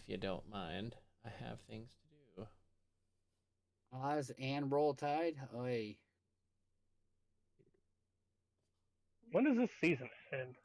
if you don't mind. I have things to do. Oz and Roll Tide. Oi. When does this season end?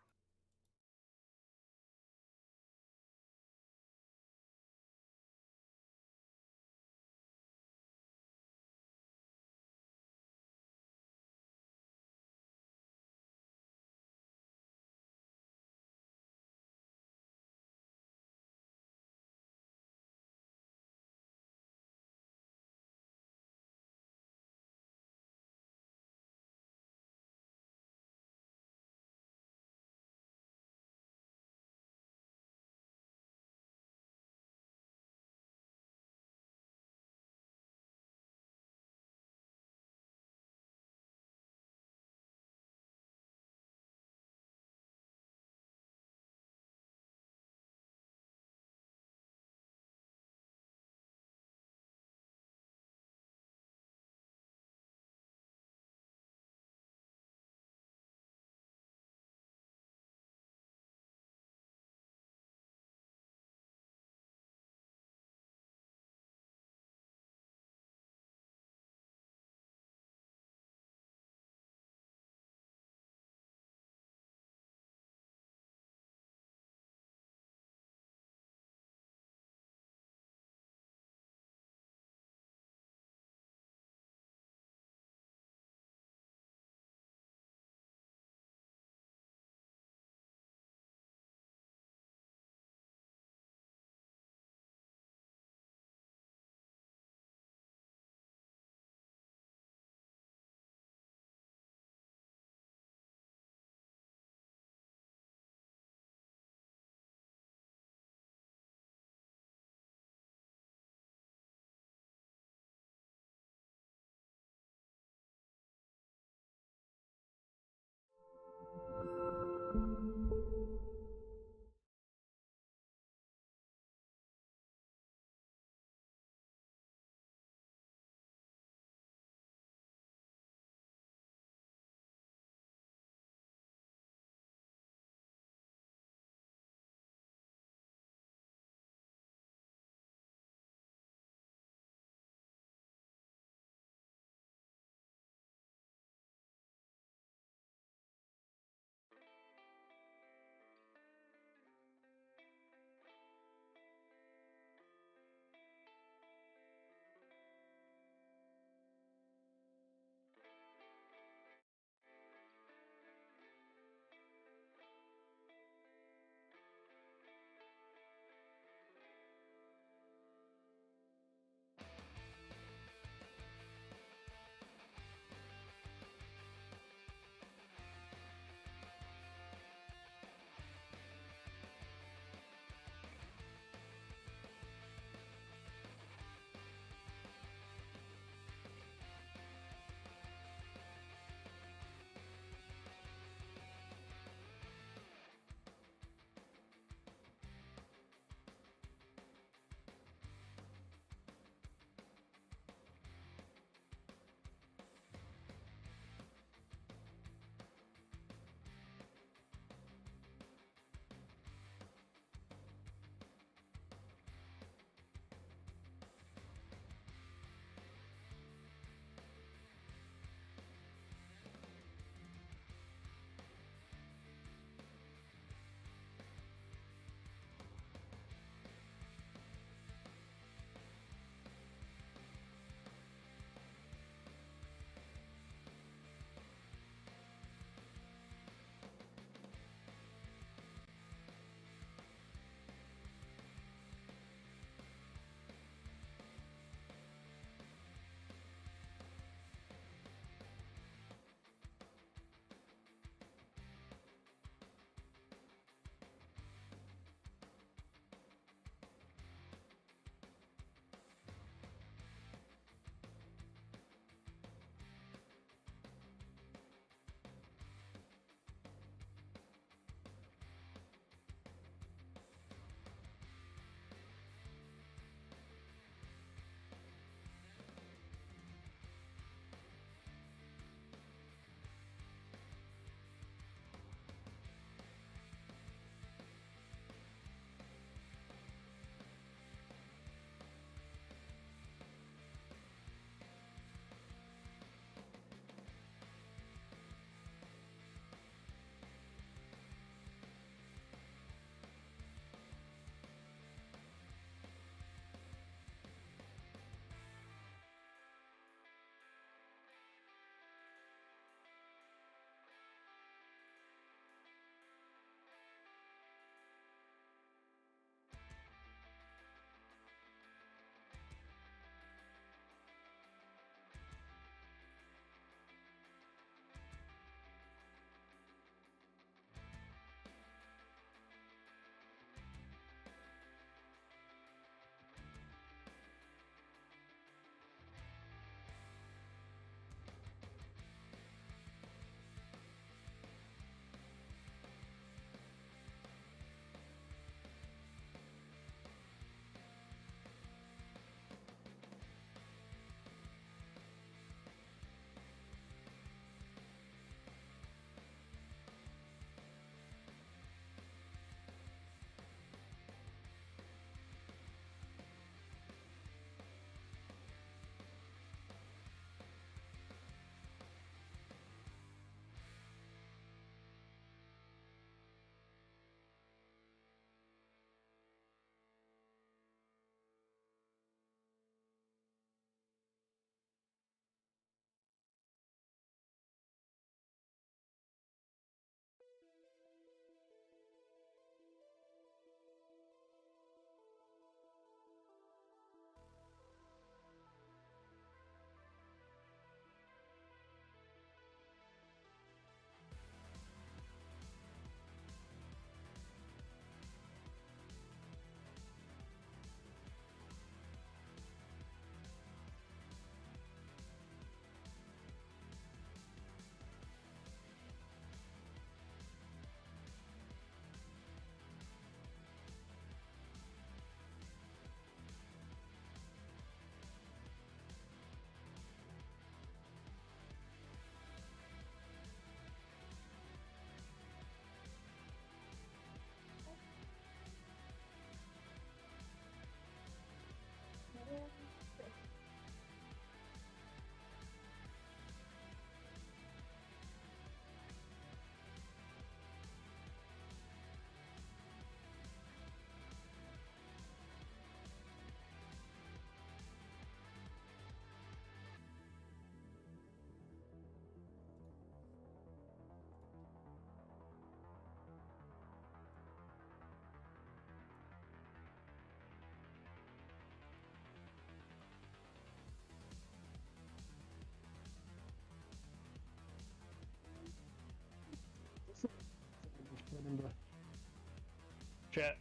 chat.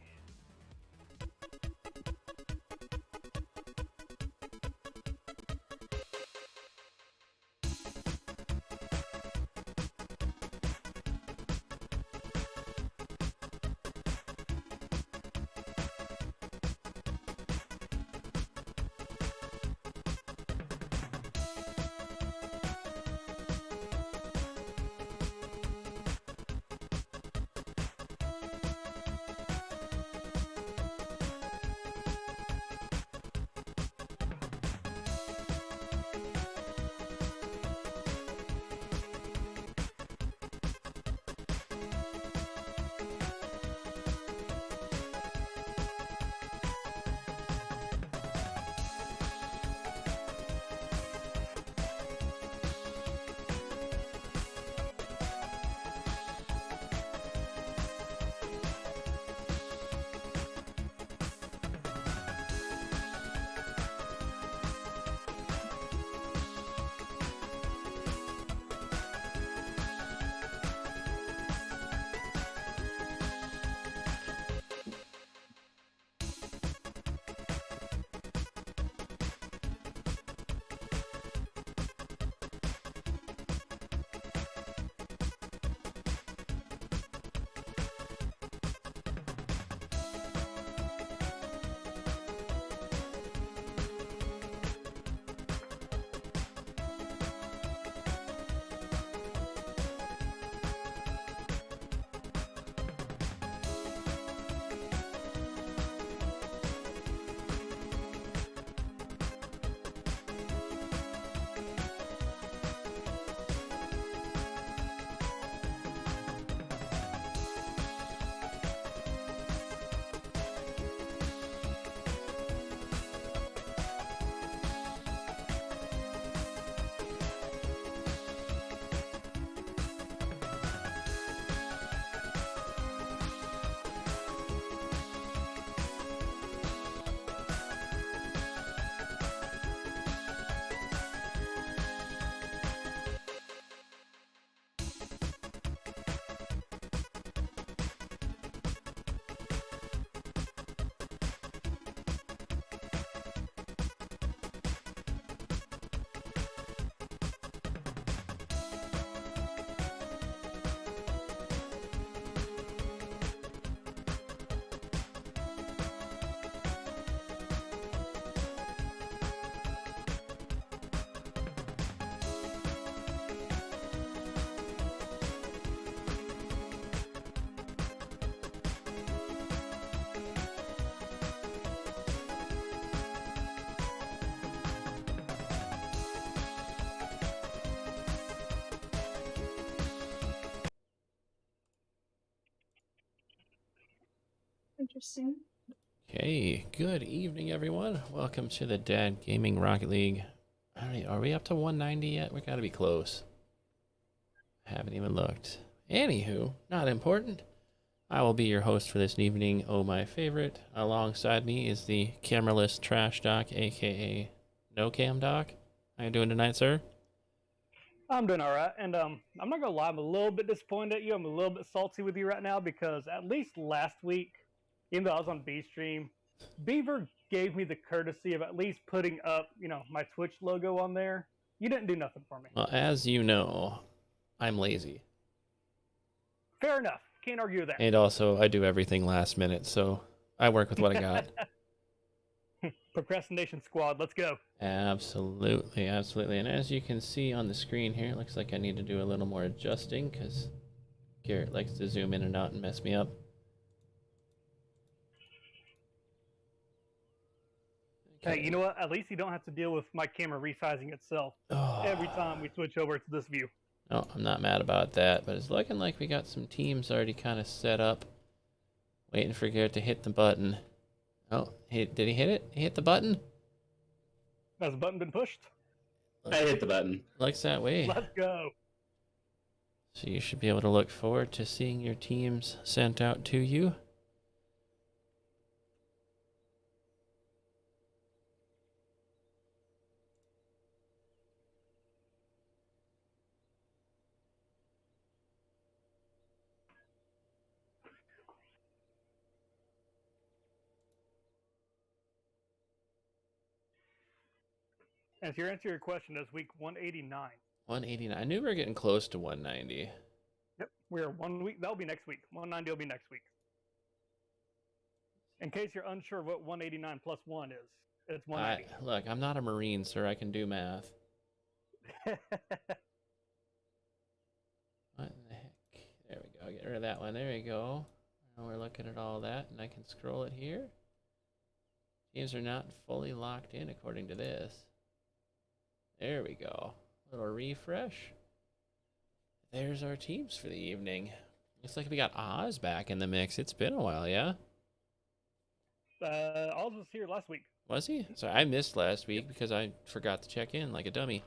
Interesting. Okay, good evening, everyone. Welcome to the Dad Gaming Rocket League. Are we up to 190 yet? We gotta be close. Haven't even looked. Anywho, not important. I will be your host for this evening. Oh, my favorite. Alongside me is the cameraless trash doc, aka No Cam Doc. How you doing tonight, sir? I'm doing all right, and I'm not gonna lie, I'm a little bit disappointed at you. I'm a little bit salty with you right now because at least last week, even though I was on B stream, Beaver gave me the courtesy of at least putting up, my Twitch logo on there. You didn't do nothing for me. Well, as you know, I'm lazy. Fair enough. Can't argue with that. And also, I do everything last minute, so I work with what I got. Procrastination squad, let's go. Absolutely, absolutely. And as you can see on the screen here, it looks like I need to do a little more adjusting because Garrett likes to zoom in and out and mess me up. Hey, you know what? At least you don't have to deal with my camera resizing itself every time we switch over to this view. No, I'm not mad about that, but it's looking like we got some teams already kind of set up, waiting for Garrett to hit the button. Oh, did he hit it? He hit the button? Has the button been pushed? I hit the button. Looks that way. Let's go. So you should be able to look forward to seeing your teams sent out to you. And to answer your question, is week 189. 189. I knew we were getting close to 190. Yep, we're 1 week. That'll be next week. 190 will be next week. In case you're unsure what 189 plus 1 is, it's 190. Look, I'm not a Marine, sir. I can do math. What in the heck? There we go. Get rid of that one. There we go. Now we're looking at all that, and I can scroll it here. Teams are not fully locked in according to this. There we go. Little refresh. There's our teams for the evening. Looks like we got Oz back in the mix. It's been a while, yeah? Oz was here last week. Was he? Sorry, I missed last week because I forgot to check in like a dummy.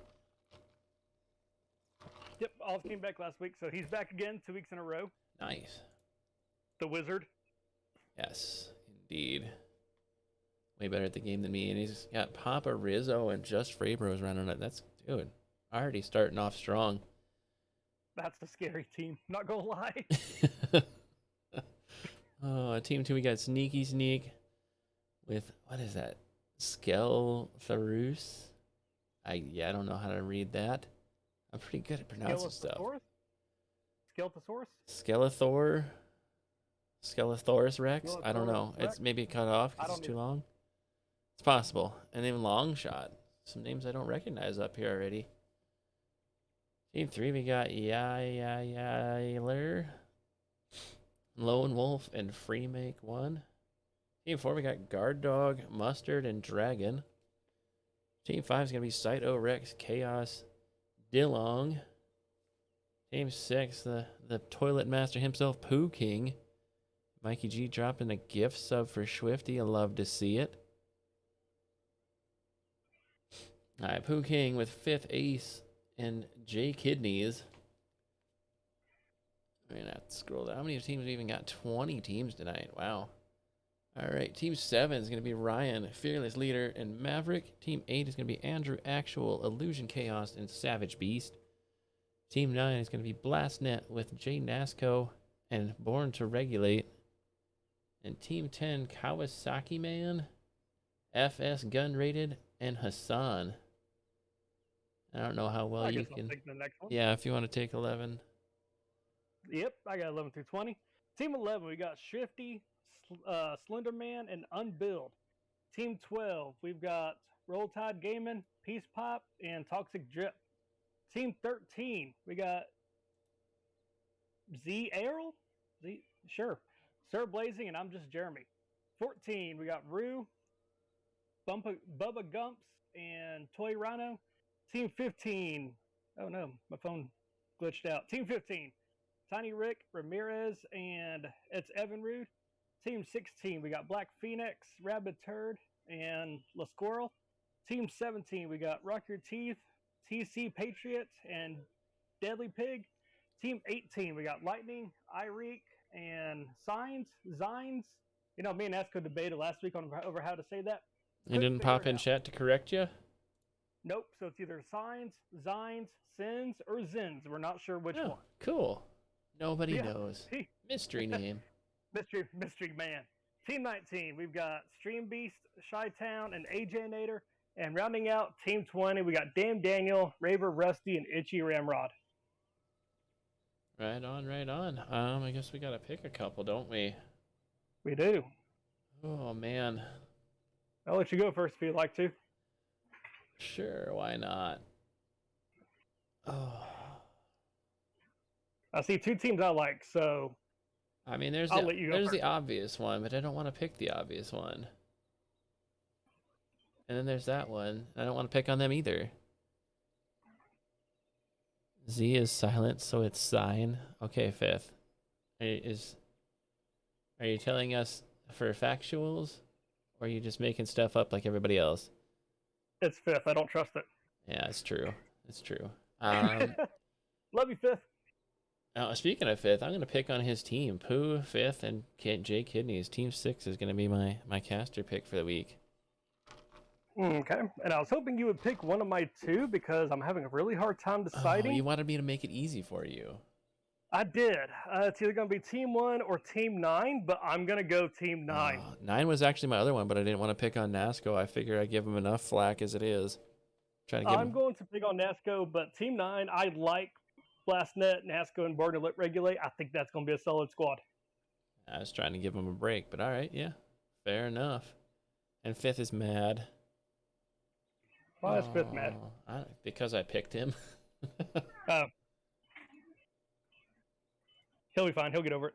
Yep, Oz came back last week, so he's back again 2 weeks in a row. Nice. The Wizard. Yes, indeed. Way better at the game than me. And he's got Papa Rizzo and Just Frabros running it. That's, dude, already starting off strong. That's a scary team. Not gonna lie. Oh, team 2, we got Sneaky Sneak with, what is that? Skeltharus? I don't know how to read that. I'm pretty good at pronouncing stuff. Skeletosaurus? Skelethosaurus Rex? I don't know. Rex? It's maybe cut off because it's too long. It's possible. And then Long Shot. Some names I don't recognize up here already. Team 3, we got Yailer, Lone Wolf, and Freemake 1. Team 4, we got Guard Dog, Mustard, and Dragon. Team 5 is going to be Cyto Rex, Chaos, Dillong. Team 6, the Toilet Master himself, Pooh King. Mikey G dropping a gift sub for Swifty. I love to see it. All right, Pooh King with 5th Ace and J Kidneys. I'm going to have to scroll down. How many teams have even got? 20 teams tonight. Wow. All right, Team 7 is going to be Ryan, Fearless Leader, and Maverick. Team 8 is going to be Andrew, Actual, Illusion Chaos, and Savage Beast. Team 9 is going to be Blastnet with Jay Nasco and Born to Regulate. And Team 10, Kawasaki Man, FS Gun Rated, and Hassan. I don't know how well you can. Take the next one. Yeah, if you want to take 11. Yep, I got 11 through 20. Team 11, we got Shifty, Slenderman, and Unbuild. Team 12, we've got Roll Tide Gaming, Peace Pop, and Toxic Drip. Team 13, we got Z Errol? Sure. Sir Blazing, and I'm just Jeremy. 14, we got Rue, Bubba Gumps, and Toy Rhino. Team 15, oh no, my phone glitched out. Team 15, Tiny Rick, Ramirez, and it's Evan Rude. Team 16, we got Black Phoenix, Rabbit Turd, and La Squirrel. Team 17, we got Rock Your Teeth, TC Patriot, and Deadly Pig. Team 18, we got Lightning, Ireek, and Zines. You know, me and Esco debated last week over how to say that. You didn't pop in chat to correct you? Nope. So it's either Signs, Zines, Sins, or Zins. We're not sure which one. Cool. Nobody knows. Mystery name. Mystery man. Team 19, we've got Stream Beast, Chi-Town, and AJ Nader. And rounding out Team 20, we got Damn Daniel, Raver Rusty, and Itchy Ramrod. Right on, right on. I guess we gotta pick a couple, don't we? We do. Oh man. I'll let you go first if you'd like to. Sure, why not? Oh. I see 2 teams I like, so I mean, there's the obvious one, but I don't want to pick the obvious one. And then there's that one. I don't want to pick on them either. Z is silent, so it's sign. Okay, 5th. Are you telling us for factuals, or are you just making stuff up like everybody else? It's 5th. I don't trust it. Yeah, it's true. It's true. Love you, 5th. Now, speaking of 5th, I'm going to pick on his team. Pooh, 5th, and J Kidneys. Team 6 is going to be my caster pick for the week. Okay. And I was hoping you would pick one of my 2 because I'm having a really hard time deciding. Oh, you wanted me to make it easy for you. I did. It's either going to be Team 1 or Team 9, but I'm going to go Team 9. 9 was actually my other one, but I didn't want to pick on Nasco. I figured I'd give him enough flack as it is. Try to give I'm him. going to pick on Nasco, but Team 9, I like Blastnet, Nasco, and Burner Regulate. I think that's going to be a solid squad. I was trying to give him a break, but all right, yeah, fair enough. And fifth is mad. Why is fifth mad? Because I picked him. He'll be fine. He'll get over it.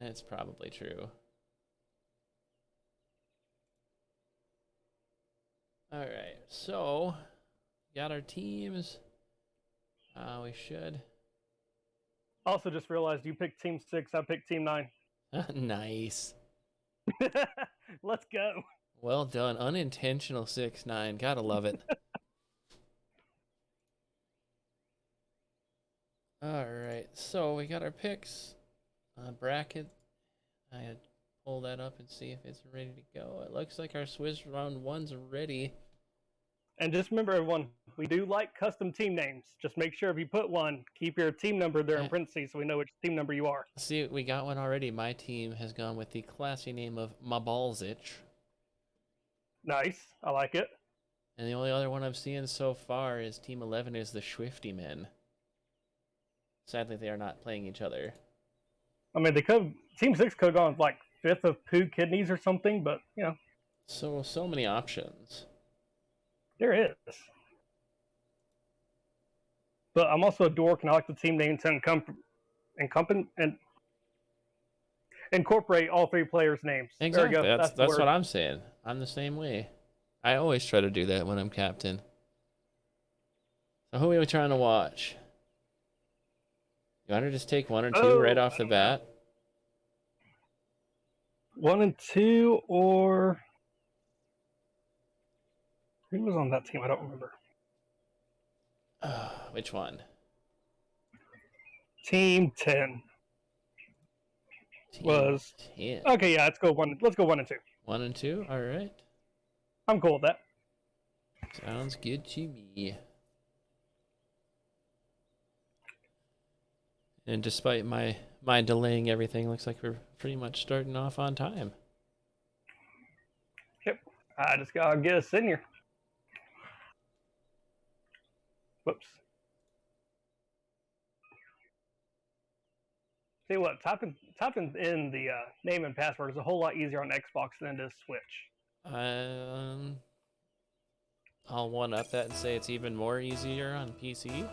It's probably true. All right, so got our teams. We should. Also, just realized you picked Team 6. I picked Team 9. Nice. Let's go. Well done. Unintentional 6-9. Gotta love it. All right, so we got our picks. Bracket. I had to pull that up and see if it's ready to go. It looks like our Swiss round 1's ready. And just remember, everyone, we do like custom team names. Just make sure if you put one, keep your team number there in parentheses so we know which team number you are. See, we got one already. My team has gone with the classy name of Mabalzich. Nice. I like it. And the only other one I've seen so far is Team 11 is the Swifty Men. Sadly, they are not playing each other. I mean, they could. Team 6 could have gone like 5th of Poo Kidneys or something, but, you know. So many options. There is. But I'm also a dork, and I like the team name to incorporate all 3 players' names. Exactly. There we go. That's what I'm saying. I'm the same way. I always try to do that when I'm captain. So who are we trying to watch? You want to just take 1 or 2 right off the bat? 1 and 2, or who was on that team? I don't remember. Which one? Team 10 was 10. okay. Yeah, let's go 1. Let's go 1 and 2. 1 and 2. All right. I'm cool with that. Sounds good to me. And despite my delaying everything, looks like we're pretty much starting off on time. Yep. I just gotta get us in here. Whoops. See what? Typing in the name and password is a whole lot easier on Xbox than it is Switch. I'll one up that and say it's even more easier on PC.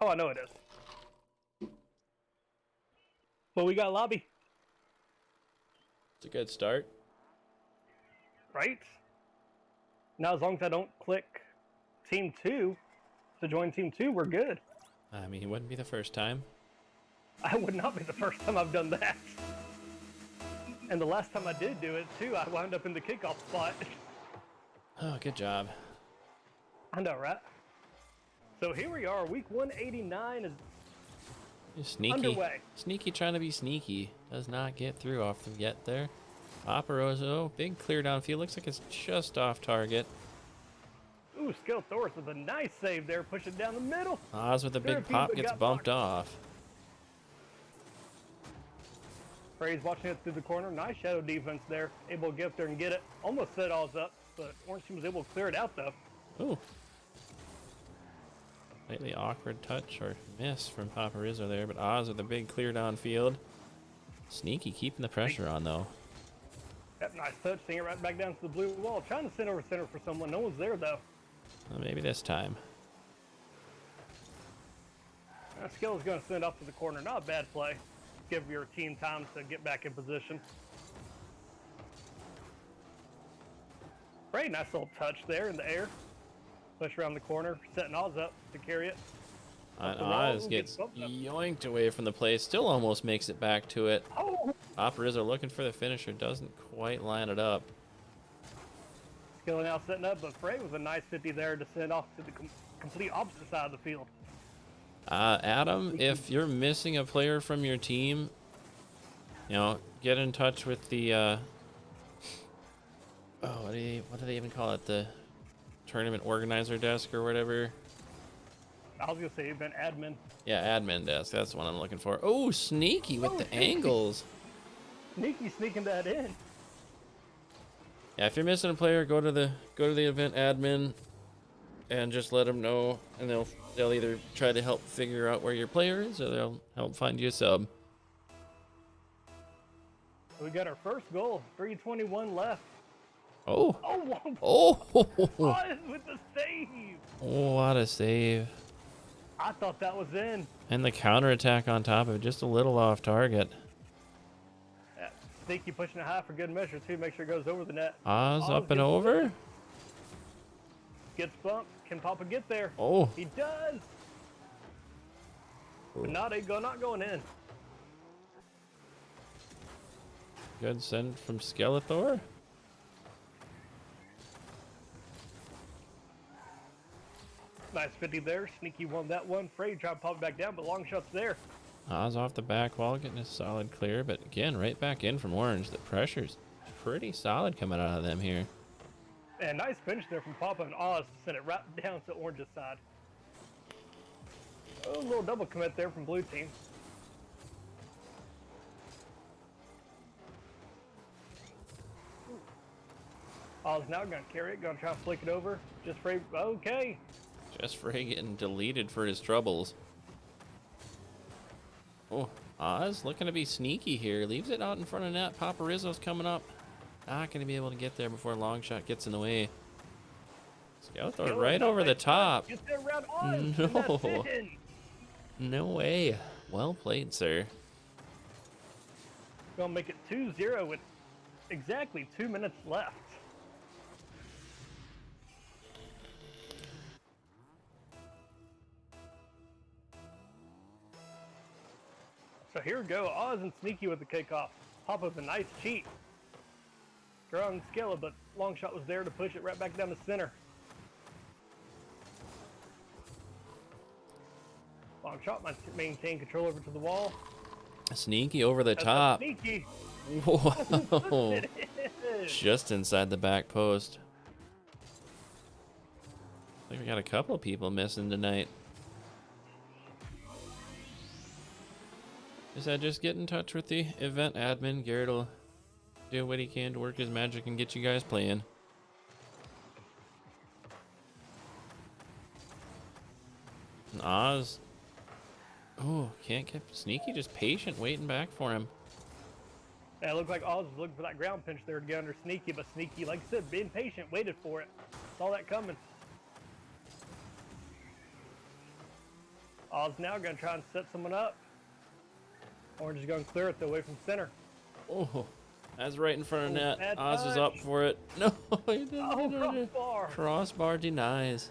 Oh, I know it is. But we got lobby, It's a good start. right? Now, as long as I don't click Team 2 to join Team 2, we're good. I mean, it wouldn't be the first time. I would not be the first time I've done that. And the last time I did do it, too, I wound up in the kickoff spot. Oh, good job. I know, right? So here we are. Week 189 is Sneaky. underway. Sneaky trying to be sneaky. Does not get through off the get there. Paparoso, big clear downfield. Looks like it's just off target. Ooh, Skill Thor's with a nice save there, pushing down the middle. Oz with a big Therapy, pop but gets got bumped blocked. off. Frey's watching it through the corner. Nice shadow defense there. Able to get up there and get it. Almost set Oz up, but Orange Team was able to clear it out, though. Ooh. Slightly awkward touch or miss from Paparizzo there, but Oz with a big clear downfield. Sneaky keeping the pressure on, though. Yep, nice touch. Seeing it right back down to the blue wall. Trying to send over center for someone. No one's there, though. Well, maybe this time. Skill is going to send off to the corner. Not a bad play. Give your team time to get back in position. Very nice little touch there in the air. Push around the corner, setting Oz up to carry it. And the wall, Oz ooh, gets gets bumped up. yoinked away from the play. Still almost makes it back to it. Oh! Paparizzo looking for the finisher. Doesn't quite line it up. Skill now setting up, but Frey with a nice 50 there to send off to the complete opposite side of the field. Adam, if you're missing a player from your team, you know, get in touch with the what do they even call it? The tournament organizer desk or whatever. I was gonna say event admin. Yeah, admin desk. That's the one I'm looking for. Oh, sneaky with the sneaky. angles. Sneaking that in. Yeah, if you're missing a player, go to the event admin. and just let them know, and they'll either try to help figure out where your player is, or they'll help find you a sub. We got our first goal. 3:21 left. Oh, Oh, oh, Oz with the save. oh, what a save! I thought that was in. And the counterattack on top of it, just a little off target. Yeah, Sneaky pushing it high for good measure too. Make sure it goes over the net. Oz up and gets over. lifted, gets bumped. Can Papa get there? Oh, He does. But not going in. good send from Skeletor. Nice 50 there. Sneaky won that one. Frey tried to pop it back down, but long shot's there. Oz off the back wall, getting a solid clear, but again, right back in from Orange. The pressure's pretty solid coming out of them here. And nice finish there from Papa and Oz to send it right down to Orange's side. Oh, a little double commit there from Blue Team. Oz now gonna carry it, gonna try and flick it over. Just Frey. Okay. Just Frey getting deleted for his troubles. Oh, Oz looking to be sneaky here. Leaves it out in front of net. Paparizzo's coming up. Not going to be able to get there before Longshot gets in the way. Skeletor right over the top. Get there around Oz. No. And that's in. No way. Well played, sir. Gonna make it 2-0 with exactly 2 minutes left. So here we go, Oz and Sneaky with the kickoff. Papa's a nice cheat. Strong skill, but Longshot was there to push it right back down the center. Longshot might maintain control over to the wall. Sneaky over the That's top. Sneaky. Whoa. Just inside the back post. I think we got a couple of people missing tonight. Just get in touch with the event admin. Garrett will do what he can to work his magic and get you guys playing. And Oz. Oh, can't get Sneaky, just patient, waiting back for him. Yeah, it looked like Oz was looking for that ground pinch there to get under Sneaky, but Sneaky, like I said, being patient, waited for it. Saw that coming. Oz now gonna try and set someone up. Orange is gonna clear it though, away from center. Oh, that's right in front of net. bad Oz is touch. up for it. No, he didn't. Oh, crossbar. Crossbar denies.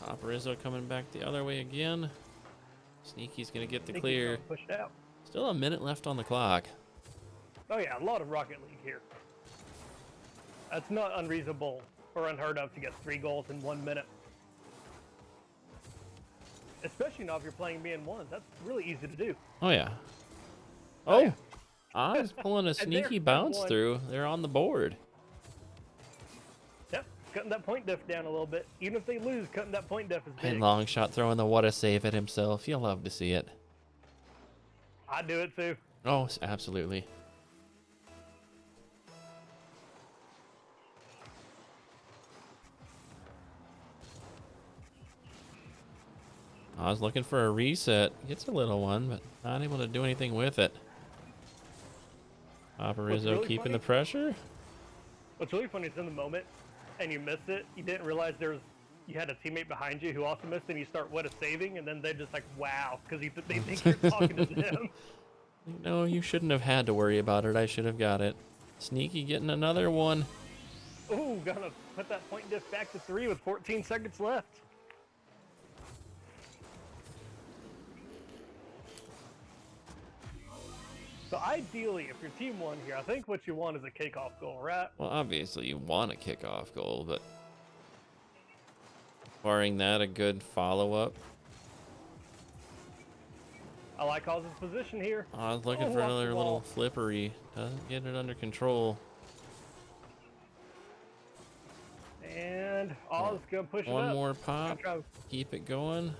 Paparizzo coming back the other way again. Sneaky's gonna get the Sneaky's clear. gonna push it out. Still a minute left on the clock. Oh yeah, a lot of Rocket League here. That's not unreasonable or unheard of to get 3 goals in 1 minute. Especially now if you're playing me in ones. That's really easy to do. Oh yeah. Oh, Oh, yeah. Oz pulling a And sneaky there's bounce one. through. They're on the board. Yep, cutting that point diff down a little bit. Even if they lose, cutting that point diff is big. And Longshot throwing the what a save at himself. You'll love to see it. I do it too. Oh, absolutely. I was looking for a reset. Gets a little one, but not able to do anything with it. Paparizzo really keeping funny? the pressure. What's really funny is in the moment, and you miss it, you didn't realize you had a teammate behind you who also missed, and you start what a saving, and then they're just like, wow, because they think you're talking to them. No, you shouldn't have had to worry about it. I should have got it. Sneaky getting another one. Ooh, gonna put that point diff back to 3 with 14 seconds left. So ideally, if your team won here, I think what you want is a kickoff goal, right? Well, obviously you want a kickoff goal, but barring that, a good follow-up. I like Oz's position here. I was looking Oh, for off the another wall. little flippery. Doesn't get it under control. And Oz gonna push it One up. more pop. Gonna try- Keep it going.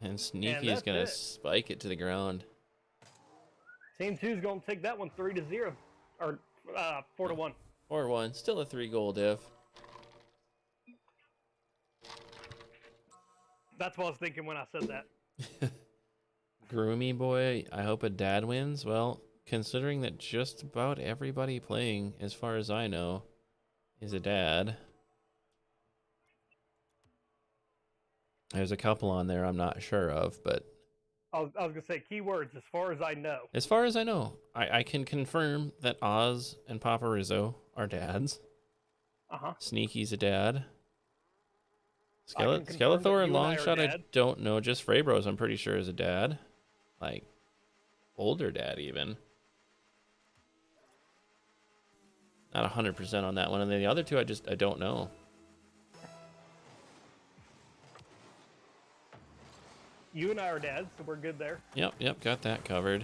And Sneaky is that's going to it. spike it to the ground. Team 2's going to take that one 3-0. Or 4-1. 4-1. Still a 3-goal diff. That's what I was thinking when I said that. Groomy boy, I hope a dad wins. Well, considering that just about everybody playing, as far as I know, is a dad. There's a couple on there I'm not sure of, but I was going to say keywords, as far as I know. as far as I know, I can confirm that Oz and Papa Rizzo are dads. Uh-huh. Sneaky's a dad. I can confirm that Skeletor and you and I are Longshot, I dads. don't know. Just Fraybros, I'm pretty sure, is a dad. Like, older dad, even. Not 100% on that one. And then the other two, I don't know. You and I are dads, so we're good there. Yep, got that covered.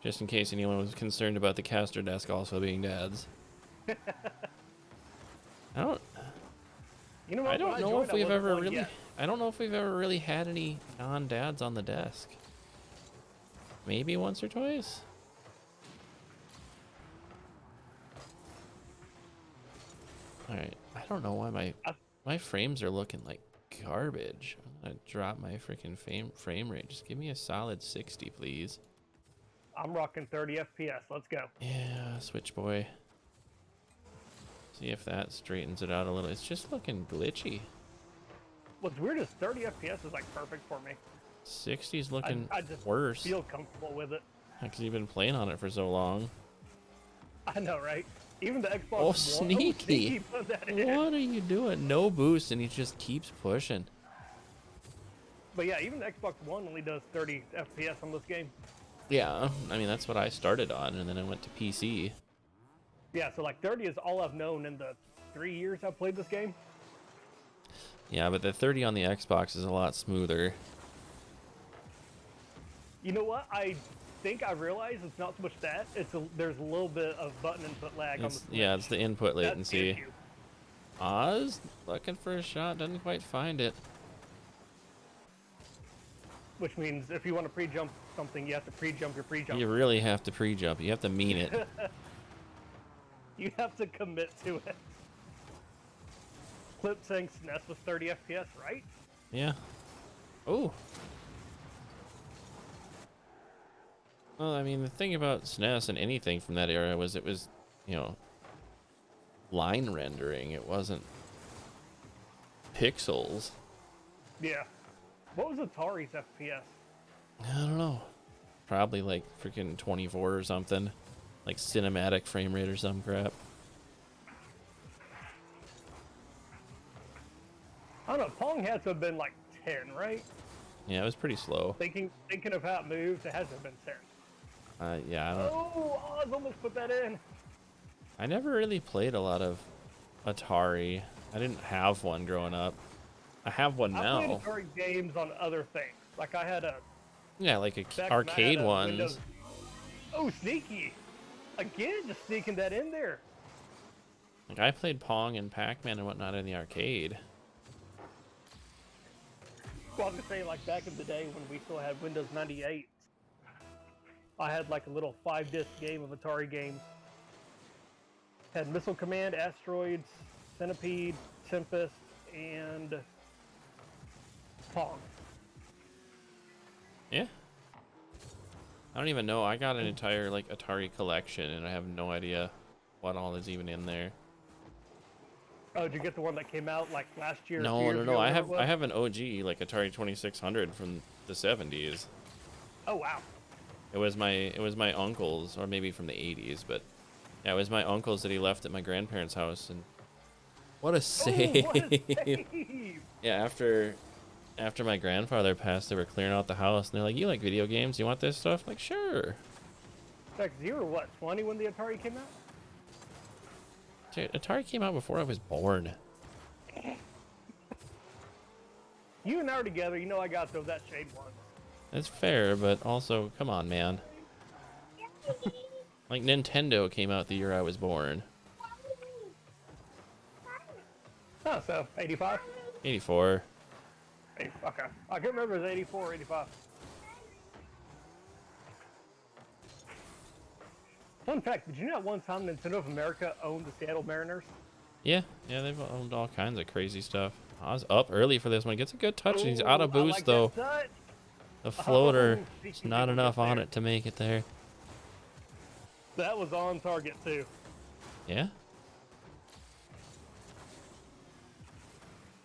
Just in case anyone was concerned about the caster desk also being dads. I don't You know what? I don't When know joined, if I we've wasn't ever one really yet. I don't know if we've ever really had any non-dads on the desk. Maybe once or twice. All right. I don't know why my frames are looking like garbage. I'm gonna drop my freaking frame rate. Just give me a solid 60, please. I'm rocking 30 FPS. Let's go. Yeah, Switch boy. See if that straightens it out a little. It's just looking glitchy. What's weird is 30 FPS is like perfect for me. 60's looking I just worse. feel comfortable with it. Because you've been playing on it for so long. I know, right? Even the Xbox Oh, One. sneaky. Put that in. What are you doing? No boost, and he just keeps pushing. But yeah, even the Xbox One only does 30 FPS on this game. Yeah, I mean, that's what I started on, and then I went to PC. Yeah, so like 30 is all I've known in the 3 years I've played this game. Yeah, but the 30 on the Xbox is a lot smoother. You know what? I think I realized it's not so much that. There's a little bit of button input lag on the It's, Switch. yeah, it's the input That's the latency. issue. Oz looking for a shot, doesn't quite find it. Which means if you want to pre-jump something, you have to pre-jump your pre-jump. You really have to pre-jump. You have to mean it. You have to commit to it. Clip saying SNES was 30 FPS, right? Yeah. Oh. Well, I mean, the thing about SNES and anything from that era was it was, you know, line rendering. It wasn't pixels. Yeah. What was Atari's FPS? I don't know. Probably like freaking 24 or something. Like cinematic frame rate or some crap. I don't know. Pong had to have been like 10, right? Yeah, it was pretty slow. Thinking of how it moves, it hasn't been 10. Yeah, I don't. Oh, Oz almost put that in. I never really played a lot of Atari. I didn't have one growing up. I have one I now. played Atari games on other things. Like I had a Yeah, like back when I arcade had a ones. Windows. Oh, sneaky! Again, just sneaking that in there. Like I played Pong and Pac-Man and whatnot in the arcade. Well, I was gonna say, like back in the day when we still had Windows 98, I had like a little 5-disc game of Atari games. Had Missile Command, Asteroids, Centipede, Tempest, and Pong. Yeah. I don't even know. I got an entire like Atari collection and I have no idea what all is even in there. Oh, did you get the one that came out like last year? No, 2 years no, ago, no. I whatever have it was? I have an OG like Atari 2600 from the 70s. Oh wow. It was my uncle's, or maybe from the 80s, but yeah, it was my uncle's that he left at my grandparents' house. And what a save! Oh, what a save! Yeah, after my grandfather passed, they were clearing out the house, and they're like, "You like video games? You want this stuff?" I'm like, sure. Like, you were what, 20 when the Atari came out? Dude, Atari came out before I was born. You and I are together. You know I got that shade once. That's fair, but also, come on, man. Like, Nintendo came out the year I was born. Oh, so 85? 84. Okay. I can't remember if it was 84 or 85. Fun fact, did you know at one time Nintendo of America owned the Seattle Mariners? Yeah, they've owned all kinds of crazy stuff. I was up early for this one. Gets a good touch. And he's out of Ooh, I boost, like though. that touch. The floater, Oh, it's he not will enough get on there. it to make it there. That was on target, too. Yeah?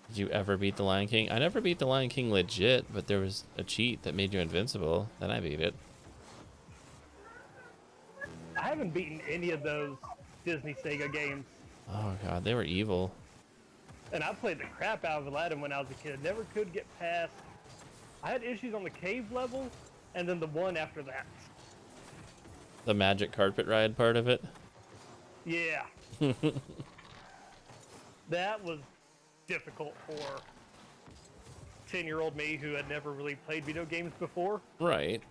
Did you ever beat the Lion King? I never beat the Lion King legit, but there was a cheat that made you invincible. Then I beat it. I haven't beaten any of those Disney Sega games. Oh, God, they were evil. And I played the crap out of Aladdin when I was a kid. Never could get past. I had issues on the cave level, and then the one after that. The magic carpet ride part of it. Yeah. That was difficult for 10-year-old me who had never really played video games before. Right.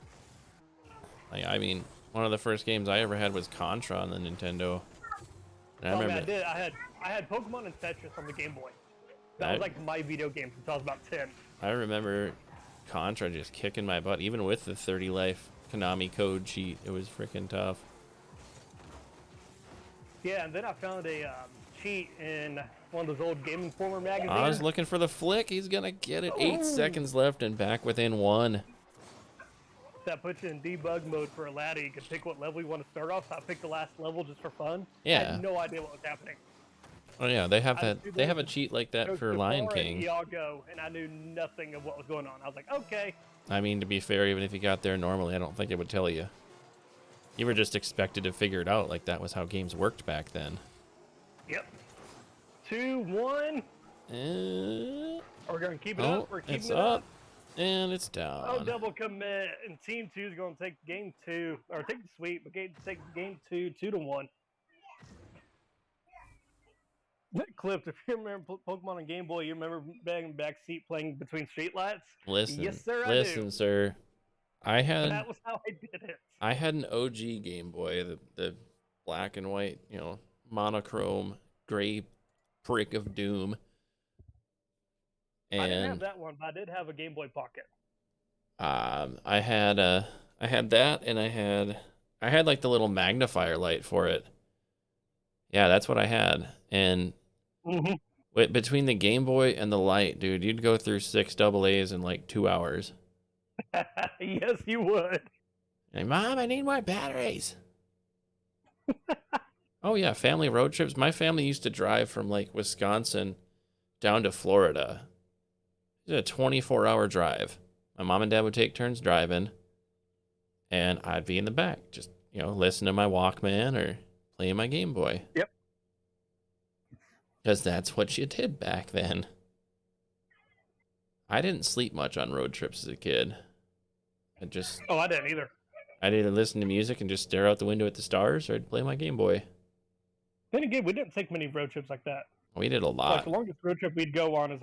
Like, I mean, one of the first games I ever had was Contra on the Nintendo. And I remember. I had Pokemon and Tetris on the Game Boy. That was like my video game since I was about 10. I remember Contra just kicking my butt, even with the 30 life Konami code cheat. It was freaking tough. Yeah, and then I found a cheat in one of those old Game Informer magazines. I was looking for the flick. He's gonna get it. 8 Ooh. seconds left and back within 1. That puts you in debug mode for Aladdin. You can pick what level you want to start off. So I picked the last level just for fun. Yeah. I had no idea what was happening. Oh yeah, they have I that. just They have a cheat like that Go for to Lion Jafar and King. Iago, and I knew nothing of what was going on. I was like, okay. I mean, to be fair, even if you got there normally, I don't think it would tell you. You were just expected to figure it out. Like that was how games worked back then. Yep. 2-1. We're going to keep it up. We're keeping it's it up. And it's down. Oh, double commit. And Team 2 is going to take game 2, or take the sweep, but take game 2, 2-1. Clipped, if you remember Pokemon on Game Boy, you remember being backseat playing between streetlights? Listen, Yes, sir, listen, I do. sir. That was how I did it. I had an OG Game Boy, the black and white, monochrome gray brick of doom. And I didn't have that one, but I did have a Game Boy Pocket. I had that, and I had like the little magnifier light for it. Yeah, that's what I had. And between the Game Boy and the light, dude, you'd go through 6 AA's in like 2 hours. Yes, you would. Hey, Mom, I need more batteries. Oh yeah, family road trips. My family used to drive from like Wisconsin down to Florida. It was a 24-hour drive. My mom and dad would take turns driving, and I'd be in the back, just listening to my Walkman or playing my Game Boy. Yep. Because that's what you did back then. I didn't sleep much on road trips as a kid. I didn't either. I'd either listen to music and just stare out the window at the stars, or I'd play my Game Boy. Then again, we didn't take many road trips like that. We did a lot. Like the longest road trip we'd go on is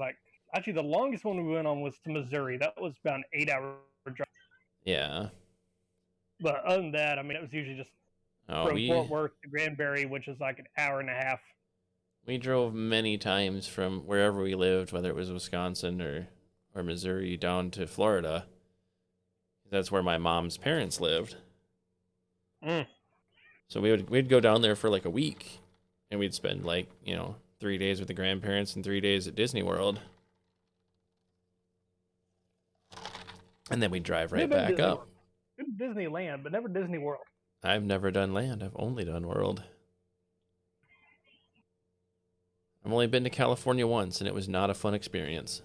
actually the longest one we went on was to Missouri. That was about an 8-hour drive. Yeah. But other than that, I mean, it was usually just from Fort Worth to Granbury, which is like an hour and a half. We drove many times from wherever we lived, whether it was Wisconsin or Missouri, down to Florida. That's where my mom's parents lived. So we'd go down there for like a week, and we'd spend 3 days with the grandparents and 3 days at Disney World. And then we'd drive right back up. Been to Disneyland, but never Disney World. I've never done land. I've only done World. I've only been to California once, and it was not a fun experience.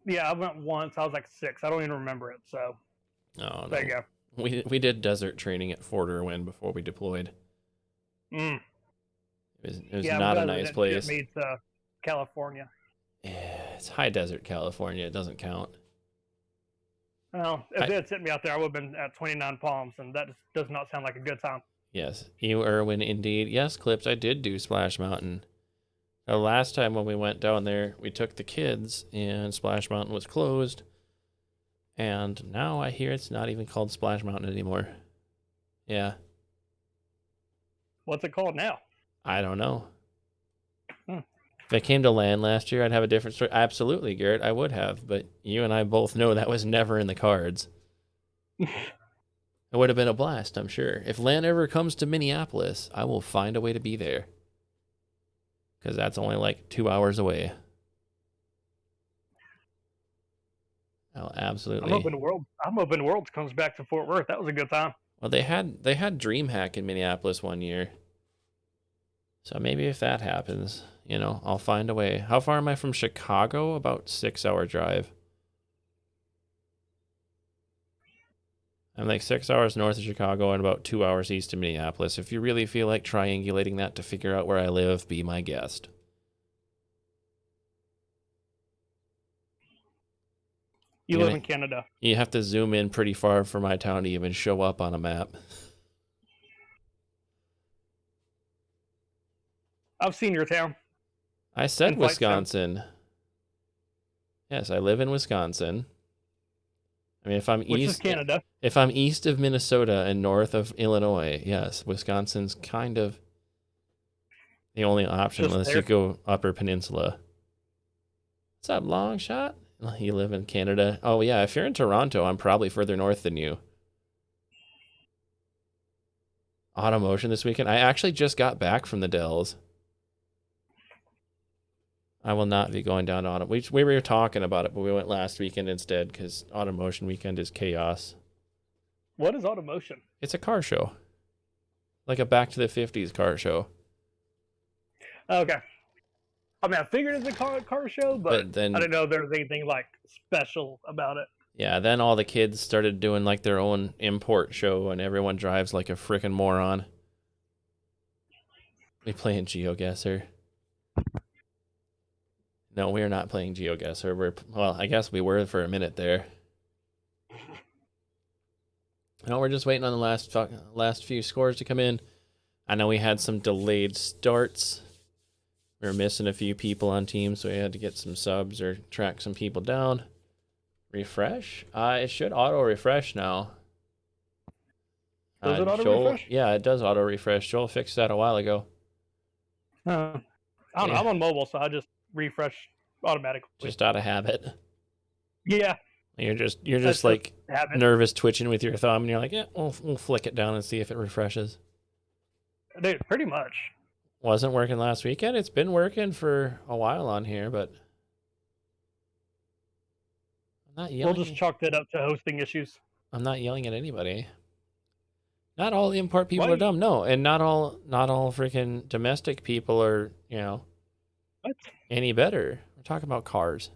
Yeah, I went once. I was like 6. I don't even remember it. So there you go. We did desert training at Fort Irwin before we deployed. It was not a nice place. Me to California. Yeah, it's high desert California. It doesn't count. Well, if they had sent me out there, I would have been at 29 Palms, and that just does not sound like a good time. Yes, you, Irwin, indeed. Yes, Clips, I did do Splash Mountain. The last time when we went down there, we took the kids, and Splash Mountain was closed. And now I hear it's not even called Splash Mountain anymore. Yeah. What's it called now? I don't know. If I came to land last year, I'd have a different story. Absolutely, Garrett, I would have. But you and I both know that was never in the cards. It It would have been a blast, I'm sure. If LAN ever comes to Minneapolis, I will find a way to be there. Because that's only like 2 hours away. I'll absolutely. I'm hoping Worlds comes back to Fort Worth. That was a good time. Well, they had DreamHack in Minneapolis one year. So maybe if that happens, I'll find a way. How far am I from Chicago? About 6-hour drive. I'm like 6 hours north of Chicago and about 2 hours east of Minneapolis. If you really feel like triangulating that to figure out where I live, be my guest. You live in Canada. You have to zoom in pretty far for my town to even show up on a map. I've seen your town. I said Wisconsin. Yes, I live in Wisconsin. I mean, if I'm east of Minnesota and north of Illinois, yes, Wisconsin's kind of the only option unless you go Upper Peninsula. What's up, long shot? You live in Canada. Oh yeah, if you're in Toronto, I'm probably further north than you. Automotion this weekend. I actually just got back from the Dells. I will not be going down to Auto. We were talking about it, but we went last weekend instead because Automotion weekend is chaos. What is Automotion? It's a car show. Like a back to the 50s car show. Okay. I mean, I figured it's a car show, but then, I didn't know there was anything like special about it. Yeah, then all the kids started doing like their own import show and everyone drives like a freaking moron. We playing GeoGuessr. No, we're not playing GeoGuessr. Well, I guess we were for a minute there. No, we're just waiting on the last few scores to come in. I know we had some delayed starts. We were missing a few people on teams, so we had to get some subs or track some people down. Refresh? It should auto-refresh now. Does it auto-refresh? Yeah, it does auto-refresh. Joel fixed that a while ago. I don't know. I'm on mobile, so I just refresh automatically. Just out of habit. Yeah. You're just like nervous twitching with your thumb, and you're like, yeah, we'll flick it down and see if it refreshes. Dude, pretty much. Wasn't working last weekend. It's been working for a while on here, but I'm not yelling. We'll just chalk that up to hosting issues. I'm not yelling at anybody. Not all import people are dumb, no, and not all freaking domestic people are, what? Any better. We're talking about cars.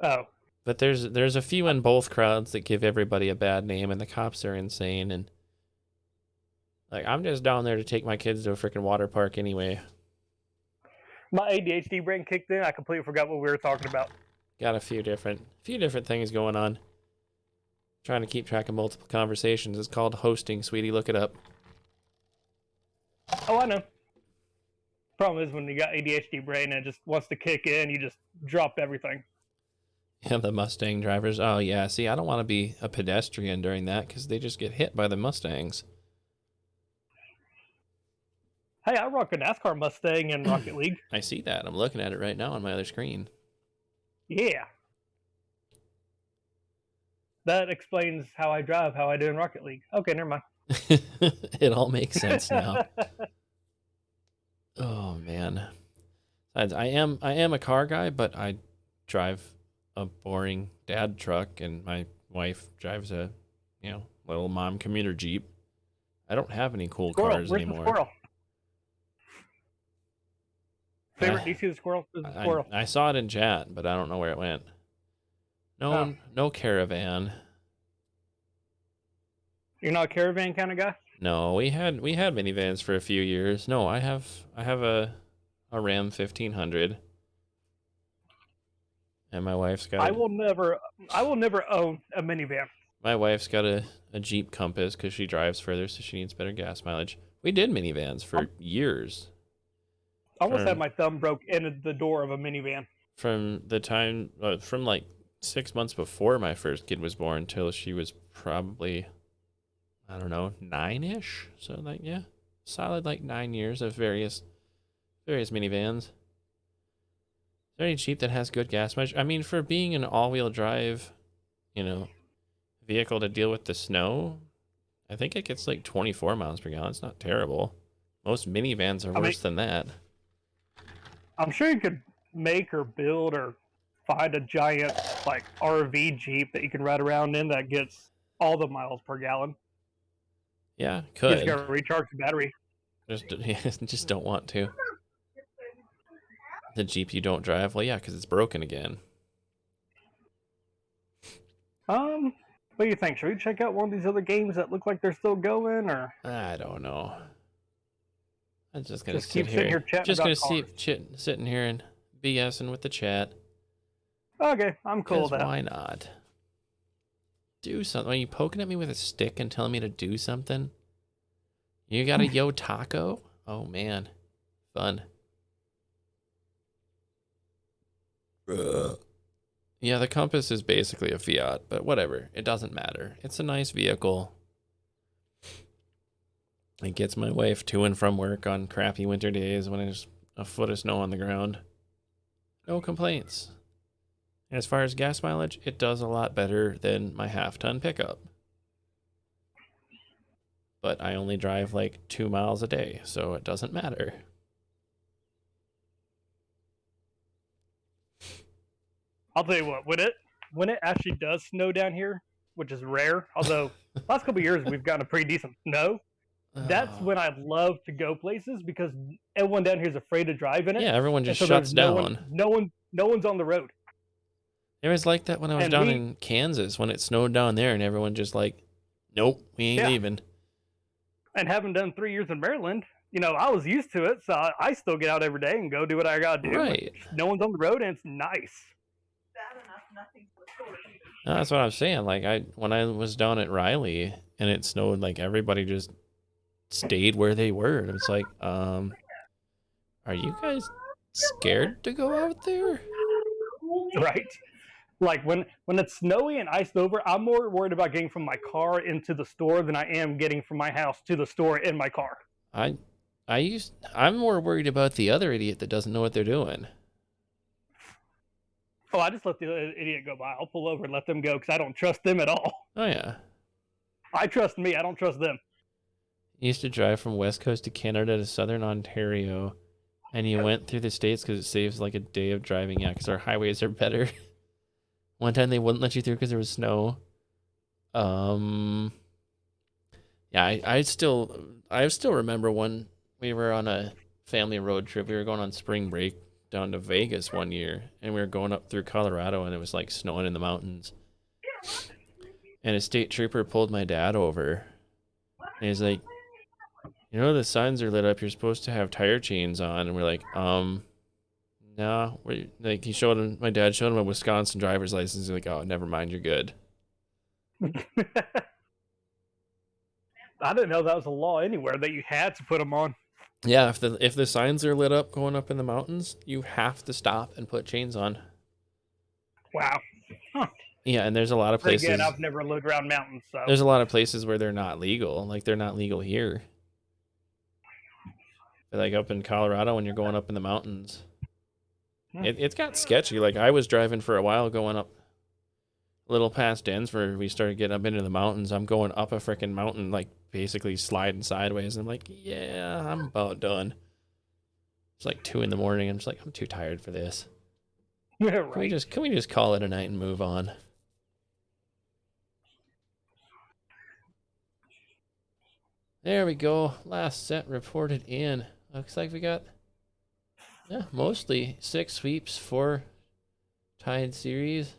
Oh. But there's a few in both crowds that give everybody a bad name, and the cops are insane. And like, I'm just down there to take my kids to a freaking water park anyway. My ADHD brain kicked in. I completely forgot what we were talking about. Got a few different things going on. Trying to keep track of multiple conversations. It's called hosting, sweetie. Look it up. Oh, I know. Problem is when you got ADHD brain and it just wants to kick in, you just drop everything. Yeah, the Mustang drivers. Oh, yeah. See, I don't want to be a pedestrian during that because they just get hit by the Mustangs. Hey, I rock a NASCAR Mustang in Rocket League. I see that. I'm looking at it right now on my other screen. Yeah. That explains how I drive, how I do in Rocket League. Okay, never mind. It all makes sense now. Oh, man. I am a car guy, but I drive a boring dad truck, and my wife drives a, little mom commuter Jeep. I don't have any cool cars anymore. The squirrel? Favorite? Do you see the squirrel? There's a squirrel. I saw it in chat, but I don't know where it went. No caravan. You're not a caravan kind of guy? No, we had minivans for a few years. No, I have a Ram 1500. And my wife's got I will never own a minivan. My wife's got a Jeep Compass because she drives further, so she needs better gas mileage. We did minivans for years. I almost had my thumb broke in the door of a minivan. From the time, from like 6 months before my first kid was born till she was probably, I don't know, 9-ish. So like, yeah, solid like 9 years of various minivans. Is there any Jeep that has good gas mileage? I mean, for being an all-wheel drive, vehicle to deal with the snow. I think it gets like 24 miles per gallon. It's not terrible. Most minivans are worse than that. I'm sure you could make or build or find a giant like RV Jeep that you can ride around in that gets all the miles per gallon. Yeah, You could. just gotta recharge the battery. Just don't want to. The Jeep you don't drive? Well, yeah, because it's broken again. What do you think? Should we check out one of these other games that look like they're still going, or I don't know. I'm just gonna just keep sitting here chatting Just about gonna cars? sitting here and BSing with the chat. Okay, I'm cool with that. Why not? Do something. Are you poking at me with a stick and telling me to do something? You got a Yo Taco? Oh man, fun. Yeah, the Compass is basically a Fiat, but whatever. It doesn't matter. It's a nice vehicle. It gets my wife to and from work on crappy winter days when there's a foot of snow on the ground. No complaints. As far as gas mileage, it does a lot better than my half-ton pickup. But I only drive like 2 miles a day, so it doesn't matter. I'll tell you what, when it actually does snow down here, which is rare, although last couple of years we've gotten a pretty decent snow. That's when I love to go places because everyone down here is afraid to drive in it. Yeah, everyone just so shuts down. No one's on the road. It was like that when I was down in Kansas when it snowed down there, and everyone just like, nope, we ain't leaving. And having done 3 years in Maryland, I was used to it, so I still get out every day and go do what I gotta do. Right. No one's on the road, and it's nice. That's what I'm saying. Like when I was down at Riley and it snowed, like everybody just stayed where they were. And it's like, are you guys scared to go out there? Right. Like when it's snowy and iced over, I'm more worried about getting from my car into the store than I am getting from my house to the store in my car. I'm more worried about the other idiot that doesn't know what they're doing. Oh, I just let the idiot go by. I'll pull over and let them go because I don't trust them at all. Oh yeah. I trust me. I don't trust them. You used to drive from West Coast to Canada to Southern Ontario, and you went through the states because it saves like a day of driving. Yeah, because our highways are better. One time they wouldn't let you through because there was snow. Yeah, I still remember when we were on a family road trip. We were going on spring break down to Vegas one year, and we were going up through Colorado, and it was like snowing in the mountains. And a state trooper pulled my dad over, and he's like, the signs are lit up. You're supposed to have tire chains on. And we're like, no. Like my dad showed him a Wisconsin driver's license. He's like, oh, never mind, you're good. I didn't know that was a law anywhere that you had to put them on. Yeah, if the signs are lit up going up in the mountains, you have to stop and put chains on. Wow. Huh. Yeah, and there's a lot of places. Again, I've never lived around mountains, so there's a lot of places where they're not legal. Like they're not legal here. But like up in Colorado when you're going up in the mountains. It's got sketchy. Like I was driving for a while going up a little past Denver. We started getting up into the mountains. I'm going up a freaking mountain, like basically sliding sideways. And I'm like, yeah, I'm about done. It's like 2 a.m. I'm just like, I'm too tired for this. Yeah, right. Can we just call it a night and move on? There we go. Last set reported in. Looks like we got mostly 6 sweeps for tied series.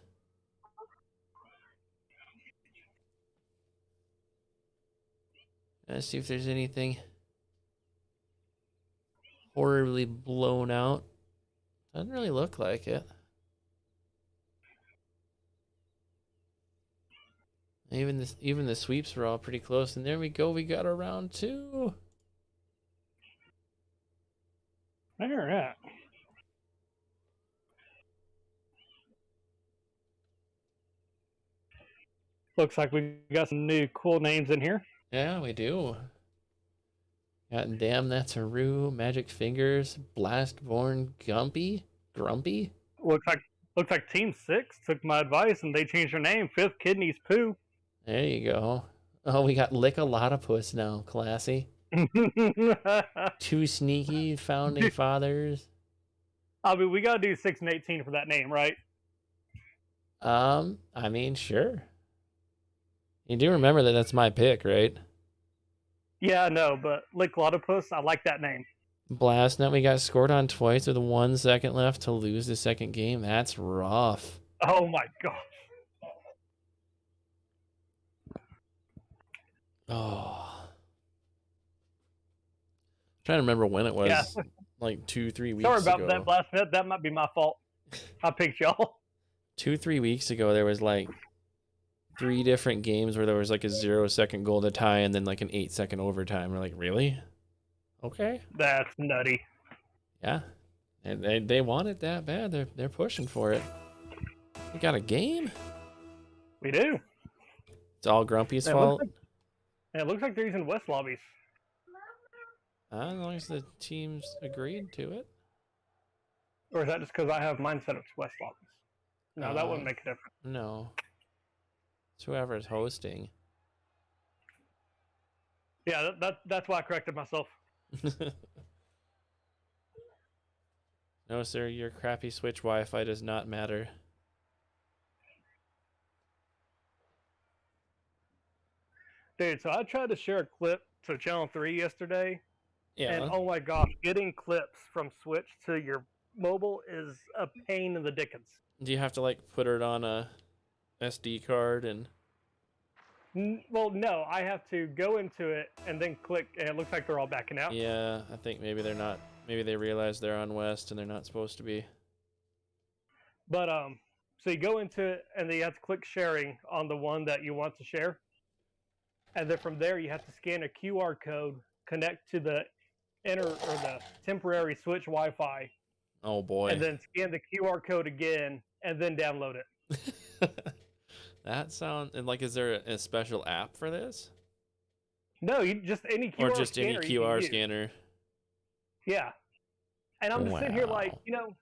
Let's see if there's anything horribly blown out. Doesn't really look like it. Even the sweeps were all pretty close. And there we go. We got a round 2. All right. Looks like we got some new cool names in here. Yeah, we do. Got Damn That's a Roo, Magic Fingers, Blastborn, Grumpy. Looks like Team 6 took my advice and they changed their name. Fifth Kidney's Poo. There you go. Oh, we got Lick-a-Lot-a-Puss now. Classy. Two sneaky founding fathers. I mean, we gotta do 6 and 18 for that name, right? I mean, sure. You do remember that that's my pick, right? Yeah, I know, but Lick-a-Lot-a-Puss, I like that name. Blast Nut, we got scored on twice with 1 second left to lose the second game. That's rough. Oh my god. Oh. Trying to remember when it was. Yeah. Like 2-3 weeks Sorry about ago. that, Blast Net. That might be my fault. I picked y'all. 2-3 weeks ago, there was like 3 different games where there was like a 0-second goal to tie and then like an 8-second overtime. We're like, really? Okay. That's nutty. Yeah. And they want it that bad. They're pushing for it. We got a game? We do. It's all Grumpy's It fault. It looks like they're using West lobbies. As long as the teams agreed to it. Or is that just because I have mine set up to West lobbies? No, that wouldn't make a difference. No. It's whoever's hosting. Yeah, that's why I corrected myself. No, sir, your crappy Switch Wi-Fi does not matter. Dude, so I tried to share a clip to Channel 3 yesterday. Yeah. And oh my gosh, getting clips from Switch to your mobile is a pain in the dickens. Do you have to like put it on a SD card and... Well, no, I have to go into it and then click, and it looks like they're all backing out. Yeah, I think maybe they're not. Maybe they realize they're on West and they're not supposed to be. But so you go into it and then you have to click sharing on the one that you want to share, and then from there you have to scan a QR code, connect to the the temporary Switch Wi-Fi. Oh boy. And then scan the QR code again, and then download it. That sounds... And like, is there a special app for this? No, you just any QR Or just any scanner you can QR use. scanner? Yeah. And I'm just sitting here like, Wow.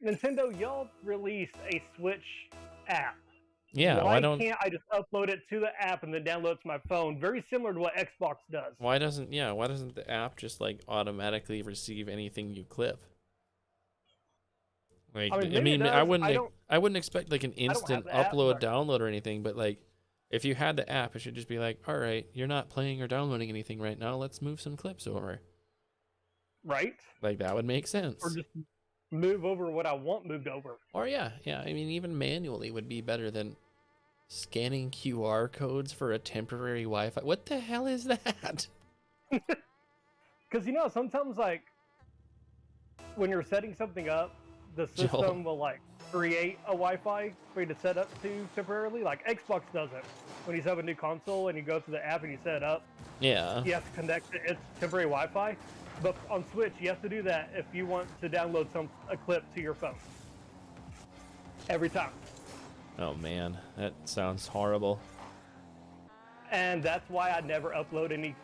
Nintendo, y'all released a Switch app. Yeah, why can't I just upload it to the app and then download it to my phone? Very similar to what Xbox does. Why doesn't the app just like automatically receive anything you clip? Like, I mean, I wouldn't expect like an instant the app, upload, but- download or anything, but like if you had the app, it should just be like, all right, you're not playing or downloading anything right now. Let's move some clips over. Right? Like that would make sense. Or just move over what I want moved over. Or yeah. I mean, even manually would be better than scanning QR codes for a temporary Wi-Fi. What the hell is that? Because sometimes like when you're setting something up, the system Joel. will like create a Wi-Fi for you to set up to temporarily. Like Xbox does it. When you set up a new console and you go to the app and you set it up, Yeah. you have to connect to its temporary Wi-Fi. But on Switch, you have to do that if you want to download a clip to your phone. Every time. Oh man, that sounds horrible. And that's why I never upload any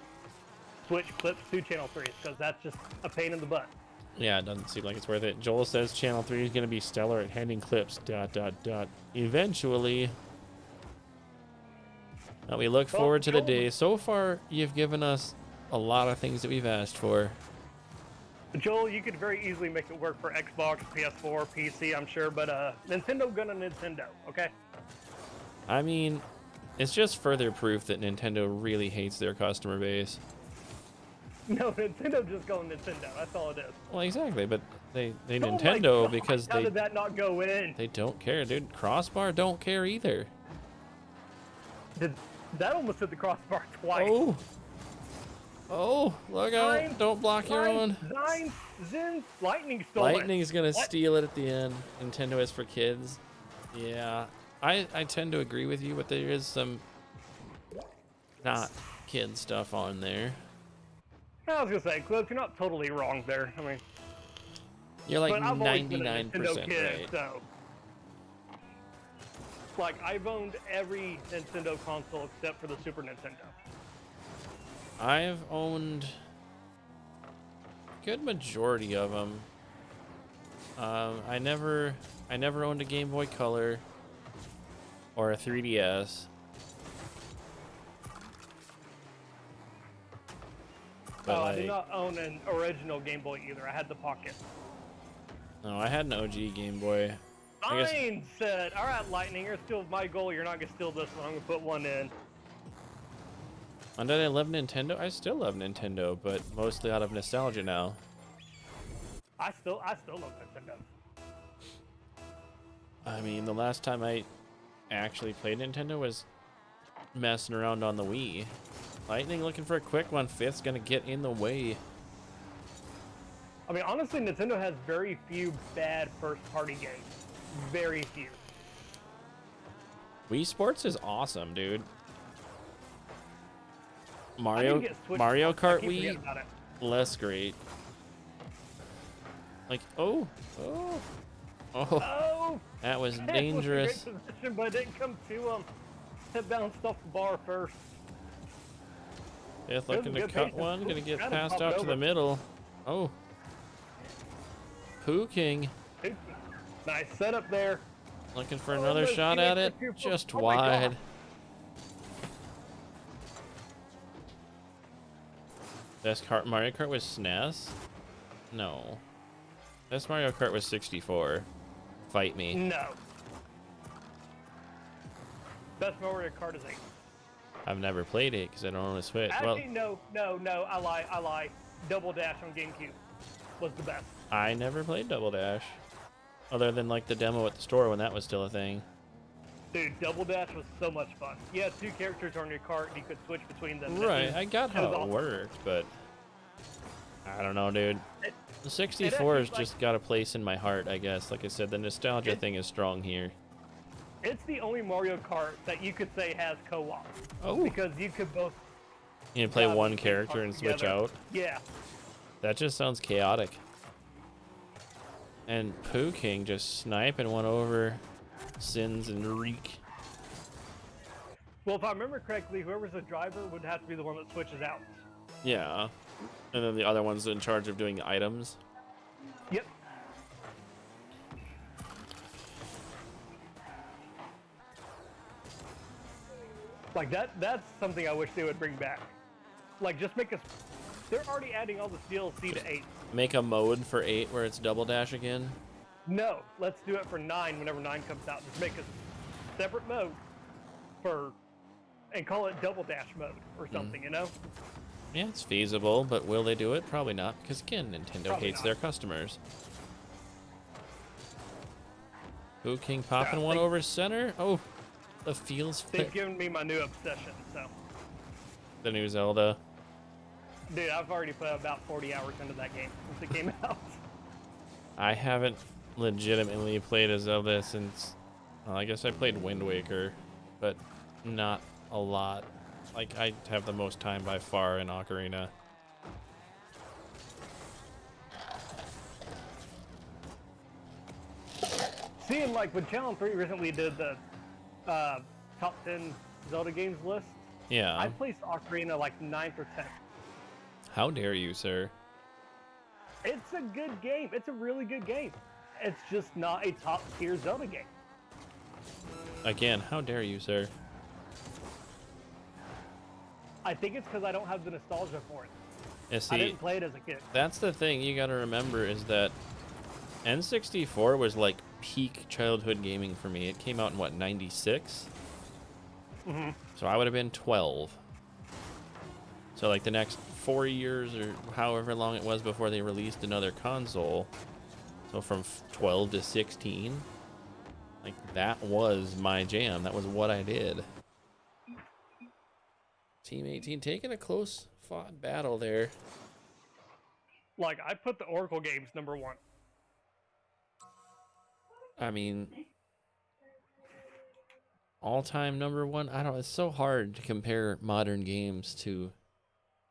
Switch clips to Channel 3, because that's just a pain in the butt. Yeah, it doesn't seem like it's worth it. Joel says Channel 3 is going to be stellar at handing clips, ... Eventually. Now we look forward to the day. So far, you've given us a lot of things that we've asked for. Joel, you could very easily make it work for Xbox, PS4, PC, I'm sure, but Nintendo gonna Nintendo, okay? I mean, it's just further proof that Nintendo really hates their customer base. No, Nintendo just going Nintendo, that's all it is. Well, exactly, but they Oh my Nintendo God, because how did that not go in? they don't care, dude. Crossbar don't care either. That almost hit the crossbar twice. Oh, look out. Don't block your own. Zen, Lightning stole it. Lightning's gonna What? steal it at the end. Nintendo is for kids. Yeah, I tend to agree with you, but there is some not kid stuff on there. I was gonna say, Cliff, you're not totally wrong there. I mean, You're like but I've always been a 99% Nintendo kid, right. so like I've owned every Nintendo console except for the Super Nintendo. I've owned a good majority of them. I never owned a Game Boy Color or a 3DS. But I like, did not own an original Game Boy either. I had the Pocket. no, I had an OG Game Boy. I guess Mine said, all right, Lightning, you're still my goal. You're not going to steal this one. I'm going to put one in. when did I love Nintendo? I still love Nintendo, but mostly out of nostalgia now. I still love Nintendo. I mean, the last time I actually played Nintendo was messing around on the Wii. Lightning looking for a quick one. Fifth's gonna get in the way. I mean, honestly, Nintendo has very few bad first-party games. Very few. Wii Sports is awesome, dude. I Mario need to get Switch Mario Sports. I Kart keep forgetting Wii, about it. less great. Like, oh, Oh, that was that dangerous. was a great position, but it didn't come to him. It bounced off the bar first. Fifth was a looking to good cut pace. one, gonna get Kinda passed popped out to over. the middle. Oh, Pooh King Nice setup there. looking for Oh, another those shot at it, teammates are just oh my God. wide. Best Mario Kart was SNES? No. Best Mario Kart was 64. Fight me. No. Best Mario Kart is 8. I've never played it because I don't own a Switch. Well, Actually, no. I lie. Double Dash on GameCube was the best. I never played Double Dash. Other than like the demo at the store when that was still a thing. Dude, Double Dash was so much fun. You had 2 characters on your cart and you could switch between them. Right, I got that was how it awesome. worked, but I don't know, dude. The 64 actually, has just got a place in my heart, I guess. Like I said, the nostalgia thing is strong here. It's the only Mario Kart that you could say has co-op. Oh. Because you could both... You can play one between character carts and switch together. out. Yeah. That just sounds chaotic. And Pooh King just sniping one over Sins and Reek. Well, if I remember correctly, whoever's the driver would have to be the one that switches out. Yeah. And then the other one's in charge of doing items. Yep. Like that's something I wish they would bring back. Like just make us, they're already adding all this DLC to 8. Make a mode for 8 where it's Double Dash again. No, let's do it for 9 whenever 9 comes out. Just make a separate mode for, and call it Double Dash mode or something, you know? Yeah, it's feasible, but will they do it? Probably not, because again, Nintendo Probably hates not. their customers. Pooh King popping Yeah, one over center. Oh, the feels They've fit. given me my new obsession, so. The new Zelda. Dude, I've already put about 40 hours into that game since it came out. I haven't legitimately played a Zelda since, well, I guess I played Wind Waker, but not a lot. Like, I have the most time by far in Ocarina. Seeing like when Channel 3 recently did the top 10 Zelda games list, Yeah. I placed Ocarina like 9th or 10th. How dare you, sir? It's a good game. It's a really good game. It's just not a top tier Zelda game. Again, how dare you, sir? I think it's because I don't have the nostalgia for it. Yeah, I see, didn't play it as a kid. that's the thing you gotta remember is that N64 was like peak childhood gaming for me. It came out in what, 96? Mm-hmm. So I would have been 12. So like the next 4 years or however long it was before they released another console. So from 12 to 16, like that was my jam. That was what I did. Team 18 taking a close fought battle there. Like, I put the Oracle games number 1. I mean, all-time number 1. I don't. It's so hard to compare modern games to,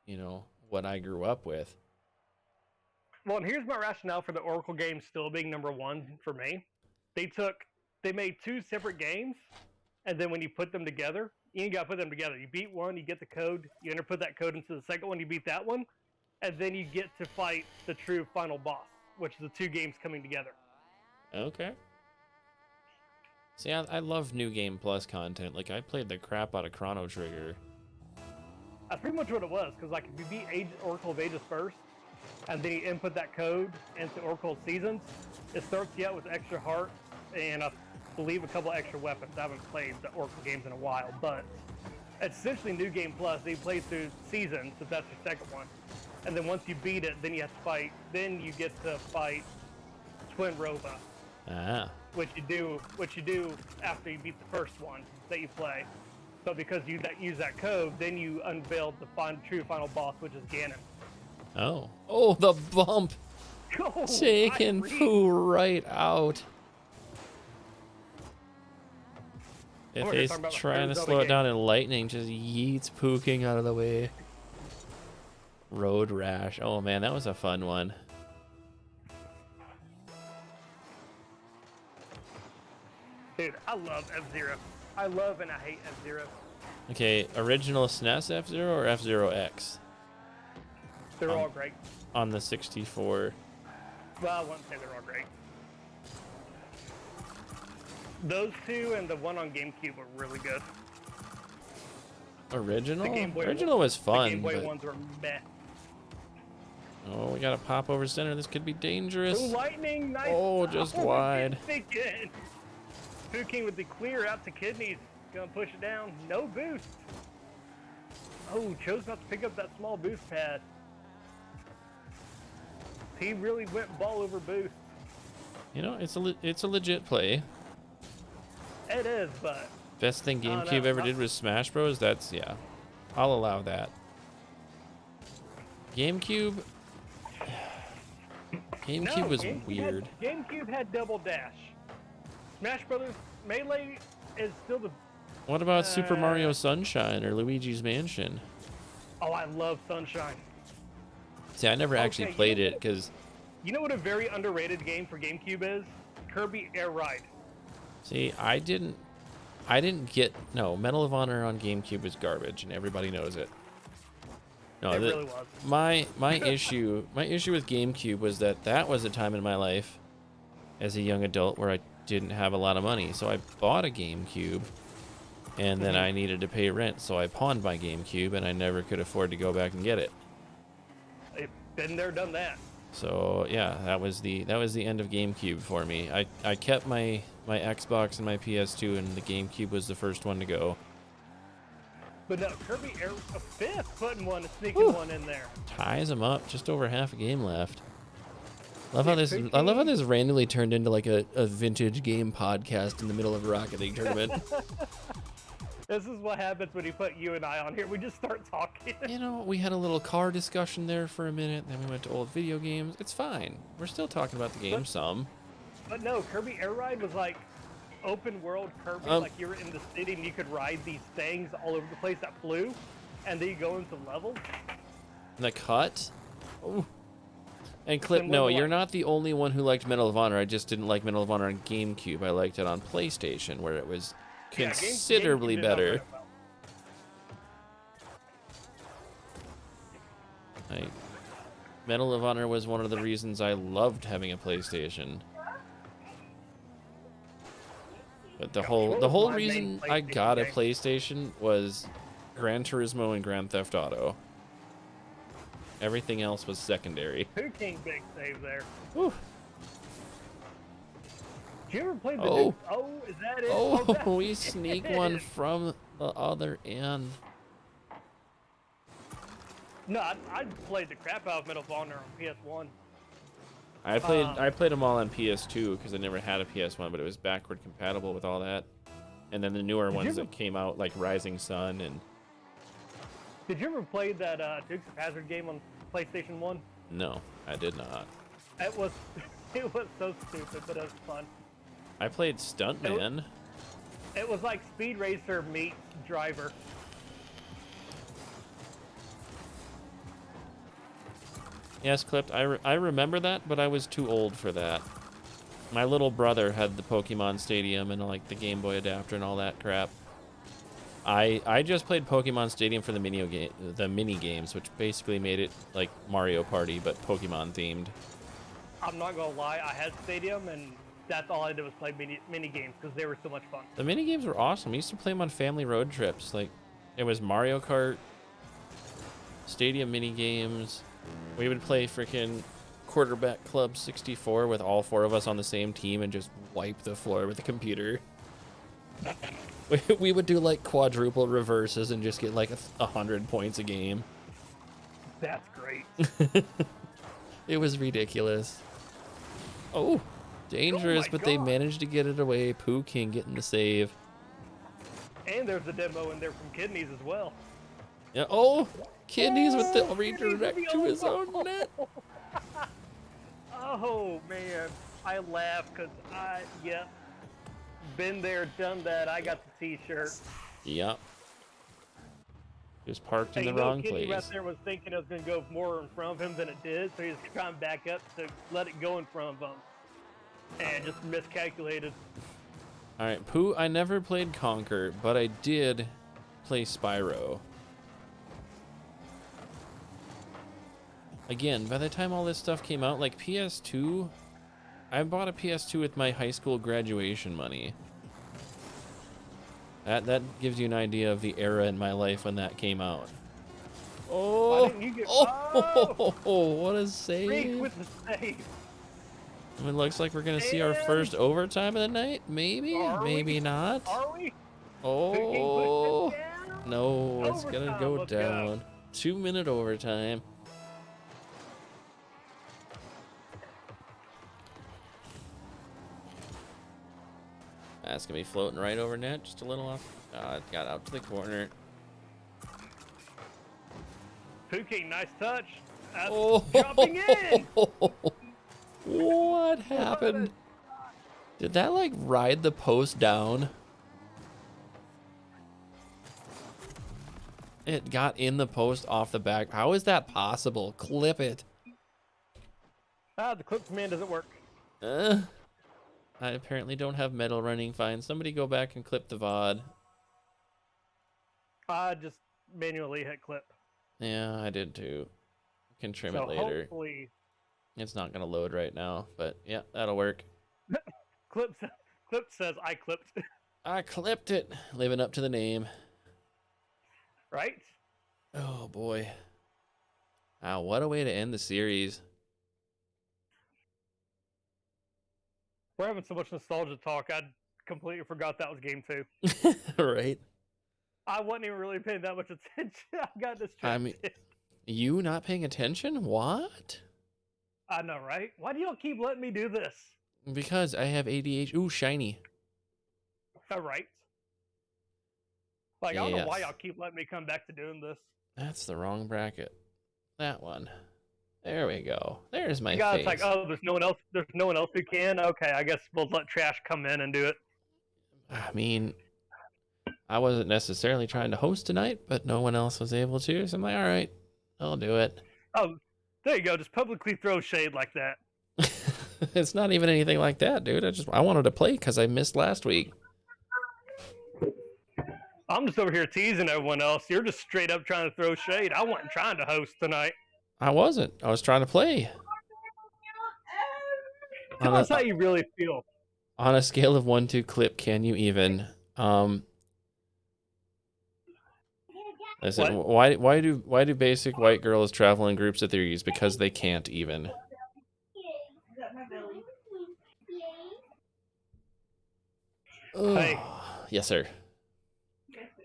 you know, what I grew up with. Well, and here's my rationale for the Oracle games still being number 1 for me. They made 2 separate games, and then when you put them together, you ain't got to put them together. You beat one, you get the code, you input that code into the second one, you beat that one, and then you get to fight the true final boss, which is the 2 games coming together. Okay. See, I love New Game Plus content. Like, I played the crap out of Chrono Trigger. That's pretty much what it was. Because like if you beat Oracle of Ages first, and then you input that code into Oracle Seasons, it starts you out with extra hearts and I believe a couple extra weapons. I haven't played the Oracle games in a while, but it's essentially New Game Plus. You play through Seasons, if that's your second one. And then once you beat it, then you have to fight. Then you get to fight Twin Rova, which you do after you beat the first one that you play. So because you use that code, then you unveiled the true final boss, which is Ganon. Oh, the bump! Oh, Taking poo right out. If we're he's talking about trying to the slow it game. down and lightning just yeets Pooking out of the way. Road Rash. Oh man, that was a fun one. Dude, I love F-Zero. I love and I hate F-Zero. Okay, original SNES F-Zero or F-Zero X? They're all great. On the 64. Well, I wouldn't say they're all great. Those two and the one on GameCube were really good. Original? The Game Boy Original was fun. The Game Boy but... ones were meh. Oh, we gotta pop over center. This could be dangerous. Ooh, lightning, nice. Oh, just wide. Thinking. Pooh King with the clear out to kidneys. Gonna push it down. No boost. Oh, chose not to pick up that small boost pad. He really went ball over boost. You know, it's a legit play. It is, but Best thing no, GameCube ever did was Smash Bros. That's, yeah, I'll allow that. GameCube was weird. GameCube had Double Dash. Smash Brothers Melee is still the. What about Super Mario Sunshine or Luigi's Mansion? Oh, I love Sunshine. See, I never actually played it because. You know what a very underrated game for GameCube is? Kirby Air Ride. See, I didn't get Medal of Honor on GameCube is garbage, and everybody knows it. No, it really was. My issue with GameCube was that was a time in my life as a young adult where I didn't have a lot of money, so I bought a GameCube, and then I needed to pay rent, so I pawned my GameCube, and I never could afford to go back and get it. I've been there, done that. So yeah, that was the end of GameCube for me. I kept my Xbox and my PS2, and the GameCube was the first one to go. But no, Kirby Air a fifth putting one, sneaking one in there. Ties them up, just over half a game left. I love how this randomly turned into like a vintage game podcast in the middle of a Rocket League tournament. This is what happens when you put you and I on here. We just start talking. You know, we had a little car discussion there for a minute, then we went to old video games. It's fine. We're still talking about the game some. But no, Kirby Air Ride was like open world Kirby. Like you were in the city and you could ride these things all over the place that flew, and then you go into levels. The cut? Ooh. And Clip, no, you're not the only one who liked Medal of Honor. I just didn't like Medal of Honor on GameCube. I liked it on PlayStation, where it was considerably better. Medal of Honor was one of the reasons I loved having a PlayStation. But the whole reason I got a PlayStation was Gran Turismo and Grand Theft Auto. Everything else was secondary. Pooh King big save there. Whew. Did you ever play the Oh. Oh, is that it? Oh, we sneak one from the other end. No, I played the crap out of Medal of Honor on PS1. I played them all on PS2 because I never had a PS1, but it was backward compatible with all that. And then the newer ones that came out, like Rising Sun and. Did you ever play that Dukes of Hazzard game on PlayStation 1? No, I did not. It was so stupid, but it was fun. I played Stuntman. It was like Speed Racer meets Driver. Yes, Clipped. I remember that, but I was too old for that. My little brother had the Pokemon Stadium and like the Game Boy adapter and all that crap. I just played Pokemon Stadium for the mini games, which basically made it like Mario Party but Pokemon themed. I'm not gonna lie, I had Stadium and that's all I did was play mini games because they were so much fun. The mini games were awesome. I used to play them on family road trips. Like it was Mario Kart, stadium mini games. We would play freaking quarterback club 64 with all 4 of us on the same team and just wipe the floor with the computer. We would do like quadruple reverses and just get like 100 points a game. That's great. It was ridiculous. Oh, dangerous, but they God. managed to get it away. Pooh King getting the save. And there's a demo in there from Kidneys as well. Yeah. Oh, Kidneys with the Kidneys redirect with the to his own own net. Oh man, I laugh because been there, done that. I got the T-shirt. Yep. He was parked in Hey, the wrong Kidney place. right there was thinking it was going to go more in front of him than it did, so he was trying to back up to let it go in front of him. And just miscalculated. All right, Pooh, I never played Conquer, but I did play Spyro. Again, by the time all this stuff came out, like PS2, I bought a PS2 with my high school graduation money. That gives you an idea of the era in my life when that came out. Why didn't you get... What a save. Freak with the save. It looks like we're going to see our first overtime of the night. Maybe, maybe not. Are we? Oh, no, it's going to Overtime, go let's down. 2-minute overtime. That's going to be floating right over net, just a little off. It got out to the corner. Pookie, nice touch. Oh, Jumping in. What happened? Did that like ride the post down? It got in the post off the back. How is that possible? Clip it. The clip command doesn't work. I apparently don't have metal running fine. Somebody go back and clip the VOD. I just manually hit clip. Yeah, I did too. Can trim So it later. hopefully It's not gonna load right now, but yeah, that'll work. clip says I clipped. I clipped it. Living up to the name. Right? Oh boy. Wow, what a way to end the series. We're having so much nostalgia talk, I completely forgot that was game 2. Right? I wasn't even really paying that much attention. I got distracted. I mean, you not paying attention? What? I know, right? Why do y'all keep letting me do this? Because I have ADHD. Ooh, shiny. All right. Like, I don't know why Yes. y'all keep letting me come back to doing this. That's the wrong bracket. That one. There we go. There's my God, face. it's like, oh, there's no one else who can? Okay, I guess we'll let Trash come in and do it. I mean, I wasn't necessarily trying to host tonight, but no one else was able to, so I'm like, all right, I'll do it. Oh, there you go. Just publicly throw shade like that. It's not even anything like that, dude. I wanted to play because I missed last week. I'm just over here teasing everyone else. You're just straight up trying to throw shade. I wasn't trying to host tonight. I wasn't. I was trying to play. Tell us how you really feel. On a scale of 1 to clip, can you even? Listen, why do basic white girls travel in groups of threes? Because they can't even. Hey. Yes, sir.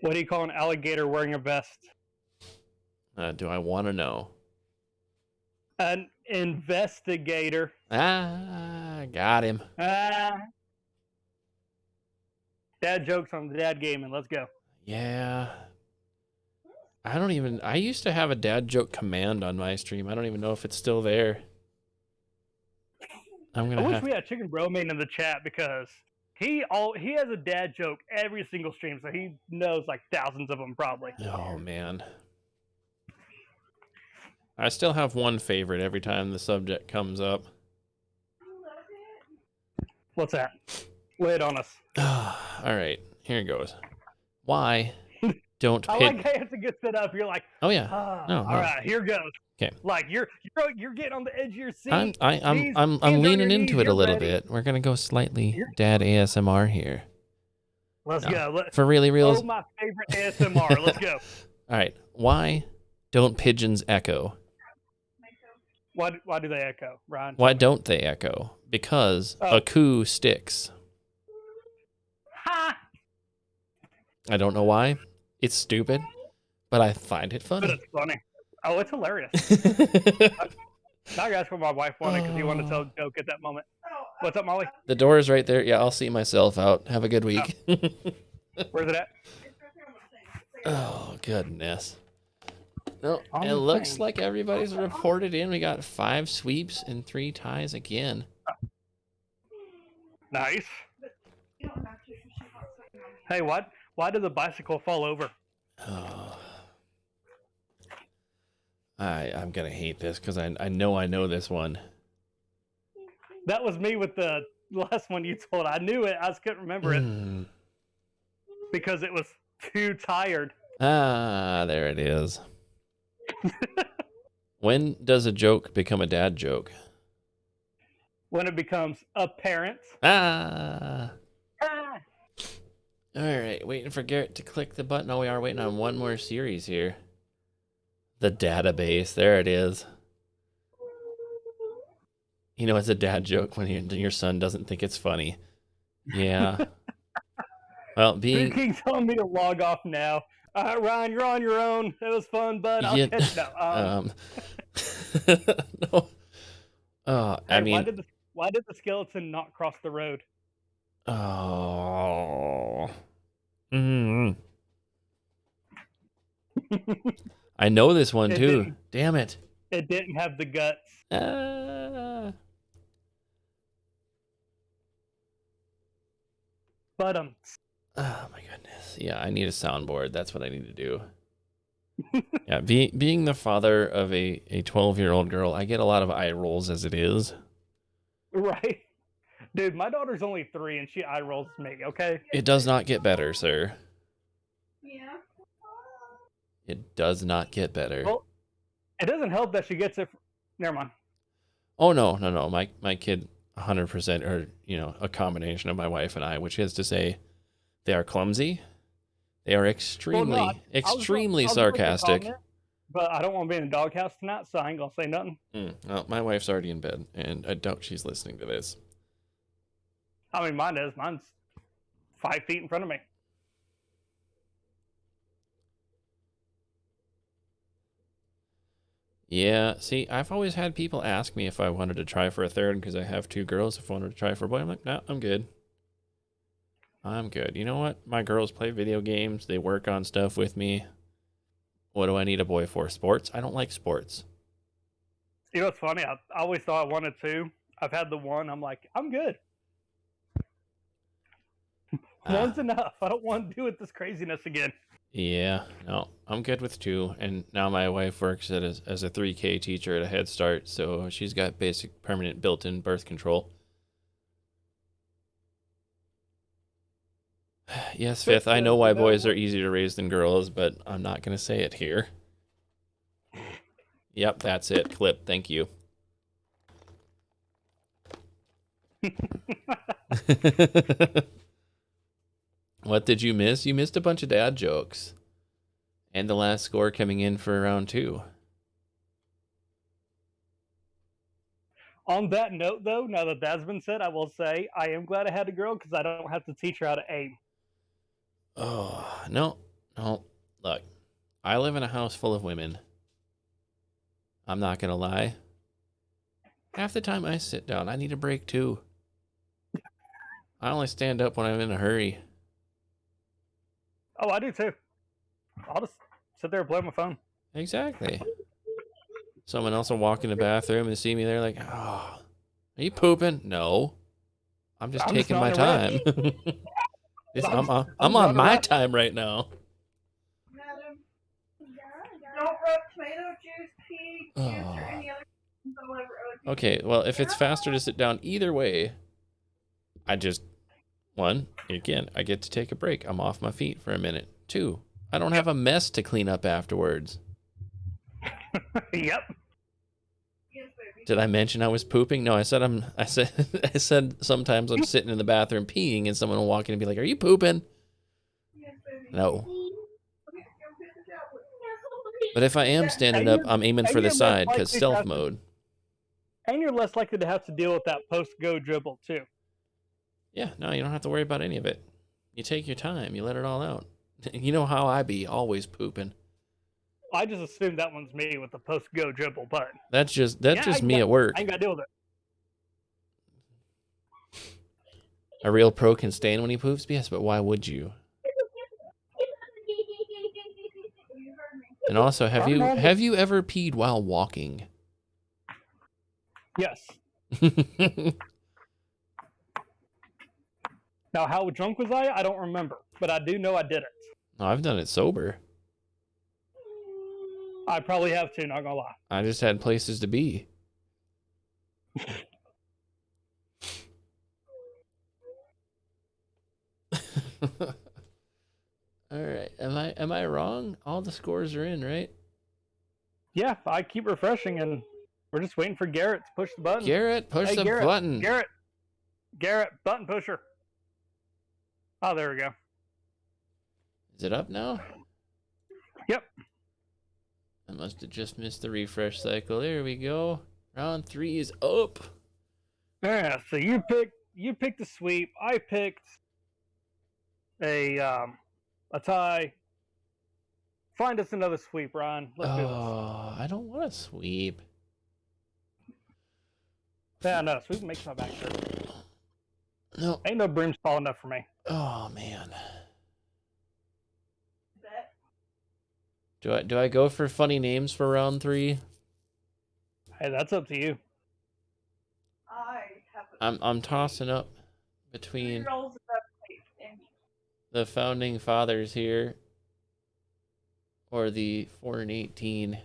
What do you call an alligator wearing a vest? Do I want to know? An investigator. Got him. Dad jokes on the dad gaming. Let's go. Yeah. I used to have a dad joke command on my stream. I don't even know if it's still there. I wish we had Chicken Bromain in the chat because he has a dad joke every single stream, so he knows like thousands of them probably. Oh man. I still have one favorite every time the subject comes up. What's that? Lay it on us. All right, here it goes. Why don't I like how you have to get set up. You're like, oh yeah. all right, here goes. Okay. Like you're getting on the edge of your seat. I'm leaning into it a little bit. We're gonna go slightly dad ASMR here. Let's go. For really real. Oh, my favorite ASMR. Let's go. All right. Why don't pigeons echo? Why do they echo, Ryan? Why don't they echo? Because a coo sticks. Ha! I don't know why. It's stupid, but I find it But funny. it's funny. Oh, it's hilarious. Now I asked what my wife wanted because he wanted to tell a joke at that moment. What's up, Molly? The door is right there. Yeah, I'll see myself out. Have a good week. Where's it at? Oh, goodness. No, On it the looks thing. like everybody's reported in. We got 5 sweeps and 3 ties again. Nice. Hey, why did the bicycle fall over? Oh. I'm going to hate this because I know this one. That was me with the last one you told. I knew it. I just couldn't remember it because it was too tired. Ah, there it is. When does a joke become a dad joke? When it becomes apparent. Ah. Ah. All right, waiting for Garrett to click the button. Oh, we are waiting on one more series here. The database. There it is. You know, it's a dad joke when your son doesn't think it's funny. Yeah. Well, Big King's telling me to log off now. Ryan, you're on your own. It was fun, bud. I'll catch you. No. Oh, Hey, I mean, why did the skeleton not cross the road? oh. I know this one too. Damn it. It didn't have the guts. But oh my goodness. Yeah, I need a soundboard. That's what I need to do. Yeah, being the father of a 12-year-old girl, I get a lot of eye rolls as it is. Right. Dude, my daughter's only 3 and she eye rolls me, okay? It does not get better, sir. Yeah. It does not get better. Well, it doesn't help that she gets it. Never mind. Oh, no. My kid 100% are, a combination of my wife and I, which is to say they are clumsy. They are extremely sarcastic. Comment, but I don't want to be in the doghouse tonight, so I ain't going to say nothing. Well, my wife's already in bed, and I doubt she's listening to this. I mean, mine is. Mine's 5 feet in front of me. Yeah, see, I've always had people ask me if I wanted to try for a third because I have 2 girls. If I wanted to try for a boy, I'm like, no, I'm good. I'm good. You know what? My girls play video games. They work on stuff with me. What do I need a boy for? Sports? I don't like sports. You know what's funny? I always thought I wanted 2. I've had the 1. I'm like, I'm good. One's enough. I don't want to do with this craziness again. Yeah, no, I'm good with 2. And now my wife works as a 3K teacher at a Head Start, so she's got basic permanent built-in birth control. Yes, Fifth, I know why boys are easier to raise than girls, but I'm not going to say it here. Yep, that's it. Clip, thank you. What did you miss? You missed a bunch of dad jokes. And the last score coming in for round 2. On that note, though, now that that's been said, I will say I am glad I had a girl because I don't have to teach her how to aim. Oh, no. Look, I live in a house full of women. I'm not going to lie. Half the time I sit down, I need a break too. I only stand up when I'm in a hurry. Oh, I do too. I'll just sit there and play on my phone. Exactly. Someone else will walk in the bathroom and see me there like, oh, are you pooping? No. I'm just taking my time. I'm on my time right now. Madam, don't rub tomato juice, pea juice, or any other all over other people's. Okay, well, if it's faster to sit down either way, again, I get to take a break. I'm off my feet for a minute. 2, I don't have a mess to clean up afterwards. Yep. Yes, baby. Did I mention I was pooping? No, I said I said sometimes I'm sitting in the bathroom peeing and someone will walk in and be like, "Are you pooping?" Yes, baby. No. Okay, go get the towel. But if I am standing up, I'm aiming for the side because stealth mode. And you're less likely to have to deal with that post-go dribble, too. Yeah, no, you don't have to worry about any of it. You take your time. You let it all out. You know how I be, always pooping. I just assumed that one's me with the post-go dribble, but... That's just me at work. I ain't got to deal with it. A real pro can stand when he poops? Yes, but why would you? And also, have you ever peed while walking? Yes. Now, how drunk was I? I don't remember, but I do know I did it. No, I've done it sober. I probably have too, not gonna lie. I just had places to be. All right. Am I wrong? All the scores are in, right? Yeah, I keep refreshing, and we're just waiting for Garrett to push the button. Garrett, push the button. Garrett, button pusher. Oh, there we go. Is it up now? Yep. I must have just missed the refresh cycle. There we go. Round 3 is up. Yeah, so you picked a sweep. I picked a tie. Find us another sweep, Ryan. Let's do this. Oh, I don't want to sweep. Yeah, no, sweep makes my back hurt. No. Ain't no brooms tall enough for me. Oh man. Do I go for funny names for round 3? Hey, that's up to you. I'm tossing up between the founding fathers here or the 4 and 18.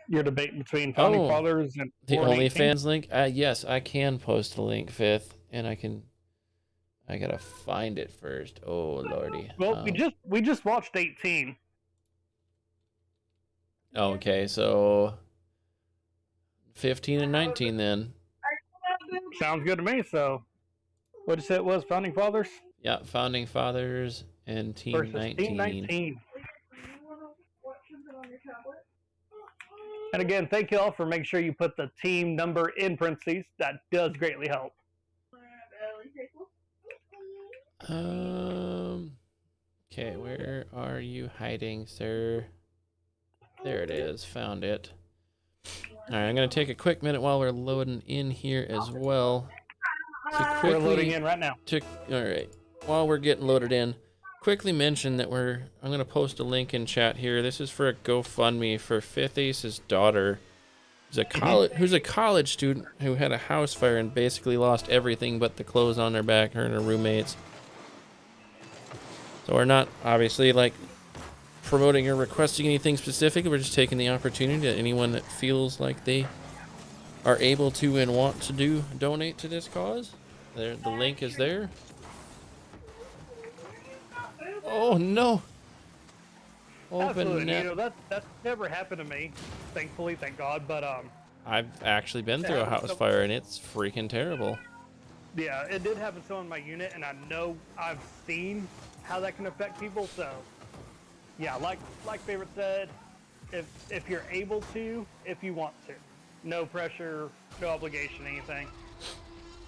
You're debating between founding fathers and the OnlyFans link. Yes, I can post a link, Fifth, and I gotta find it first. Oh lordy. Well, we just watched 18. Okay, so 15 and 19 then. Sounds good to me. So, what'd you say it was? Founding fathers? Yeah, founding fathers and team versus 19. Team 19. And again, thank you all for making sure you put the team number in parentheses. That does greatly help. Okay, where are you hiding, sir? There it is. Found it. All right, I'm going to take a quick minute while we're loading in here as well. We're loading in right now. All right. While we're getting loaded in, quickly mention that I'm going to post a link in chat here. This is for a GoFundMe for Fifth Ace's daughter, who's a college student who had a house fire and basically lost everything but the clothes on their back, her and her roommates. So we're not obviously like promoting or requesting anything specific. We're just taking the opportunity that anyone that feels like they are able to and want to donate to this cause. The link is there. Oh no! Absolutely. You know, that's never happened to me, thankfully, thank God. But I've actually been through a house fire and it's freaking terrible. Yeah, it did happen to someone in my unit, and I know I've seen how that can affect people. So, yeah, like Favorite said, if you're able to, if you want to, no pressure, no obligation, anything.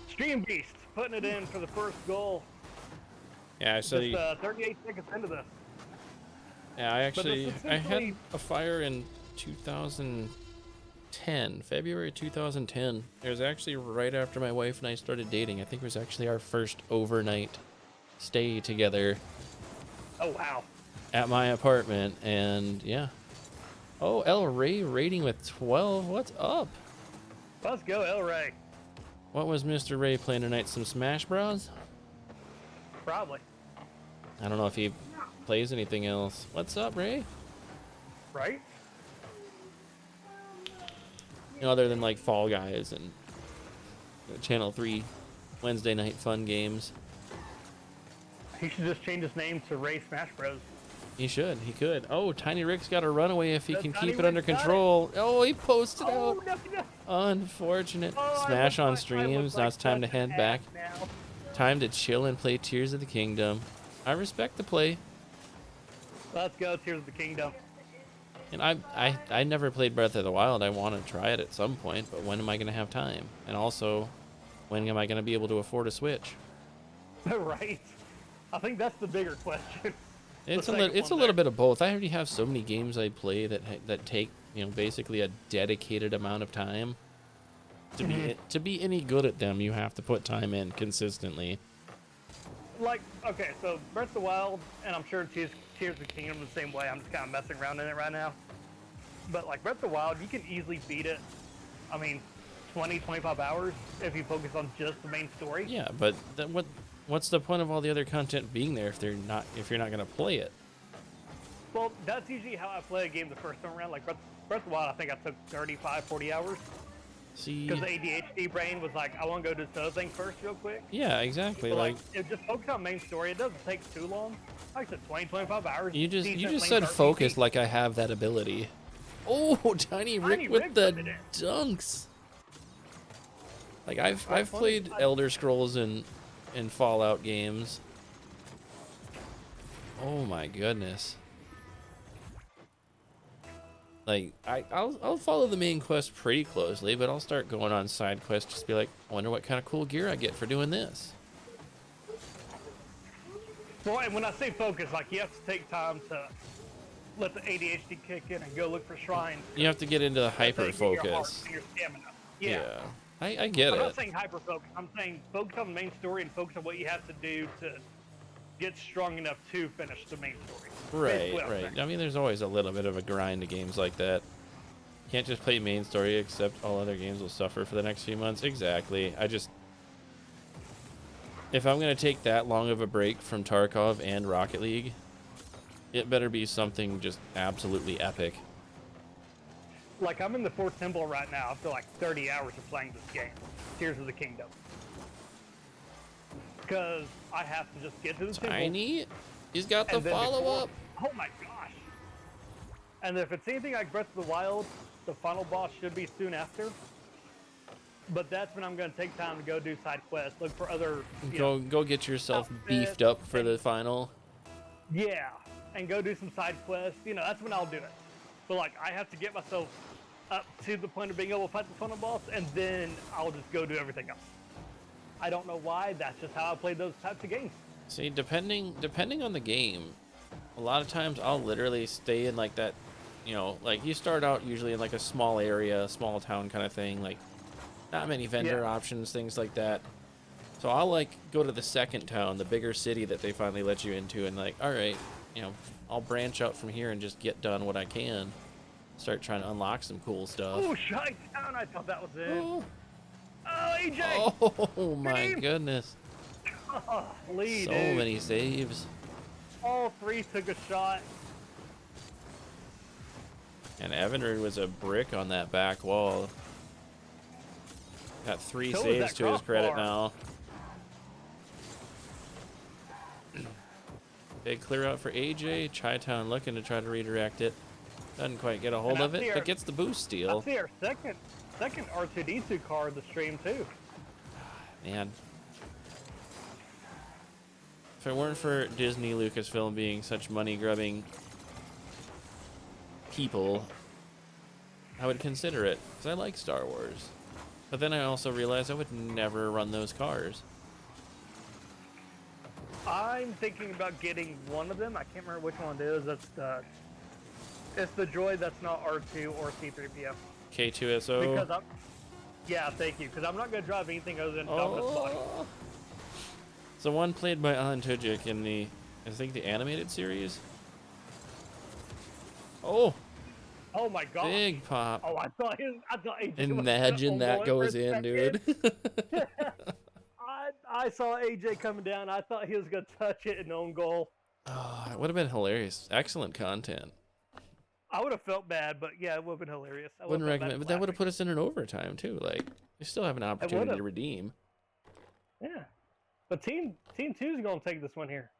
Stream Beast putting it in for the first goal. Yeah, so just 38 seconds into this. Yeah, I had a fire in 2010, February 2010. It was actually right after my wife and I started dating. I think it was actually our first overnight stay together. Oh wow! At my apartment, and yeah. Oh, El Ray rating with 12. What's up? Let's go, El Ray. What was Mr. Ray playing tonight? Some Smash Bros? Probably. I don't know if he plays anything else. What's up, Ray? Right? You know, other than like Fall Guys and Channel 3 Wednesday night fun games. He should just change his name to Ray Smash Bros. He should. He could. Oh, Tiny Rick's got a runaway if he can keep it under control. Oh, he posted out. No. Unfortunate. Smash on streams. Now it's time to head back. Time to chill and play Tears of the Kingdom. I respect the play. Let's go, Tears of the Kingdom. And I never played Breath of the Wild. I want to try it at some point, but when am I going to have time? And also, when am I going to be able to afford a Switch? Right. I think that's the bigger question. It's a little bit of both. I already have so many games I play that take, you know, basically a dedicated amount of time. To be any good at them, you have to put time in consistently. Like, okay, so Breath of the Wild, and I'm sure Tears of the Kingdom the same way. I'm just kind of messing around in it right now. But like Breath of the Wild, you can easily beat it. I mean, 20, 25 hours if you focus on just the main story. Yeah, but what's the point of all the other content being there if you're not going to play it? Well, that's usually how I play a game the first time around. Like Breath of the Wild, I think I took 35, 40 hours. See, because the ADHD brain was like, I want to go do this other thing first real quick. Yeah, exactly. So, like, it just focus on main story. It doesn't take too long. Like I said, 20, 25 hours. You just said focus like I have that ability. Oh, Tiny Rick with the dunks. Like I've played Elder Scrolls and Fallout games. Oh my goodness. Like I'll follow the main quest pretty closely, but I'll start going on side quests just be like, I wonder what kind of cool gear I get for doing this. Well, and when I say focus, like you have to take time to let the ADHD kick in and go look for shrines. You have to get into the hyper focus. Your stamina. Yeah. I get it. I'm not saying hyper focus. I'm saying focus on the main story and focus on what you have to do to get strong enough to finish the main story. Right. I mean, there's always a little bit of a grind to games like that. You can't just play main story, except all other games will suffer for the next few months. Exactly. If I'm going to take that long of a break from Tarkov and Rocket League, it better be something just absolutely epic. Like, I'm in the fourth temple right now after like 30 hours of playing this game, Tears of the Kingdom. Because I have to just get to the temple. Tiny? He's got the follow-up. Oh my gosh. And if it's anything like Breath of the Wild, the final boss should be soon after. But that's when I'm going to take time to go do side quests, look for other... Go get yourself beefed up for the final. Yeah, and go do some side quests. You know, that's when I'll do it. But, like, I have to get myself up to the point of being able to fight the final boss, and then I'll just go do everything else. I don't know why. That's just how I play those types of games. See, depending on the game, a lot of times I'll literally stay in like that, you know, like you start out usually in like a small area, small town kind of thing, like not many vendor options, things like that. So I'll like go to the second town, the bigger city that they finally let you into, and like, all right, you know, I'll branch out from here and just get done what I can. Start trying to unlock some cool stuff. Oh, Shy Town! I thought that was it. Oh, AJ! Oh my goodness. Oh, Lee, so dude. many saves. All three took a shot. And Evanrude was a brick on that back wall. Got 3 saves to his credit now. Big clear out for AJ. Chi-Town looking to try to redirect it. Doesn't quite get a hold of it, but gets the boost steal. I see our second R2D2 car of the stream too. Man. If it weren't for Disney Lucasfilm being such money-grubbing people, I would consider it, because I like Star Wars. But then I also realized I would never run those cars. I'm thinking about getting one of them. I can't remember which one it is. It's the droid that's not R2 or C-3PO. K2SO? Yeah, thank you. Because I'm not going to drive anything other than Dominus Body. It's the one played by Alan Tudyk in I think the animated series. Oh my god! Big pop! Oh, I thought AJ Imagine that goes in, dude. I saw AJ coming down. I thought he was gonna touch it in own goal. Oh, it would have been hilarious. Excellent content. I would have felt bad, but yeah, it would have been hilarious. I wouldn't recommend, but that would have put us in an overtime too. Like, we still have an opportunity to redeem. Yeah, but Team 2 is gonna take this one here.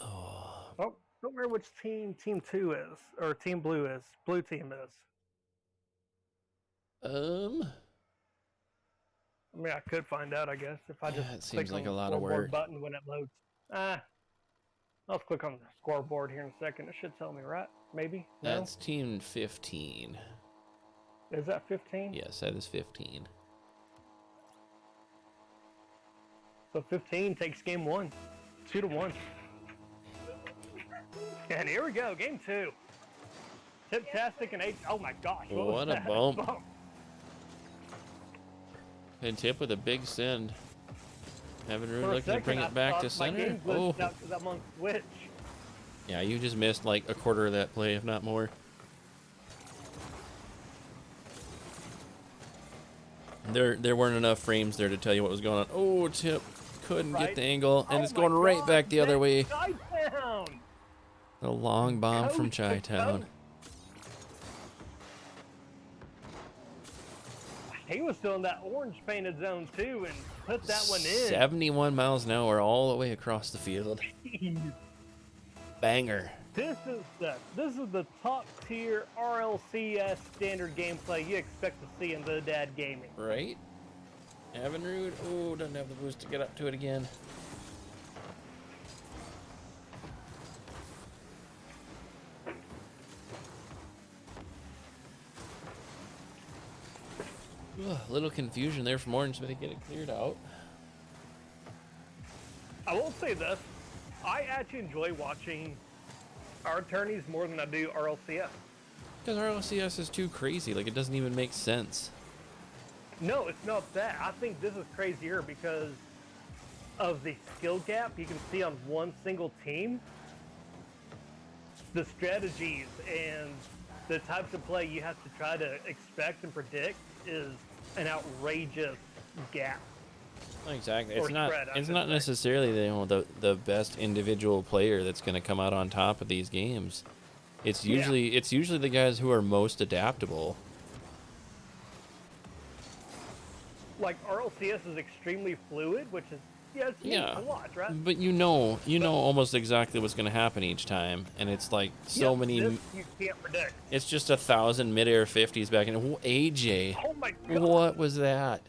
Oh, don't remember which Team 2 is or Team Blue is. Blue team is. I mean, I could find out, I guess, if I just it seems click like on a lot the of work. button when it loads. I'll click on the scoreboard here in a second. It should tell me, right? Maybe? No? That's team 15. Is that 15? Yes, that is 15. So 15 takes game 1. 2-1. And here we go, game 2. Tiptastic and 8. Oh my gosh. What a bump. And Tip with a big send. Evan Rude looking to bring it back to center. Oh. I'm on switch. Yeah, you just missed like a quarter of that play, if not more. There weren't enough frames there to tell you what was going on. Oh, Tip couldn't get the angle, and it's going right back the other way. The long bomb from Chi-Town. He was still in that orange painted zone too, and put that one in. 71 miles an hour all the way across the field. Banger. This is the top tier RLCS standard gameplay you expect to see in the Dad Gaming. Right? Evan Rude, oh, doesn't have the boost to get up to it again. A little confusion there from Orange, but they get it cleared out. I will say this. I actually enjoy watching our attorneys more than I do RLCS. Because RLCS is too crazy. Like, it doesn't even make sense. No, it's not that. I think this is crazier because of the skill gap you can see on one single team. The strategies and the types of play you have to try to expect and predict is an outrageous gap. Exactly. It's not necessarily the best individual player that's going to come out on top of these games. It's usually the guys who are most adaptable. Like RLCS is extremely fluid, which is it's neat to watch, right? But you know almost exactly what's going to happen each time, and it's like many. This you can't predict. It's just 1,000 midair 50s back in. AJ. Oh my God. What was that?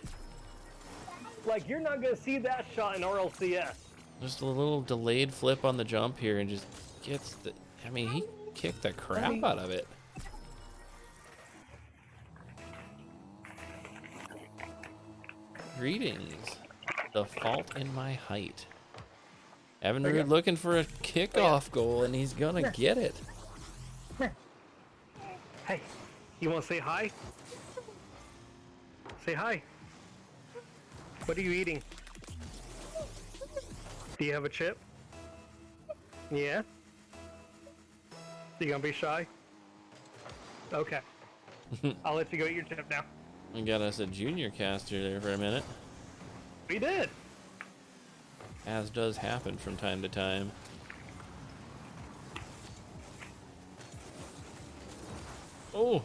Like, you're not going to see that shot in RLCS. Just a little delayed flip on the jump here, and just gets the. I mean, he kicked the crap out of it. Greetings. The fault in my height. Evan Rude looking for a kickoff goal, and he's gonna get it. Hey, you want to say hi? Say hi. What are you eating? Do you have a chip? Yeah? You gonna be shy? Okay. I'll let you go eat your chip now. We got us a junior caster there for a minute. We did. As does happen from time to time. Oh!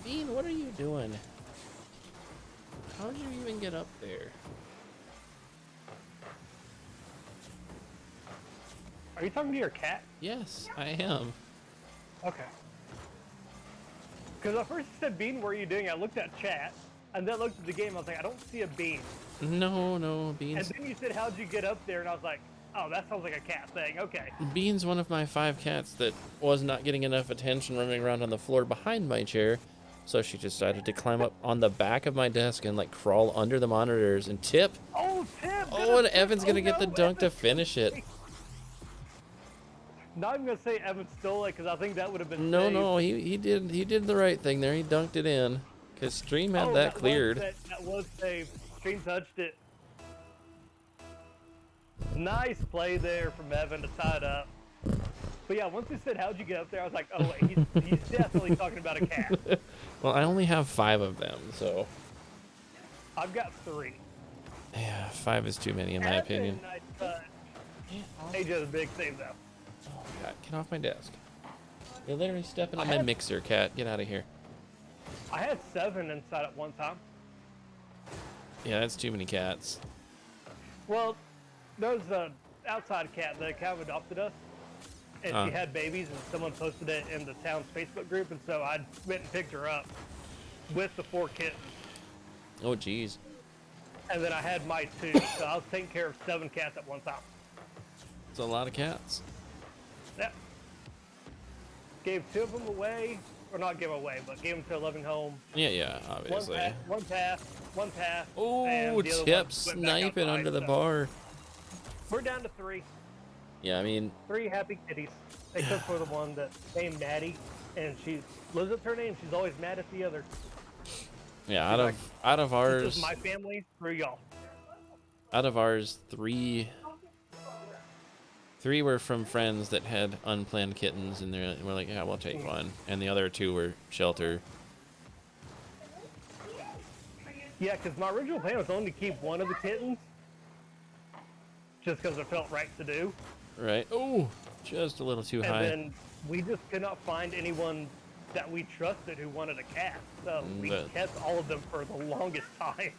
Bean, what are you doing? How did you even get up there? Are you talking to your cat? Yes, I am. Okay. Because at first you said Bean, what are you doing? I looked at chat, and then looked at the game. I was like, I don't see a Bean. No, Bean's... And then you said, how'd you get up there? And I was like, oh, that sounds like a cat thing. Okay. Bean's one of my 5 cats that was not getting enough attention running around on the floor behind my chair. So she decided to climb up on the back of my desk and like crawl under the monitors and tip. Oh, tip! Oh, and Evan's gonna get the dunk to finish it. Not even gonna say Evan stole it because I think that would have been No, he did the right thing there. He dunked it in because Stream had that cleared. That was saved. Stream touched it. Nice play there from Evan to tie it up. But yeah, once he said, how'd you get up there? I was like, oh wait, he's definitely talking about a cat. Well, I only have 5 of them, so. I've got 3. Yeah, 5 is too many in my opinion. AJ has a big save though. Oh God, get off my desk. You're literally stepping on my mixer, cat. Get out of here. I had 7 inside at one time. Yeah, that's too many cats. Well, there's an outside cat. The cat adopted us. And she had babies, and someone posted it in the town's Facebook group, and so I went and picked her up with the 4 kittens. Oh, geez. And then I had my 2, so I was taking care of 7 cats at one time. It's a lot of cats. Yep. Gave 2 of them away, or not give away, but gave them to a loving home. Yeah, obviously. One pass. Oh, and the other Tip one went back sniping outside, under the so bar. We're down to 3. Yeah, I mean, 3 happy kitties, except for the one that's named Maddie, and she lives up to her name. She's always mad at the other. yeah, She's out of This ours, is my family through y'all. out of ours, three were from friends that had unplanned kittens, and we're like, yeah, we'll take one. And the other 2 were shelter. Yeah, because my original plan was only to keep one of the kittens, just because it felt right to do. Right. Oh, just a little too high. And then we just could not find anyone that we trusted who wanted a cat, so we kept all of them for the longest time.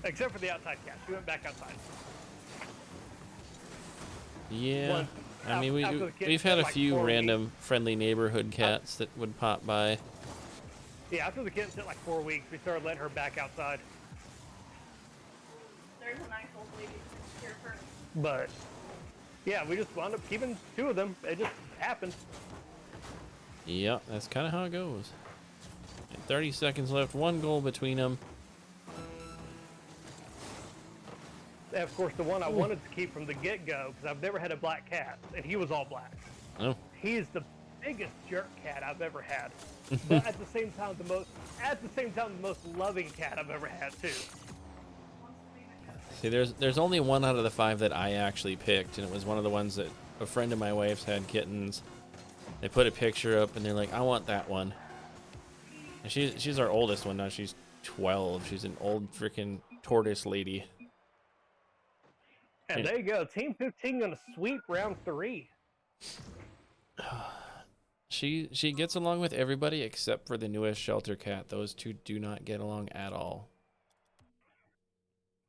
Except for the outside cat. She went back outside. Yeah. I mean, we've had a few random friendly neighborhood cats that would pop by. Yeah, after the kitten hit like 4 weeks, we started letting her back outside. There's a nice old lady here for. But yeah, we just wound up keeping 2 of them. It just happened. Yeah, that's kind of how it goes. 30 seconds left. 1 goal between them. And of course, the one I wanted to keep from the get-go, because I've never had a black cat, and he was all black. Oh. He's the biggest jerk cat I've ever had, but at the same time, the most loving cat I've ever had too. See, there's only 1 out of the 5 that I actually picked, and it was one of the ones that a friend of my wife's had kittens. They put a picture up, and they're like, I want that one. And she's our oldest one now. She's 12. She's an old freaking tortoise lady. And there you go, Team 15 gonna sweep round 3. She gets along with everybody except for the newest shelter cat. Those 2 do not get along at all.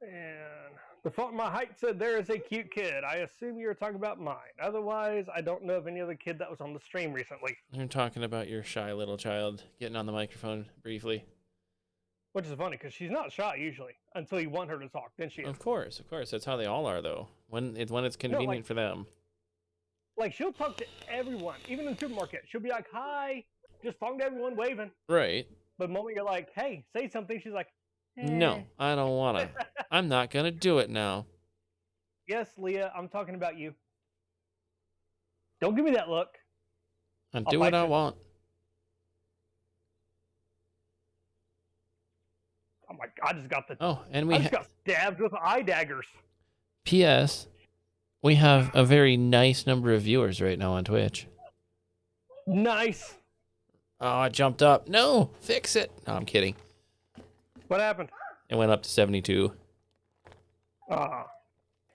And the fault my height said there is a cute kid. I assume you're talking about mine. Otherwise, I don't know of any other kid that was on the stream recently. You're talking about your shy little child getting on the microphone briefly. Which is funny, because she's not shy usually, until you want her to talk, then she is. Of course. That's how they all are, though. When it's convenient for them. Like, she'll talk to everyone, even in the supermarket. She'll be like, hi, just talking to everyone, waving. Right. But the moment you're like, hey, say something, she's like, No, I don't want to. I'm not going to do it now. Yes, Leah, I'm talking about you. Don't give me that look. I'll do what I want. Oh my God, I just got I just got stabbed with eye daggers. P.S. We have a very nice number of viewers right now on Twitch. Nice. Oh, I jumped up. No, fix it. No, I'm kidding. What happened? It went up to 72.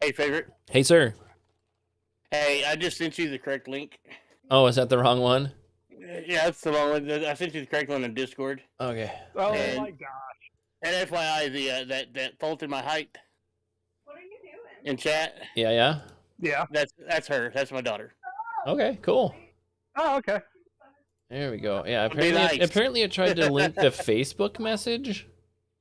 Hey, favorite. Hey, sir. Hey, I just sent you the correct link. Oh, is that the wrong one? Yeah, that's the wrong one. I sent you the correct one on Discord. Okay. Oh And- my gosh. And FYI, that fault in my height What are you doing? in chat, Yeah. Yeah. that's her. That's my daughter. Okay, cool. Oh, okay. There we go. Yeah, Be nice. apparently it tried to link the Facebook message.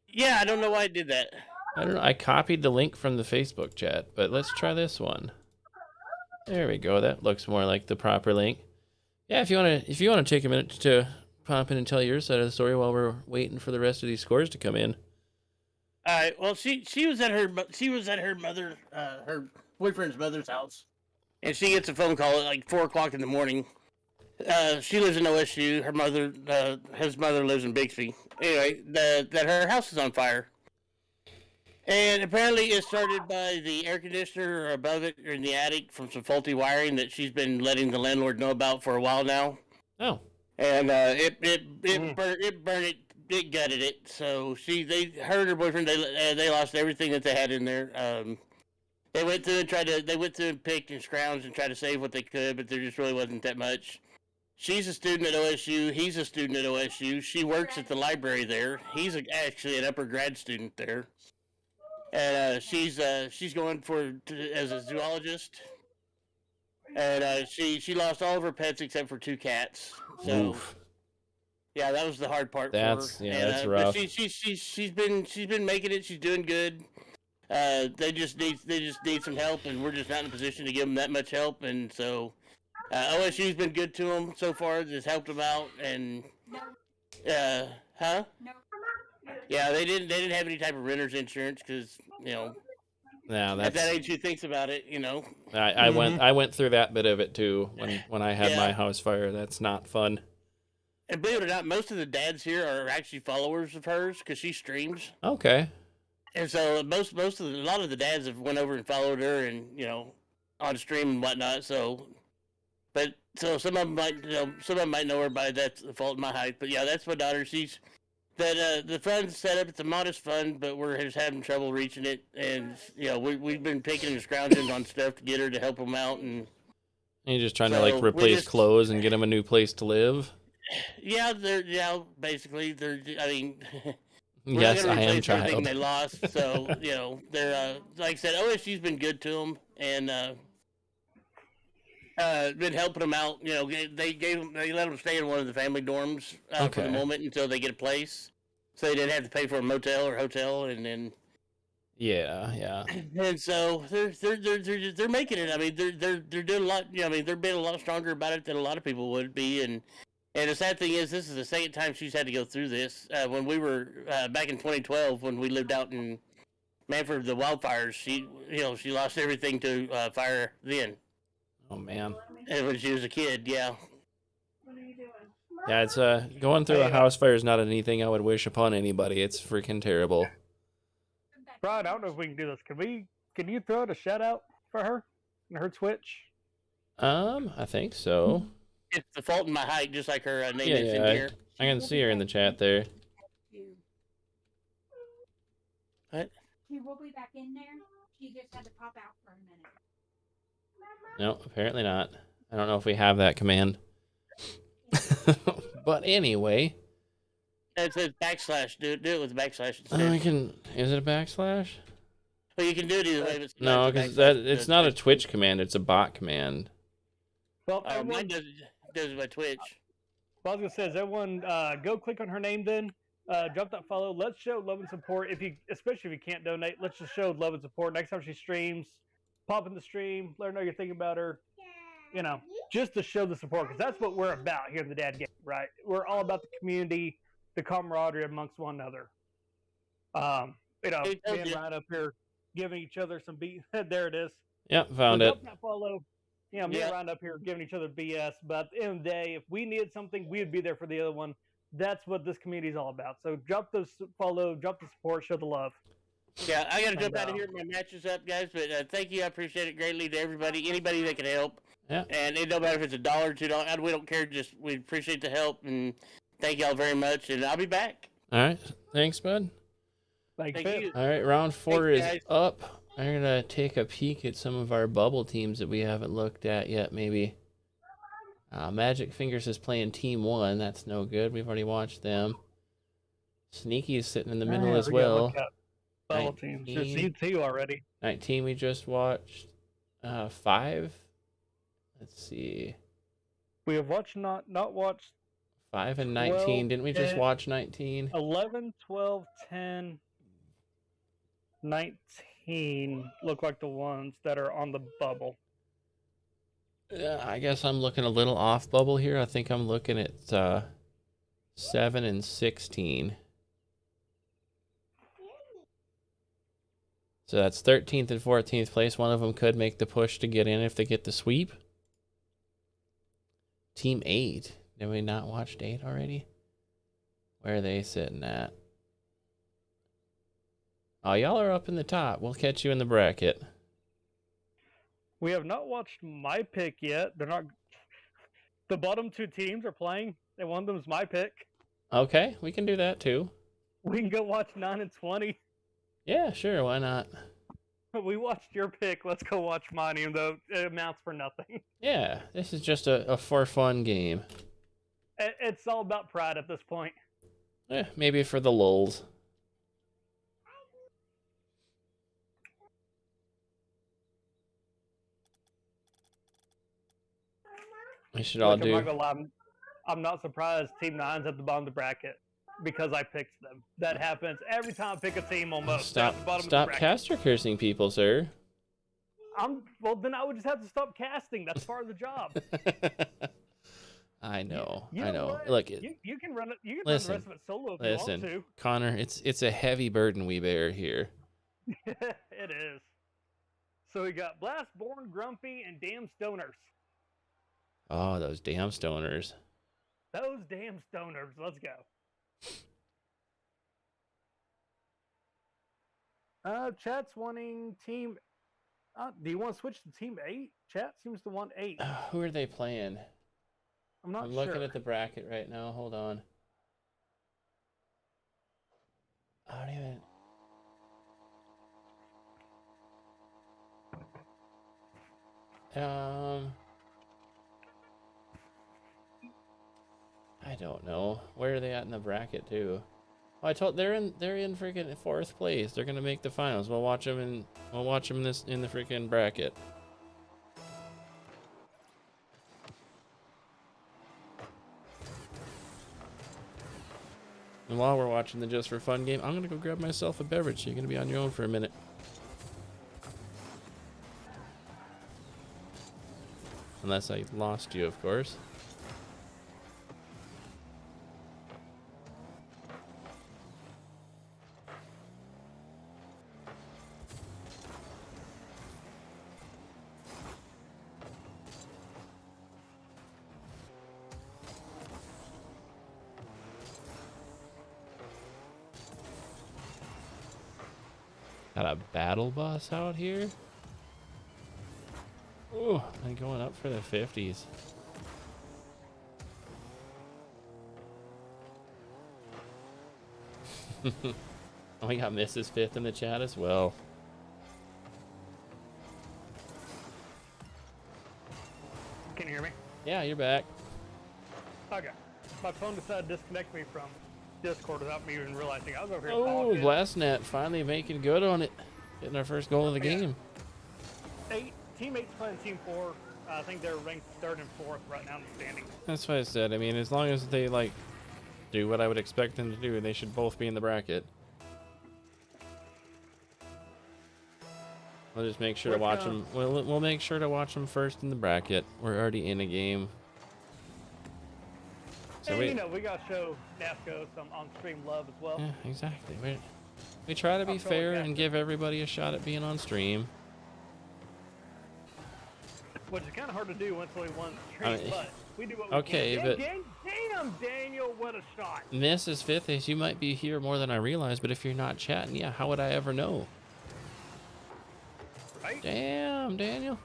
Yeah, I don't know why I did that. I don't know. I copied the link from the Facebook chat, but let's try this one. There we go. That looks more like the proper link. Yeah, if you wanna take a minute to pop in and tell your side of the story while we're waiting for the rest of these scores to come in. All right. Well, she was at her mother her boyfriend's mother's house, and she gets a phone call at like 4 o'clock in the morning. She lives in OSU. Her mother, his mother lives in Bixby. Anyway, that her house is on fire, and apparently it started by the air conditioner above it or in the attic from some faulty wiring that she's been letting the landlord know about for a while now. Oh. And it burned it. It gutted it. So her and her boyfriend, they lost everything that they had in there. They went through and picked and scrounged and tried to save what they could, but there just really wasn't that much. She's a student at OSU. He's a student at OSU. She works at the library there. He's actually an upper grad student there. And she's going as a zoologist. And she lost all of her pets except for 2 cats. So. Oof. Yeah, that was the hard part That's for her. that's rough. But she's been making it. She's doing good. They just need some help, and we're just not in a position to give them that much help. And so OSU's been good to them so far. Just helped them out, and huh? Yeah, they didn't have any type of renter's insurance because Yeah, at that that's. age who thinks about it, I went through that bit of it too when I had my Yeah. house fire. That's not fun. And believe it or not, most of the dads here are actually followers of hers because she streams. Okay. And so a lot of the dads have went over and followed her, and on stream and whatnot. So, but so some of them might know her by that's the fault in my height. But yeah, that's my daughter. She's the fund's set up. It's a modest fund, but we're just having trouble reaching it. And we've been picking and scrounging on stuff to get her to help them out. And You're just trying to So, we replace just- clothes and get them a new place to live. yeah, basically I mean. We're Yes, not I gonna am replace everything child. they lost. So they're like I said, OSU's been good to them and been helping them out. They let them stay in one of the family dorms for Okay. the moment until they get a place, so they didn't have to pay for a motel or hotel. And then Yeah. and so they're making it. I mean, they're doing a lot. I mean, they're being a lot stronger about it than a lot of people would be. And the sad thing is, this is the second time she's had to go through this. When we were back in 2012, when we lived out in Manford, the wildfires, she lost everything to fire then. Oh man. And when she was a kid, yeah. What are you doing? Yeah, it's going through a house fire is not anything I would wish upon anybody. It's freaking terrible. Brian, I don't know if we can do this. Can you throw out a shout out for her and her Twitch? I think so. It's the fault in my height, just like her name Yeah, is in yeah. here. I can see her in the chat there. What? She will be back in there. She just had to pop out for a minute. No, apparently not. I don't know if we have that command. But anyway, It says backslash. Do it with backslash instead. I can. Is it a backslash? Well, you can do it either way. But No, sometimes because backslash it's not a Twitch command. It's a bot command. Well, Mine does it by Twitch. I was gonna say, is everyone go click on her name then? Drop that follow. Let's show love and support. Especially if you can't donate, let's just show love and support. Next time she streams, pop in the stream, let her know you're thinking about her. Just to show the support, because that's what we're about here in the Dad Game, right? We're all about the community, the camaraderie amongst one another. Me and Ryan up here giving each other some beat. There it is. Yep, found So it. drop that follow. Me and Ryan up here giving each other BS, but at the end of the day, if we needed something, we would be there for the other one. That's what this community is all about. So drop the follow, drop the support, show the love. Yeah, I got to jump out of here. My match is up, guys. But thank you. I appreciate it greatly to everybody. Anybody that can help. Yeah. And it don't matter if it's $1 or $2. We don't care. Just we appreciate the help and thank y'all very much. And I'll be back. All right. Thanks, bud. Thank Thank you. you. All right. Round 4 Thanks, is guys. up. I'm going to take a peek at some of our bubble teams that we haven't looked at yet, maybe. Magic Fingers is playing Team 1. That's no good. We've already watched them. Sneaky is sitting in the middle as well. Bubble teams. Just 19. seen 2 already. 19 we just watched. 5. Let's see. We have watched not watched 5 and 19. 12, Didn't we just 10. watch 19? 11, 12, 10, 19 look like the ones that are on the bubble. I guess I'm looking a little off bubble here. I think I'm looking at 7 and 16. So that's 13th and 14th place. One of them could make the push to get in if they get the sweep. Team 8. Did we not watch 8 already? Where are they sitting at? Oh, y'all are up in the top. We'll catch you in the bracket. We have not watched my pick yet. They're not. The bottom 2 teams are playing, and one of them is my pick. Okay, we can do that too. We can go watch 9 and 20. Yeah, sure. Why not? We watched your pick. Let's go watch mine, even though it amounts for nothing. Yeah, this is just a for fun game. It's all about pride at this point. Maybe for the lulz. We should all Look, do. I'm not gonna lie, I'm not surprised Team 9's at the bottom of the bracket. because I picked them. That happens every time I pick a team almost. Stop, at the bottom of the stop bracket. caster cursing people, sir. Well, then I would just have to stop casting. That's part of the job. I know, You I know know. what? Look, You can run it. You can listen, run the rest of it solo if you want listen, to. Connor. It's a heavy burden we bear here. It is. So we got Blastborn, Grumpy, and Damn Stoners. Oh, those damn stoners. Those damn stoners. Let's go. Chat's wanting team. Do you want to switch to team 8? Chat seems to want 8. Who are they playing? I'm not I'm sure. looking at the bracket right now. Hold on. I don't even. I don't know. Where are they at in the bracket too? Oh, I told they're in freaking 4th place. They're gonna make the finals. We'll watch them in the freaking bracket. And while we're watching the Just for Fun game, I'm gonna go grab myself a beverage. So you're gonna be on your own for a minute. Unless I lost you, of course. Got a battle bus out here. Oh, I'm going up for the 50s. Oh, we got Mrs. Fifth in the chat as well. Can you hear me? Yeah, you're back. Okay. My phone decided to disconnect me from Discord without me even realizing I was over here Oh, talking. Glassnet finally making good on it. Getting our first goal of the game. Team 8's playing Team 4. I think they're ranked 3rd and 4th right now in the standings. That's what I said. I mean, as long as they, like, do what I would expect them to do, they should both be in the bracket. We'll just make sure to watch them. We'll make sure to watch them first in the bracket. We're already in a game. So And, we got to show NASCO some on-stream love as well. Yeah, exactly. We try to be fair and give everybody a shot at being on stream. Which is kind of hard to do once only one stream, but we do what we okay, can. but Damn, Daniel, what a shot. Mrs. Fifth is, you might be here more than I realize, but if you're not chatting, yeah, how would I ever know? Right? Damn, Daniel.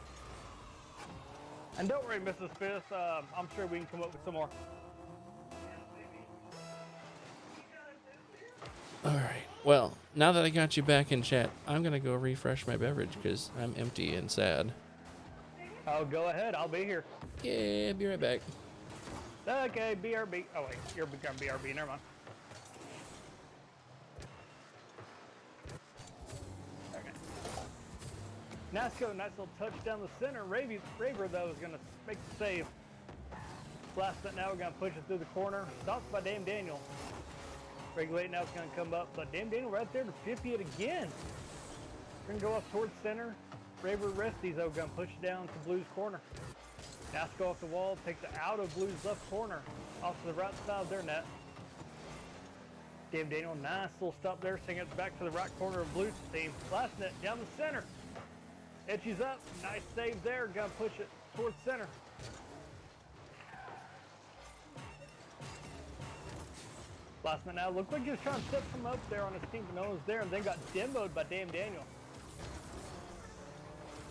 And don't worry, Mrs. Fifth, I'm sure we can come up with some more. All right. Well, now that I got you back in chat, I'm going to go refresh my beverage because I'm empty and sad. Oh, go ahead. I'll be here. Yeah, be right back. Okay, BRB. Oh, wait. You're become BRB. Never mind. Okay. Nasco, nice little touch down the center. Raver, though, is going to make the save. Blast it now. We're going to push it through the corner. Stopped by Damn Daniel. Regulate now. It's going to come up. But Damn Daniel right there to 50 it again. We're going to go up towards center. Raver Resties, though, going to push it down to Blue's corner. Nasco off the wall, takes it out of Blue's left corner, off to the right side of their net. Damn Daniel, nice little stop there, singing it back to the right corner of Blue's team. Last net down the center. Etchy's up, nice save there, gonna push it towards center. Last net now, looked like he was trying to set some up there on his team, but no one was there, and then got demoed by Damn Daniel.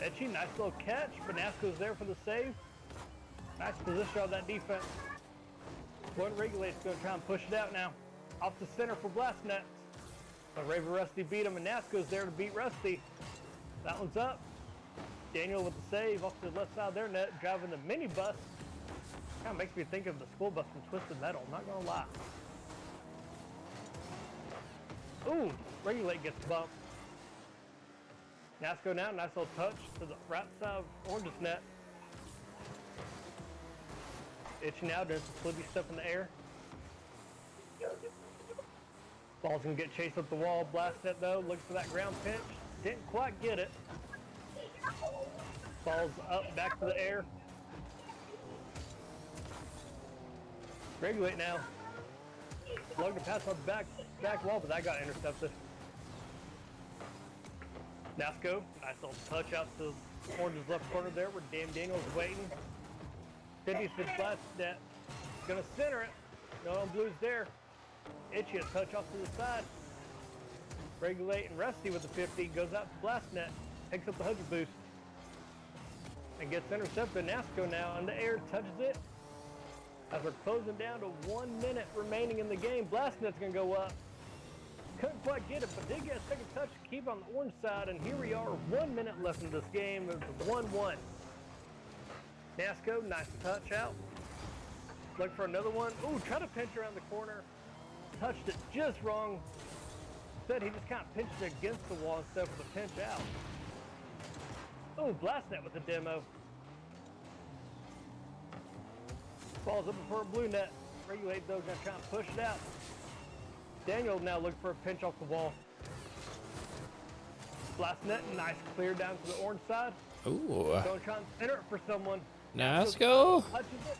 Etchy, nice little catch, but Nasco's there for the save. Nice position on that defense. One Regulate's going to try and push it out now. Off the center for Blast Nets. But Raver Rusty beat him, and Nasco's there to beat Rusty. That one's up. Daniel with the save off to the left side of their net, driving the mini bus. Kind of makes me think of the school bus from Twisted Metal, not going to lie. Ooh, Regulate gets bumped. Nasco now, nice little touch to the right side of Orange's net. Itchy now doing some flippy stuff in the air. Ball's gonna get chased up the wall. Blast net though. Looks for that ground pinch. Didn't quite get it. Ball's up, back to the air. Regulate now. Slug to pass on the back wall, but that got intercepted. Nasco, nice little touch out to Orange's left corner there where Dan Daniels waiting. 56 blast net. Gonna center it. No on Blue's there. Itchy a touch off to the side. Regulate and Rusty with the 50 goes out to blast net. Takes up the 100 boost. And gets intercepted. Nasco now in the air, touches it. As we're closing down to 1 minute remaining in the game, blast net's gonna go up. Couldn't quite get it, but did get a second touch to keep on the orange side, and here we are, 1 minute left in this game. It's 1-1. Nasco, nice touch out. Look for another one. Ooh, try to pinch around the corner. Touched it just wrong. Instead, he just kind of pinched it against the wall instead of the pinch out. Ooh, blast net with the demo. Falls up before a blue net. Regulate though, gonna try and push it out. Daniel now looking for a pinch off the wall. Blast net, nice clear down to the orange side. Ooh. Don't try and center it for someone. Nasco. Touches it.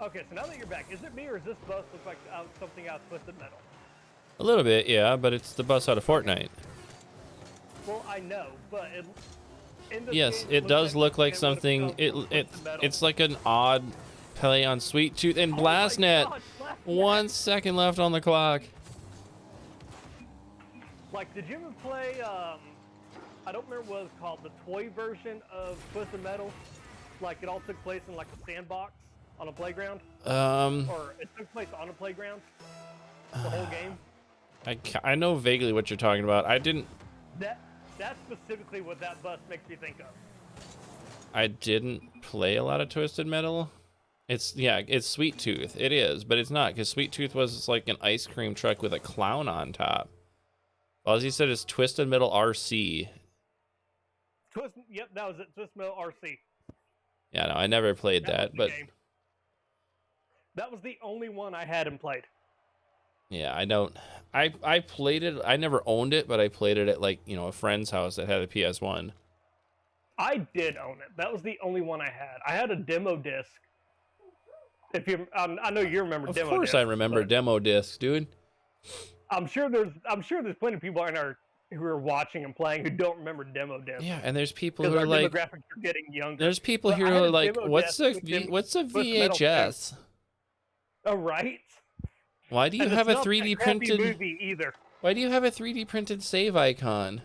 Okay, so now that you're back, is it me or does this bus look like something out of Twisted Metal? A little bit, yeah, but it's the bus out of Fortnite. Well, I know, but in the Yes, game, it does look like it would've something. come It from Twisted Metal. it's like an odd play on Sweet Tooth and Oh my Blast Net. God, Blast Net. 1 second left on the clock. Like, did you ever play? I don't remember what it was called. The toy version of Twisted Metal. Like, it all took place in like a sandbox on a playground, or it took place on a playground. The whole game. I know vaguely what you're talking about. I didn't That's specifically what that bus makes me think of. I didn't play a lot of Twisted Metal. It's Sweet Tooth. It is, but it's not, because Sweet Tooth was like an ice cream truck with a clown on top. All he said is Twisted Metal RC. Yep, that was it. Twisted Metal RC. Yeah, no, I never played that, was the but game. That was the only one I hadn't played. yeah, I don't. I played it. I never owned it, but I played it at like a friend's house that had a PS1. I did own it. That was the only one I had. I had a demo disc. If you, I know you remember demo discs. Of course, I remember demo discs, dude. I'm sure there's plenty of people who are watching and playing who don't remember demo discs. Yeah, and there's people who Because are our like, demographics are getting younger. there's people But here I who had are a like, demo what's disc a with what's a Twisted Metal VHS? Oh, right. Why do you And have it's a not 3D that crappy printed? movie either. Why do you have a 3D printed save icon?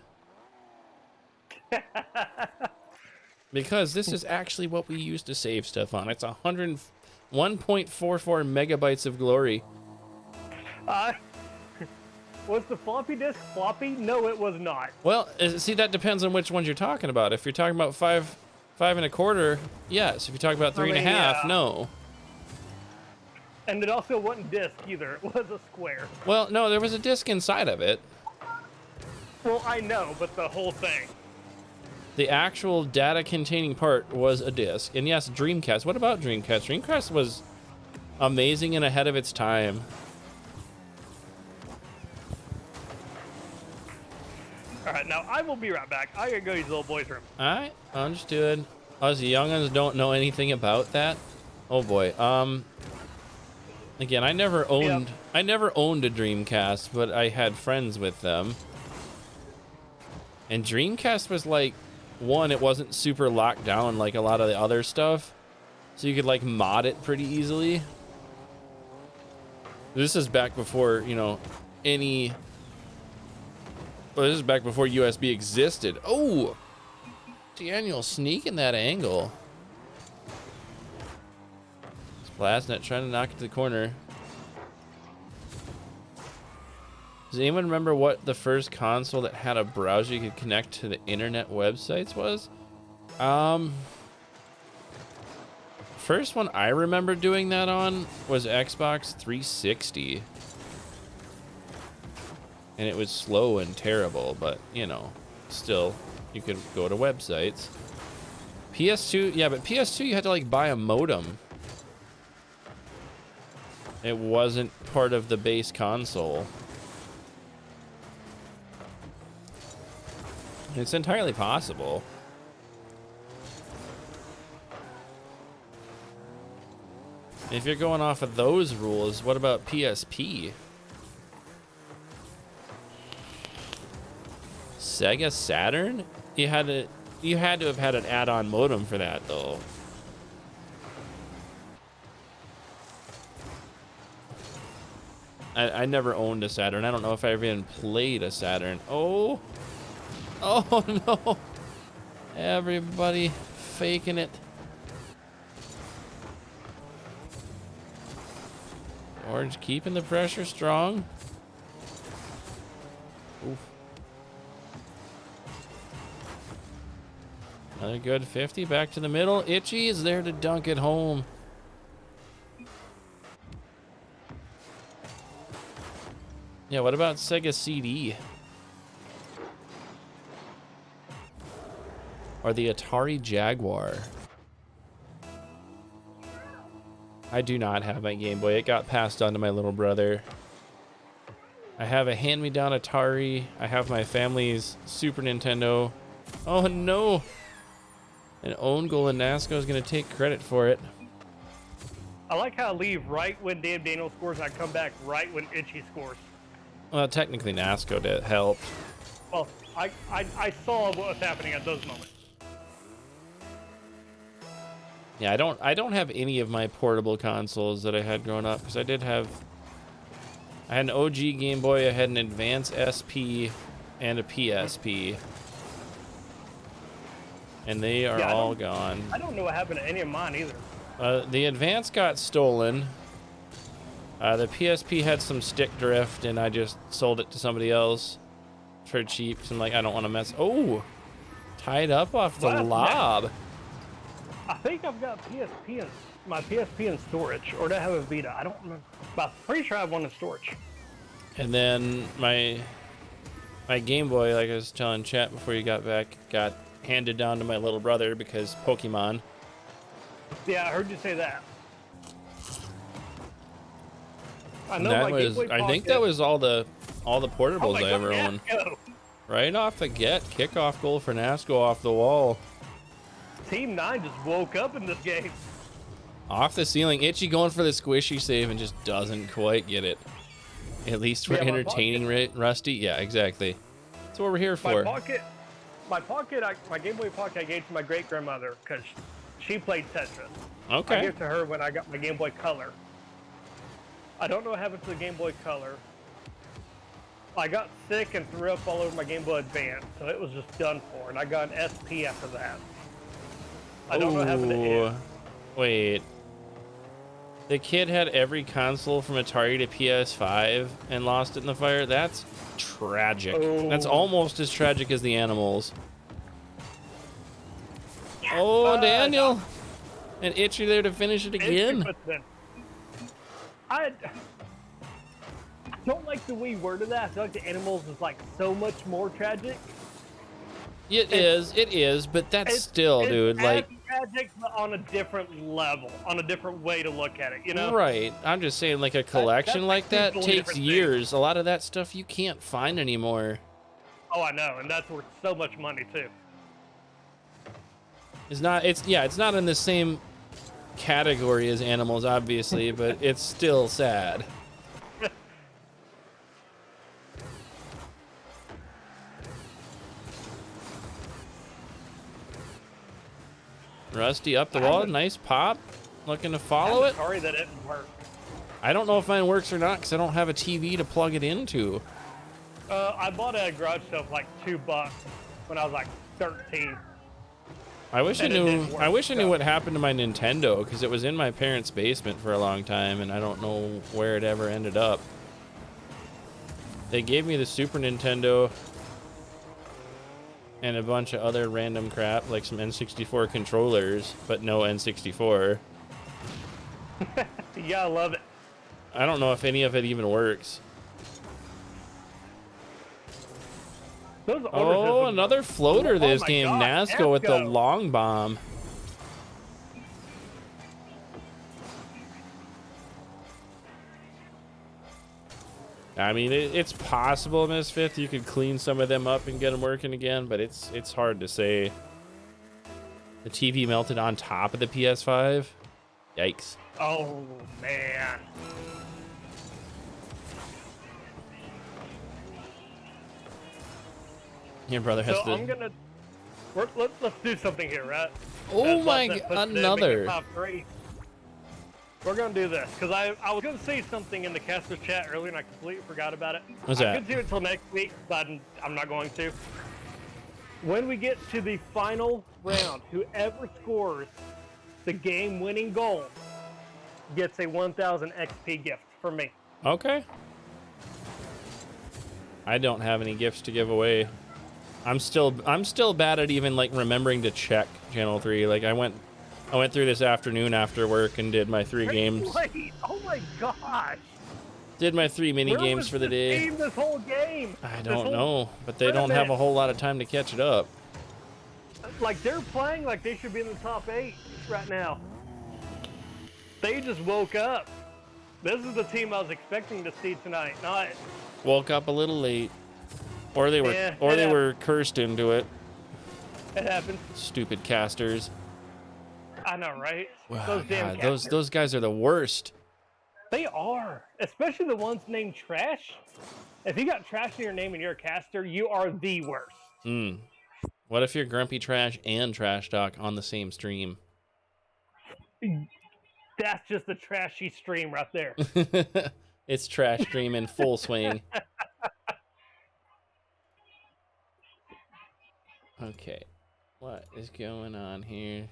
Because this is actually what we use to save stuff on. It's 101.44 megabytes of glory. Was the floppy disk floppy? No, it was not. Well, see, that depends on which ones you're talking about. If you're talking about 5.25, yes. If you're talking about 3.5, yeah. no. And it also wasn't disc either. It was a square. Well, no, there was a disc inside of it. Well, I know, but the whole thing. The actual data containing part was a disc. And yes, Dreamcast. What about Dreamcast? Dreamcast was amazing and ahead of its time. All right, now I will be right back. I gotta go use the little boy's room. All right, understood. Us youngins don't know anything about that. Oh boy. Again, I never owned a Dreamcast, but I had friends with them. And Dreamcast was like, one, it wasn't super locked down like a lot of the other stuff, so you could like mod it pretty easily. This is back before this is back before USB existed. Oh, Daniel sneaking that angle. Blastnet trying to knock it to the corner. Does anyone remember what the first console that had a browser you could connect to the internet websites was? First one I remember doing that on was Xbox 360. And it was slow and terrible, but still, you could go to websites. PS2, yeah, but PS2 you had to like buy a modem. It wasn't part of the base console. It's entirely possible. If you're going off of those rules, what about PSP? Sega Saturn? You had to have had an add-on modem for that though. I never owned a Saturn. I don't know if I ever even played a Saturn. Oh no. Everybody faking it. Orange keeping the pressure strong. Oof. Another good 50 back to the middle. Itchy is there to dunk it home. Yeah, what about Sega CD? Or the Atari Jaguar? I do not have my Game Boy. It got passed on to my little brother. I have a hand-me-down Atari. I have my family's Super Nintendo. Oh no! An own goal in NASCO is going to take credit for it. I like how I leave right when Dan Daniel scores and I come back right when Itchy scores. Well, technically NASCO did help. Well, I saw what was happening at those moments. Yeah, I don't have any of my portable consoles that I had growing up because I had an OG Game Boy, I had an Advance SP, and a PSP. And they are all gone. I don't know what happened to any of mine either. The Advance got stolen. The PSP had some stick drift, and I just sold it to somebody else for cheap. So I'm like, I don't want to mess. Oh, tied up off the lob. I think I've got my PSP in storage, or do I have a Vita? I don't remember. But I'm pretty sure I have one in storage. And then my Game Boy, like I was telling chat before you got back, got handed down to my little brother because Pokemon. Yeah, I heard you say that. I know That my Game Boy I think that was all the portables I ever owned. Right off the get, kickoff goal for NASCO off the wall. Team 9 just woke up in this game. Off the ceiling, Itchy going for the squishy save and just doesn't quite get it. At least for entertaining Rusty. Yeah, exactly. That's what we're here for. My Game Boy Pocket I gave to my great grandmother because she played Tetris. Okay. I gave it to her when I got my Game Boy Color. I don't know what happened to the Game Boy Color. I got sick and threw up all over my Game Boy Advance, so it was just done for, and I got an SP after that. I don't know what happened to it. Wait. The kid had every console from Atari to PS5 and lost it in the fire? That's tragic. Oh. That's almost as tragic as the animals. Oh, Daniel! And Itchy there to finish it again. I don't like the way you worded that. I feel like the animals is like so much more tragic. It is, but that's still, dude, like tragic but on a different level, on a different way to look at it, you know? Right. I'm just saying, like a collection like that takes years. A lot of that stuff you can't find anymore. Oh, I know, and that's worth so much money too. It's not in the same category as animals, obviously, but it's still sad. Rusty up the wall, nice pop. Looking to follow it. Sorry that it didn't work. I don't know if mine works or not because I don't have a TV to plug it into. I bought it at a garage sale for like $2 when I was like 13. I wish I knew what happened to my Nintendo because it was in my parents' basement for a long time and I don't know where it ever ended up. They gave me the Super Nintendo and a bunch of other random crap like some N64 controllers, but no N64. Yeah, I love it. I don't know if any of it even works. Those Oh, another floater this game. God, NASCO with the long bomb. I mean, it's possible, Misfith. You could clean some of them up and get them working again, but it's hard to say. The TV melted on top of the PS5. Yikes. Oh, man. Your brother has So to. I'm going to... Let's do something here, right? Oh my Let's god, put the another. top 3. We're going to do this, because I was going to say something in the caster chat earlier, and I completely forgot about it. What's I that? could do it until next week, but I'm not going to. When we get to the final round, whoever scores the game-winning goal gets a 1,000 XP gift from me. Okay. I don't have any gifts to give away. I'm still bad at even like remembering to check Channel 3. Like I went through this afternoon after work and did my 3 games. Wait, oh my gosh. Did my 3 mini Where games was for the this day. team this whole game? I This don't whole know, but they don't have a whole lot of time to catch it up. Like they're playing like they should be in the top 8 right now. They just woke up. This is the team I was expecting to see tonight. Not Woke up a little late, or they were cursed into it. it happened. Stupid casters. I know, right? Wow, Those damn God, those guys are the worst. They are, especially the ones named Trash. If you got Trash in your name and you're a caster, you are the worst. Hmm. What if you're Grumpy Trash and Trash Talk on the same stream? That's just a trashy stream right there. It's Trash Stream in full swing. Okay, what is going on here?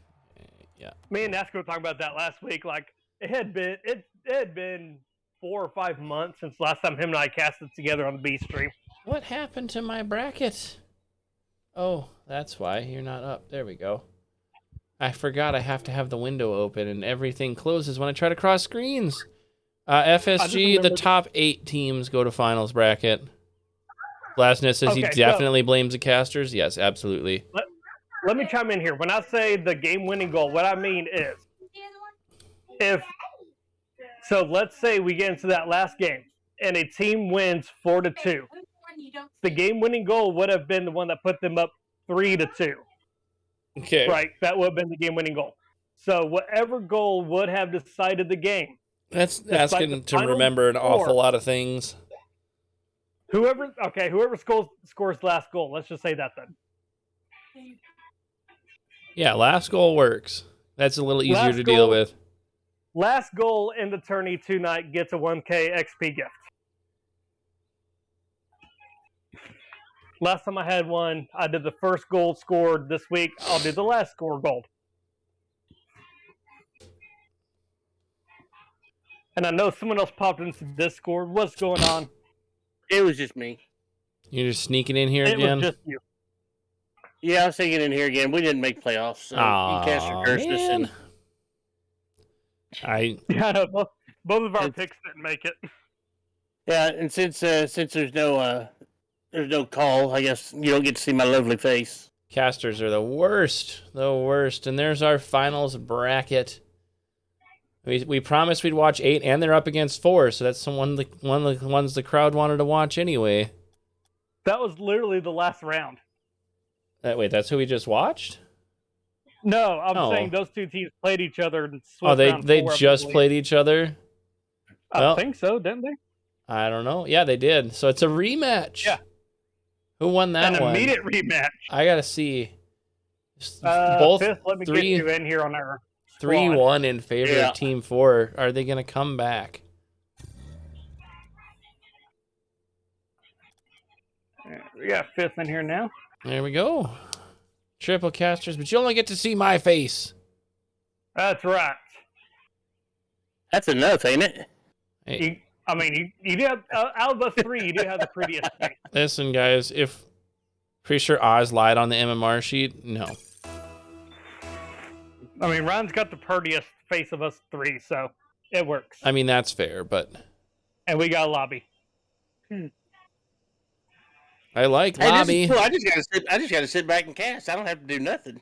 Yeah. Me and Nasco were talking about that last week. Like it had been 4 or 5 months since last time him and I casted together on the B stream. What happened to my bracket? Oh, that's why you're not up. There we go. I forgot I have to have the window open and everything closes when I try to cross screens. FSG, the top 8 teams go to finals bracket. Blasness says he definitely blames the casters. Yes, absolutely. Let me chime in here. When I say the game-winning goal, what I mean is, let's say we get into that last game and a team wins 4-2. The game-winning goal would have been the one that put them up 3-2. Okay. Right, that would have been the game-winning goal. So whatever goal would have decided the game. That's asking to remember an awful lot of things. Whoever scores last goal. Let's just say that then. Yeah, last goal works. That's a little easier to deal with. Last goal in the tourney tonight gets a 1K XP gift. Last time I had one, I did the first goal scored. This week, I'll do the last score gold. And I know someone else popped into Discord. What's going on? It was just me. You're just sneaking in here again? It was just you. Yeah, I was thinking in here again. We didn't make playoffs, so you cast your curses. Yeah, no, both of our picks didn't make it. Yeah, and since there's no call, I guess you don't get to see my lovely face. Casters are the worst. And there's our finals bracket. We promised we'd watch 8, and they're up against 4, so that's one of the ones the crowd wanted to watch anyway. That was literally the last round. Wait, that's who we just watched? No, I'm saying those two teams played each other. And they just played each other? I think so, didn't they? I don't know. Yeah, they did. So it's a rematch. Yeah. Who won that one? An immediate rematch. I gotta see. Both Fifth, let me get you in here on our 3-1 in favor of Team 4. Are they gonna come back? We got Fifth in here now. There we go. Triple casters, but you only get to see my face. That's right. That's enough, ain't it? Hey. You do have, out of us 3, you do have the prettiest face. Listen, guys, pretty sure Oz lied on the MMR sheet. No. Ryan's got the prettiest face of us 3, so it works. That's fair, but... And we got a lobby. I like lobby. Cool. I just gotta sit back and cast. I don't have to do nothing.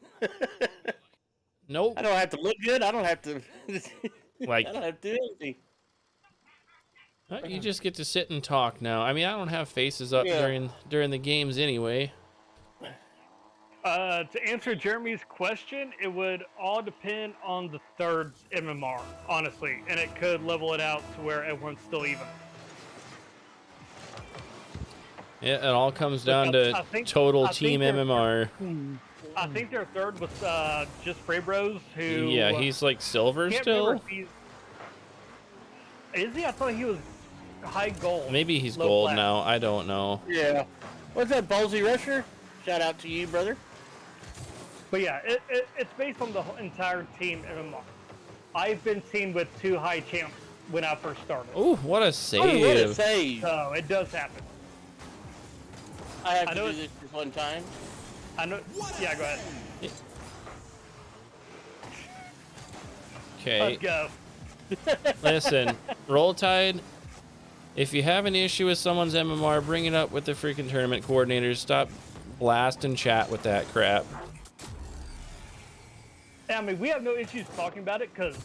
Nope. I don't have to look good. I don't have to. Like, I don't have to do anything. You just get to sit and talk now. I mean, I don't have faces up Yeah. during the games anyway. To answer Jeremy's question, it would all depend on the third MMR, honestly, and it could level it out to where everyone's still even. Yeah, it all comes down Because to total I team think MMR. I think their third was just Frey Bros, who... Yeah, he's like silver can't still. remember if he's... Is he? I thought he was high gold. Maybe he's low gold plat. now. I don't know. Yeah. What's that, Ballsy Rusher? Shout out to you, brother. But yeah, it's based on the entire team MMR. I've been seen with 2 high champs when I first started. Ooh, what a Oh, what a save! save. So it does happen. I have I to know do it's- this one time. I know. Yeah, go ahead. Okay, Let's go. listen, Roll Tide. If you have an issue with someone's MMR, bring it up with the freaking tournament coordinators. Stop blasting chat with that crap. I mean, we have no issues talking about it because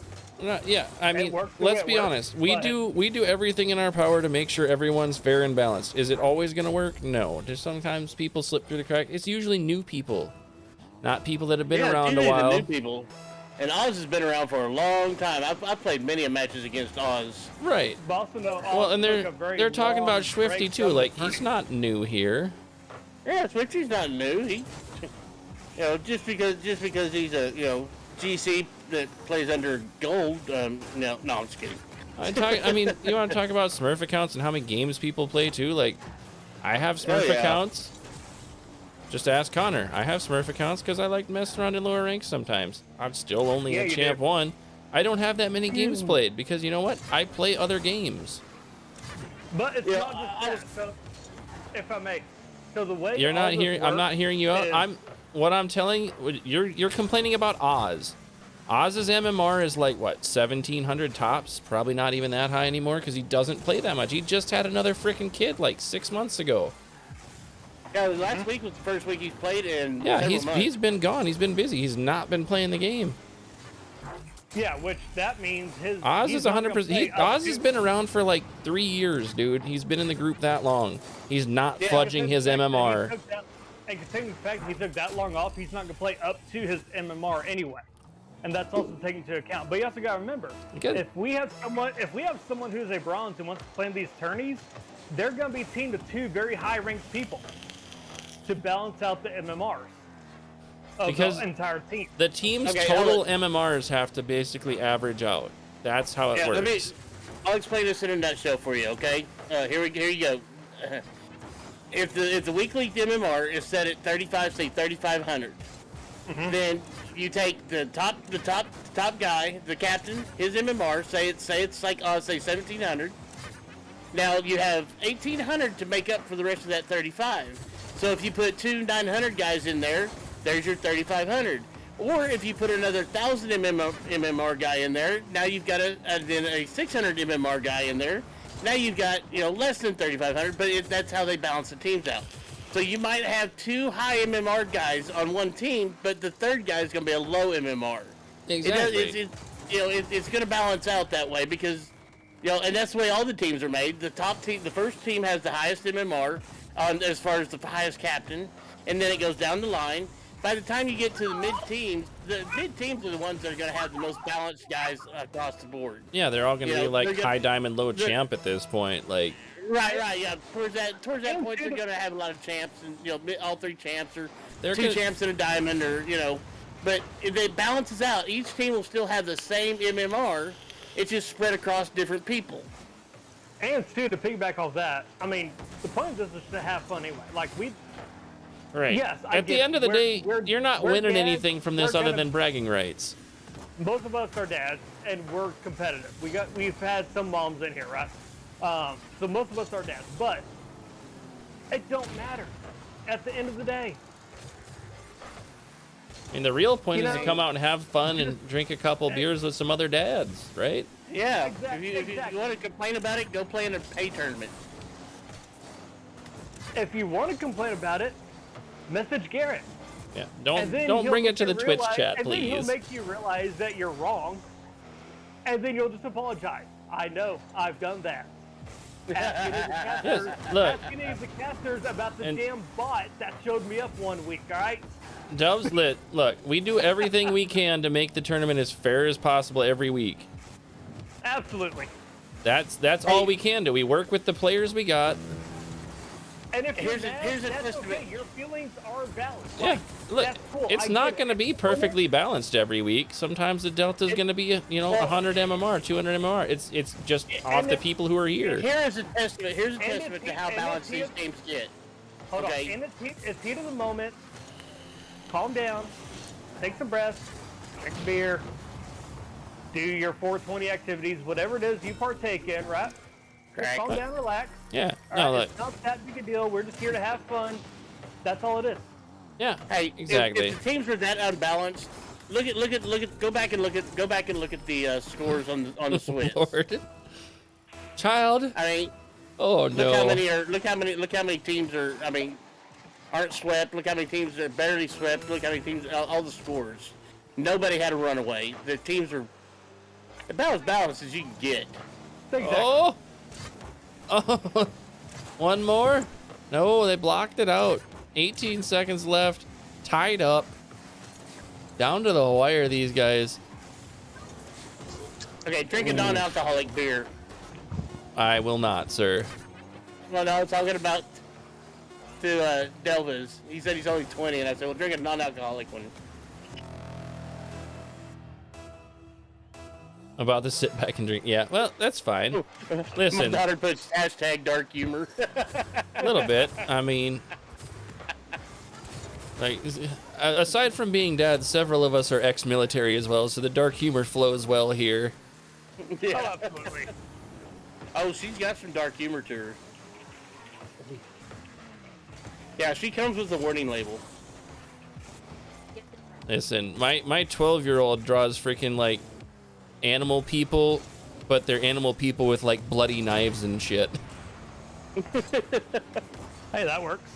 Yeah, I mean, works the way let's it be works, honest. We but- do everything in our power to make sure everyone's fair and balanced. Is it always gonna work? No. Just sometimes people slip through the crack. It's usually new people, not people that have been around a usually the while. new people. And Oz has been around for a long time. I've played many matches against Oz. Right. but also know. Well, and took a very they're talking long about Swifty break too. from the Like tournament. he's not new here. Yeah, Switchy's not new. He, just because he's a GC that plays under gold. No, I'm just kidding. I mean, you want to talk about Smurf accounts and how many games people play too? Like, I have Smurf yeah. accounts. Just ask Connor. I have Smurf accounts because I like messing around in lower ranks sometimes. I'm still only Yeah, a you champ do. 1. I don't have that many games played because you know what? I play other games. But it's Yeah, not just that. So, if I may, so the way You're all not this hearing. I'm not works hearing you out. is- What I'm telling you're complaining about Oz. Oz's MMR is like what 1,700 tops. Probably not even that high anymore because he doesn't play that much. He just had another freaking kid like 6 months ago. Yeah, last week was the first week he's played in Yeah, several months. he's been gone. He's been busy. He's not been playing the game. Yeah, which that means his Oz he's is not gonna 100%. play up Oz to- has been around for like 3 years, dude. He's been in the group that long. He's not Yeah, fudging his MMR. And considering the fact that he took that long off, he's not going to play up to his MMR anyway, and that's also taken into account. But you also got to remember, Good. if we have someone who's a bronze and wants to play in these tourneys, they're going to be teamed with 2 very high-ranked people to balance out the MMRs of Because the entire team. The team's Okay, total MMRs have to basically average out. That's how it Yeah, works. I'll explain this in a nutshell for you, okay? Here you go. If the weekly MMR is set at 3,500, then you take the top guy, the captain, his MMR. Say it's like say 1,700. Now you have 1,800 to make up for the rest of that 35. So if you put 2 900 guys in there, there's your 3,500. Or if you put another 1,000 MMR guy in there, now you've got then a 600 MMR guy in there. Now you've got less than 3,500, but that's how they balance the teams out. So you might have 2 high MMR guys on one team, but the third guy is going to be a low MMR. Exactly. It's going to balance out that way because and that's the way all the teams are made. The top team, the first team has the highest MMR as far as the highest captain, and then it goes down the line. By the time you get to the mid teams are the ones that are going to have the most balanced guys across the board. Yeah, they're all going to be like they're gonna- high diamond, low they're- champ at this point. Like, Right, yeah. Towards that point, they're going to have a lot of champs, and all 3 champs or They're 2 gonna- champs and a diamond, or But if it balances out, each team will still have the same MMR. It's just spread across different people. And too, to piggyback off that, I mean, the point of this is to have fun anyway. Like right. Yes, I At the get end of the day, we're- you're not we're winning dads, anything from this we're other gonna- than bragging rights. both of us are dads, and we're competitive. We've had some moms in here, right? So most of us are dads, but it don't matter at the end of the day. I mean, the real point You is to know- come out and have fun and drink a couple beers with some other dads, right? Yeah. Exactly, If you exactly. want to complain about it, go play in a pay tournament. If you want to complain about it, message Garrett. Yeah. And then Don't he'll bring it make to you the Twitch realize- chat, and then he'll please. make you realize that you're wrong, and then you'll just apologize. I know, I've done that. Ask any of the casters, look. ask any of the casters about the And- damn bot that showed me up one week, all right? Dubs lit. Look, we do everything we can to make the tournament as fair as possible every week. Absolutely. That's all we can do. We work with the players we got. And if Here's a- you're mad, here's a that's testament. okay. Your feelings are valid. Yeah, Like, look, that's cool. it's I not get going to it. be perfectly balanced every week. Sometimes the delta's going to be, 100 MMR, 200 MMR. It's just off the people who are here. Here is a testament. Here's a And testament it's- to how and balanced it's- these games get. Hold Okay. on. And it's heat of the moment. Calm down. Take some breaths. Drink a beer. Do your 420 activities, whatever it is you partake in, right? Just Right. calm down, relax. Yeah, All no, right, look, it's not that big a deal. We're just here to have fun. That's all it is. yeah, Hey, exactly. If the teams are that unbalanced, look at. Go back and look at the scores on the Swiss. Lord. Child. I mean, Oh look how no. many are. Look how many teams are. I mean, aren't swept. Look how many teams are barely swept. Look how many teams. All the scores. Nobody had a runaway. The teams are about as balanced as you can get. Exactly. Oh. Oh. One more? No, they blocked it out. 18 seconds left. Tied up. Down to the wire, these guys. Okay, drink a non-alcoholic beer. I will not, sir. Well, no, I was talking about to Delvis. He said he's only 20, and I said, well, drink a non-alcoholic one. About to sit back and drink. Yeah, well, that's fine. My Listen, daughter puts hashtag dark humor. a little bit. I mean, like, aside from being dads, several of us are ex-military as well, so the dark humor flows well here. Yeah. Oh, absolutely. Oh, she's got some dark humor to her. Yeah, she comes with a warning label. Listen, my 12-year-old draws freaking like animal people, but they're animal people with like bloody knives and shit. Hey, that works.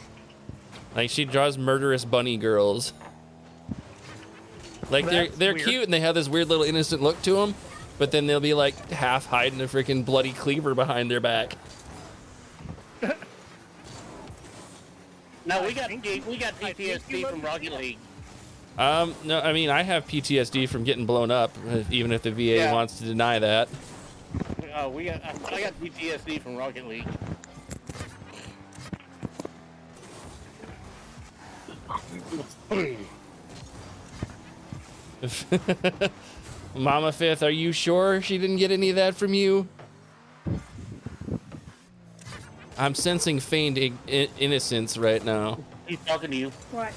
Like she draws murderous bunny girls. Like That's they're weird. cute and they have this weird little innocent look to them, but then they'll be like half hiding a freaking bloody cleaver behind their back. No, we got PTSD from Rocket League. No, I mean I have PTSD from getting blown up, even if the VA Yeah. wants to deny that. Oh, I got PTSD from Rocket League. Mama Fifth, are you sure she didn't get any of that from you? I'm sensing feigned innocence right now. He's talking to you. What?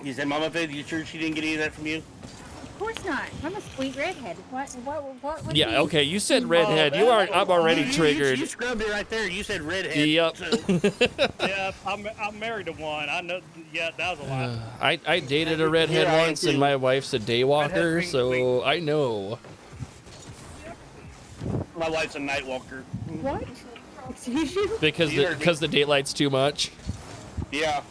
He said, Mama Faith, you sure she didn't get any of that from you? Of course not. I'm a sweet redhead. What would Yeah, be- okay, you said redhead. You are. I'm already triggered. You scrubbed it right there. You said redhead. Yep. So, Yeah, I'm married to one. I know. Yeah, that was a lot. I dated a redhead Yeah, I once, and do. my wife's a daywalker, Redhead so being I know. my wife's a night walker. What? Excuse you? Because You heard me. because the daylight's too much. Yeah.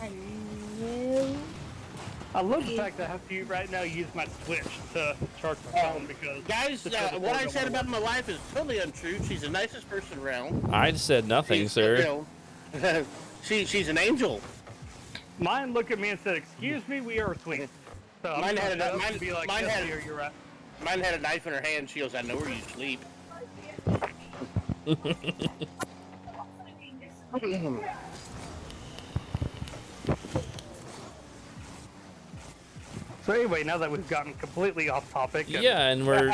I knew. I love the fact that I have to right now use my Switch to charge my phone because Guys, the other what I phone said don't about my wife is totally untrue. She's the nicest person around. I said nothing, She's, sir. you know, she's an angel. Mine looked at me and said, "Excuse me, we are sweet." So Mine I'm had gonna a- shut up and be like, mine "Yes, had- dear, you're right." Mine had a knife in her hand. She goes, I know where you sleep. So anyway, now that we've gotten completely off topic, and Yeah, and we're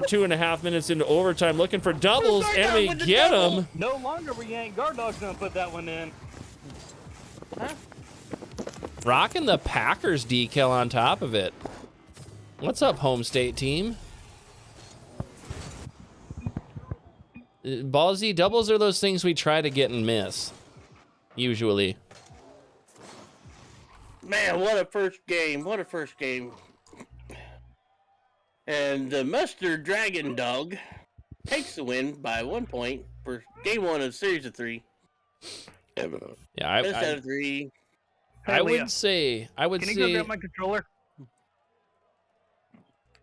2.5 minutes into overtime, looking for doubles, Start and out we with the get double. them. no longer we ain't guard dogs gonna put that one in. Rocking the Packers decal on top of it. What's up, home state team? Ballsy doubles are those things we try to get and miss. Usually. Man, what a first game. What a first game. And the Mustard Dragon Dog takes the win by 1 point for game one of series of 3. Yeah, Best out of 3. Hey, I Leah, would say can you go grab my controller?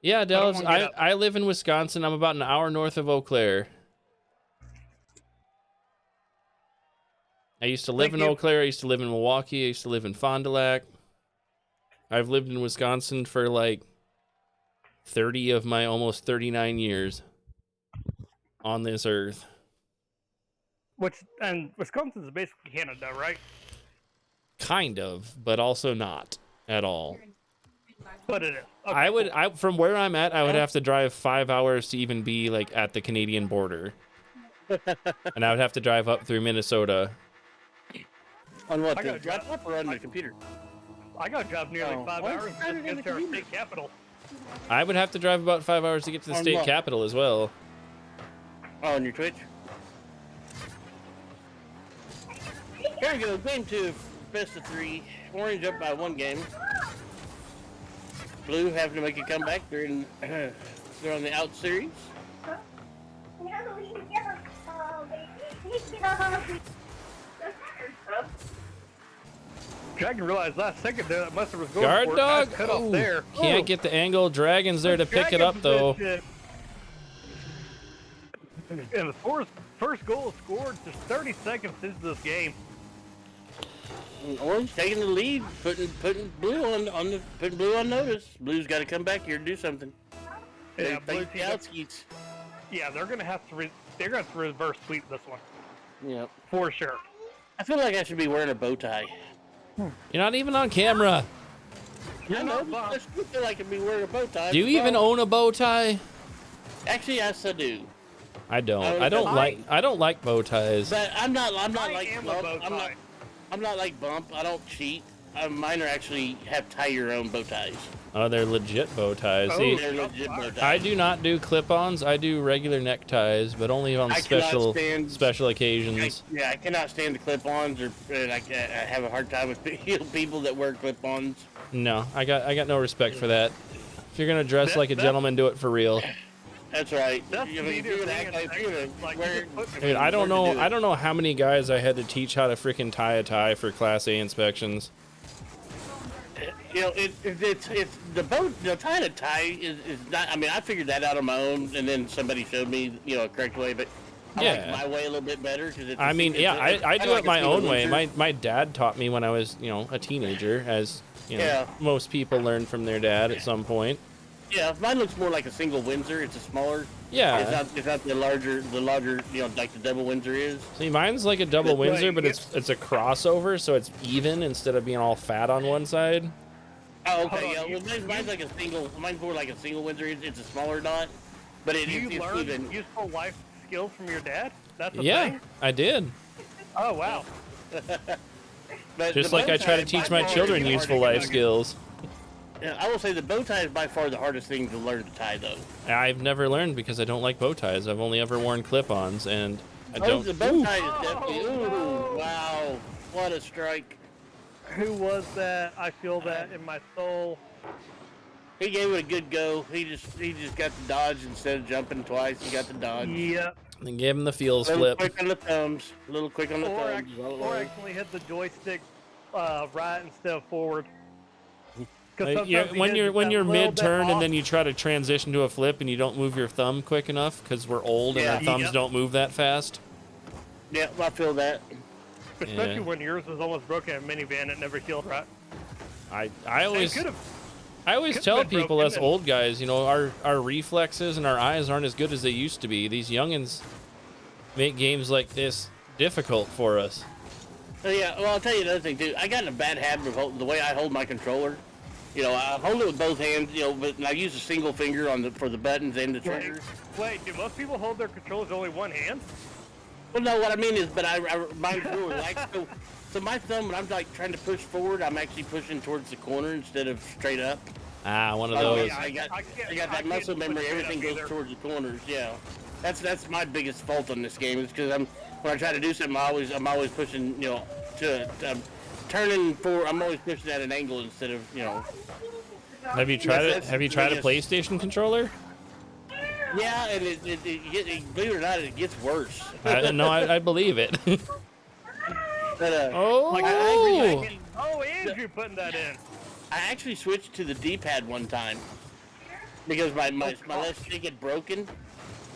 Yeah, Dallas. wanna get up. I live in Wisconsin. I'm about an hour north of Eau Claire. I used to live Thank in you. Eau Claire. I used to live in Milwaukee. I used to live in Fond du Lac. I've lived in Wisconsin for like 30 of my almost 39 years on this earth. And Wisconsin's basically Canada, right? Kind of, but also not at all. But it is. Okay, I would, cool. from where I'm at, I would have to drive 5 hours to even be like at the Canadian border, and I would have to drive up through Minnesota. On what? I The gotta laptop or on the computer? I gotta drive nearly Oh, 5 why hours is it to get to our state capital. I would have to drive about 5 hours to get to the On state what? capital as well. Oh, on your Twitch? Here we go. Game 2, best of 3. Orange up by 1 game. Blue having to make a comeback. They're on the out series. Dragon realized last second there that Mustard was going Guard for it. dog. Nice cut off Ooh, there. can't get the angle. Dragon's there to pick it up though. Position. And the first goal scored just 30 seconds into this game. And Orange taking the lead, putting blue putting blue on notice. Blue's got to come back here and do something. Yeah, They blue think the team- outskis. Yeah, they're gonna have to reverse sweep this one Yep. for sure. I feel like I should be wearing a bow tie. You're not even on camera. I know, but I still feel like I could be wearing a bow tie. Do you even own a bow tie? Actually, yes, I do. I don't. I- I don't I- like. I don't like bow ties. But I'm not I like am a Bump. bow tie. I'm not like Bump. I don't cheat. Mine are actually have tie your own bow ties. Oh, they're legit bow ties. See, They're legit bow ties. I do not do clip-ons. I do regular neckties, but only on I cannot special stand- occasions. I cannot stand the clip-ons, and I have a hard time with people that wear clip-ons. No, I got no respect for that. If you're gonna dress like a gentleman, do it for real. That's right. That's You know, the if you're neatest gonna thing act like in if you're gonna Texas, like, wear- you just put- Dude, I don't learn to know. do I it. don't know how many guys I had to teach how to freaking tie a tie for Class A inspections. You know, it's the tie to tie is not. I mean, I figured that out on my own, and then somebody showed me, a correct way. But I Yeah. like my way a little bit better because I mean, yeah, I do like it a my single own way. loser. My dad taught me when I was, a teenager, as Yeah. most people learn from their dad at some point. Yeah, mine looks more like a single Windsor. It's a smaller. Yeah. It's not the larger, like the double Windsor is. See, mine's like a double Right, Windsor, but yeah. it's a crossover, so it's even instead of being all fat on one side. Oh, Hold okay. on, Yeah, well, mine's like a single. Mine's more like a single Windsor. It's a smaller knot, but Do you it's learn even. useful life skills from your dad? That's a Yeah, thing? I did. Oh, wow. But Just the like bow I try to tie teach by my far children is the useful hardest life thing. skills. Yeah, I will say the bow tie is by far the hardest thing to learn to tie, though. I've never learned because I don't like bow ties. I've only ever worn clip-ons, and I Oh, don't. the bow Ooh. tie is definitely. Ooh, no. wow! What a strike! Who was that? I feel that in my soul. He gave it a good go. He just got the dodge instead of jumping twice. He got the dodge. Yep. And give him the feels A little flip. quick on the thumbs. A little quick on the Or, thumbs. or actually hit the joystick right instead of forward. 'Cause Like, sometimes yeah, he when hits you're it when that you're little bit mid-turn off. and then you try to transition to a flip and you don't move your thumb quick enough because we're old and Yeah. our thumbs Yep. don't move that fast. Yeah, I feel that. Especially Yeah. when yours was almost broken in a minivan, it never healed right. I always It could've- tell could've been people, broken us and- old guys, our reflexes and our eyes aren't as good as they used to be. These youngins make games like this difficult for us. Oh, yeah, well, I'll tell you another thing, too. I got in a bad habit of the way I hold my controller. I hold it with both hands, but I use a single finger for the buttons and the triggers. Wait, do most people hold their controllers only one hand? Well, no, what I mean is, but mine's real relaxed. So my thumb, when I'm like trying to push forward, I'm actually pushing towards the corner instead of straight up. Ah, one of Oh, those. yeah, I got I can't- that I can't muscle push memory. straight Everything up goes either. towards the corners. Yeah, that's my biggest fault on this game is because when I try to do something, I'm always pushing, turning forward. I'm always pushing at an angle instead of, Have you tried it? that's Have you tried a the biggest- PlayStation controller? Yeah, and believe it or not, it gets worse. No, I believe it. But, Oh. Oh, Andrew putting that in. I actually switched to the D-pad one time. because my left stick had broken,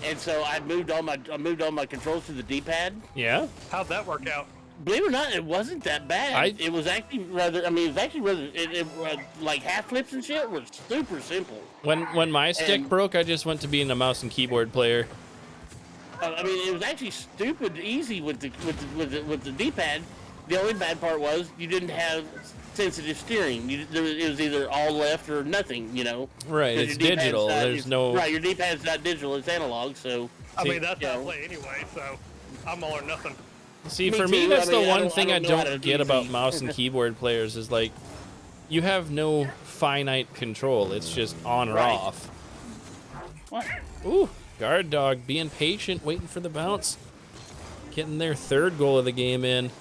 and so I moved all my controls to the D-pad. Yeah. How'd that work out? Believe it or not, it wasn't that bad. It was actually rather. I mean, it was actually rather. Like half flips and shit was super simple. When my stick broke, I just went to being a mouse and keyboard player. I mean, it was actually stupid easy with the D-pad. The only bad part was you didn't have sensitive steering. It was either all left or nothing. You know. Right. It's digital. There's no. Right. Your D-pad's not digital. It's analog. So. I mean, that's how I play anyway. So I'm all or nothing. See, Me for me, too. that's I mean, the I one don't- thing I I don't know how don't to get do about these. mouse and keyboard players is like, you have no finite control. It's just on or Right. off. What? Ooh, guard dog being patient, waiting for the bounce, getting their third goal of the game in.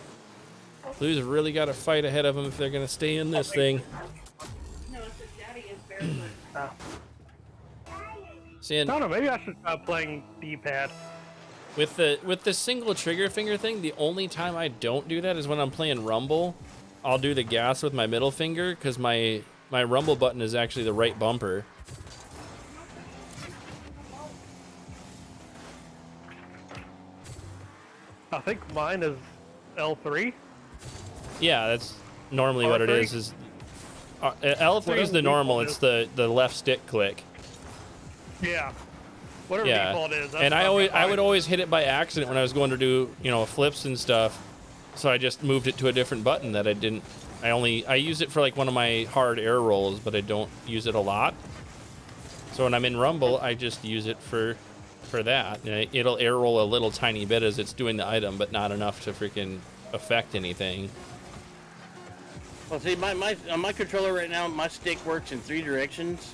Blues really got to fight ahead of them if they're gonna stay in this thing. No, it's that Daddy is barefoot. Seeing I don't know. Maybe I should try playing D-pad. with the single trigger finger thing, the only time I don't do that is when I'm playing Rumble. I'll do the gas with my middle finger because my Rumble button is actually the right bumper. I think mine is L3. Yeah, that's normally what it R3? is L3 is the Whatever normal. default It's the left stick click. Yeah. Whatever Yeah, default is. That's and I probably would fine. always hit it by accident when I was going to do flips and stuff. So I just moved it to a different button that I didn't. I use it for like one of my hard air rolls, but I don't use it a lot. So when I'm in Rumble, I just use it for that. And it'll air roll a little tiny bit as it's doing the item, but not enough to freaking affect anything. Well, see, on my controller right now, my stick works in 3 directions,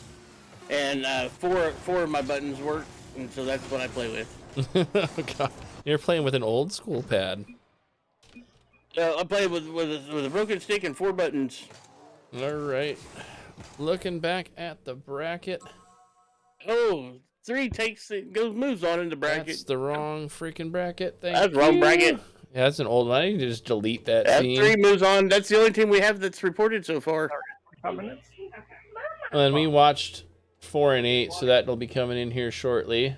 and four of my buttons work, and so that's what I play with. Oh, God. You're playing with an old school pad. I play with a broken stick and 4 buttons. All right. Looking back at the bracket. Oh, 3 moves on in the bracket. That's the wrong freaking bracket. Thank That's wrong you. bracket. Yeah, that's an old one. I need to just delete that That team. 3 moves on. That's the only team we have that's reported so far. 5 minutes. And we watched 4 and 8, so that'll be coming in here shortly.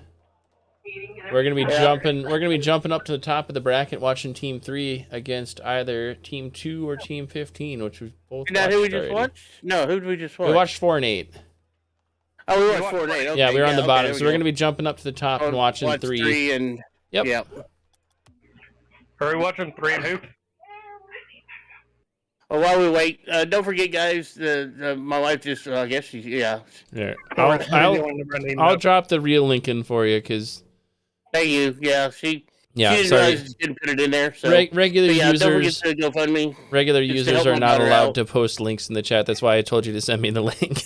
We're gonna be jumping. We're gonna be jumping up to the top of the bracket, watching Team 3 against either Team 2 or Team 15, which we both. Is that watched who we just already. watched? No, who did we just watch? We watched 4 and 8. Oh, we watched 4 and 8. Okay, Yeah, we were on the bottom, there so we we're go. gonna be jumping up to the top and watching Watch 3. 3 and Yep. yeah. Are we watching 3 and who? Well, while we wait, don't forget, guys. My wife just, I guess she's, yeah. Yeah. I'll I'll drop the real link in for you, cause Thank you. Yeah, she didn't sorry. realize she didn't put it in there. So Regular but yeah, don't users. forget to GoFundMe. Regular Just to users help are my not daughter allowed out. to post links in the chat. That's why I told you to send me the link.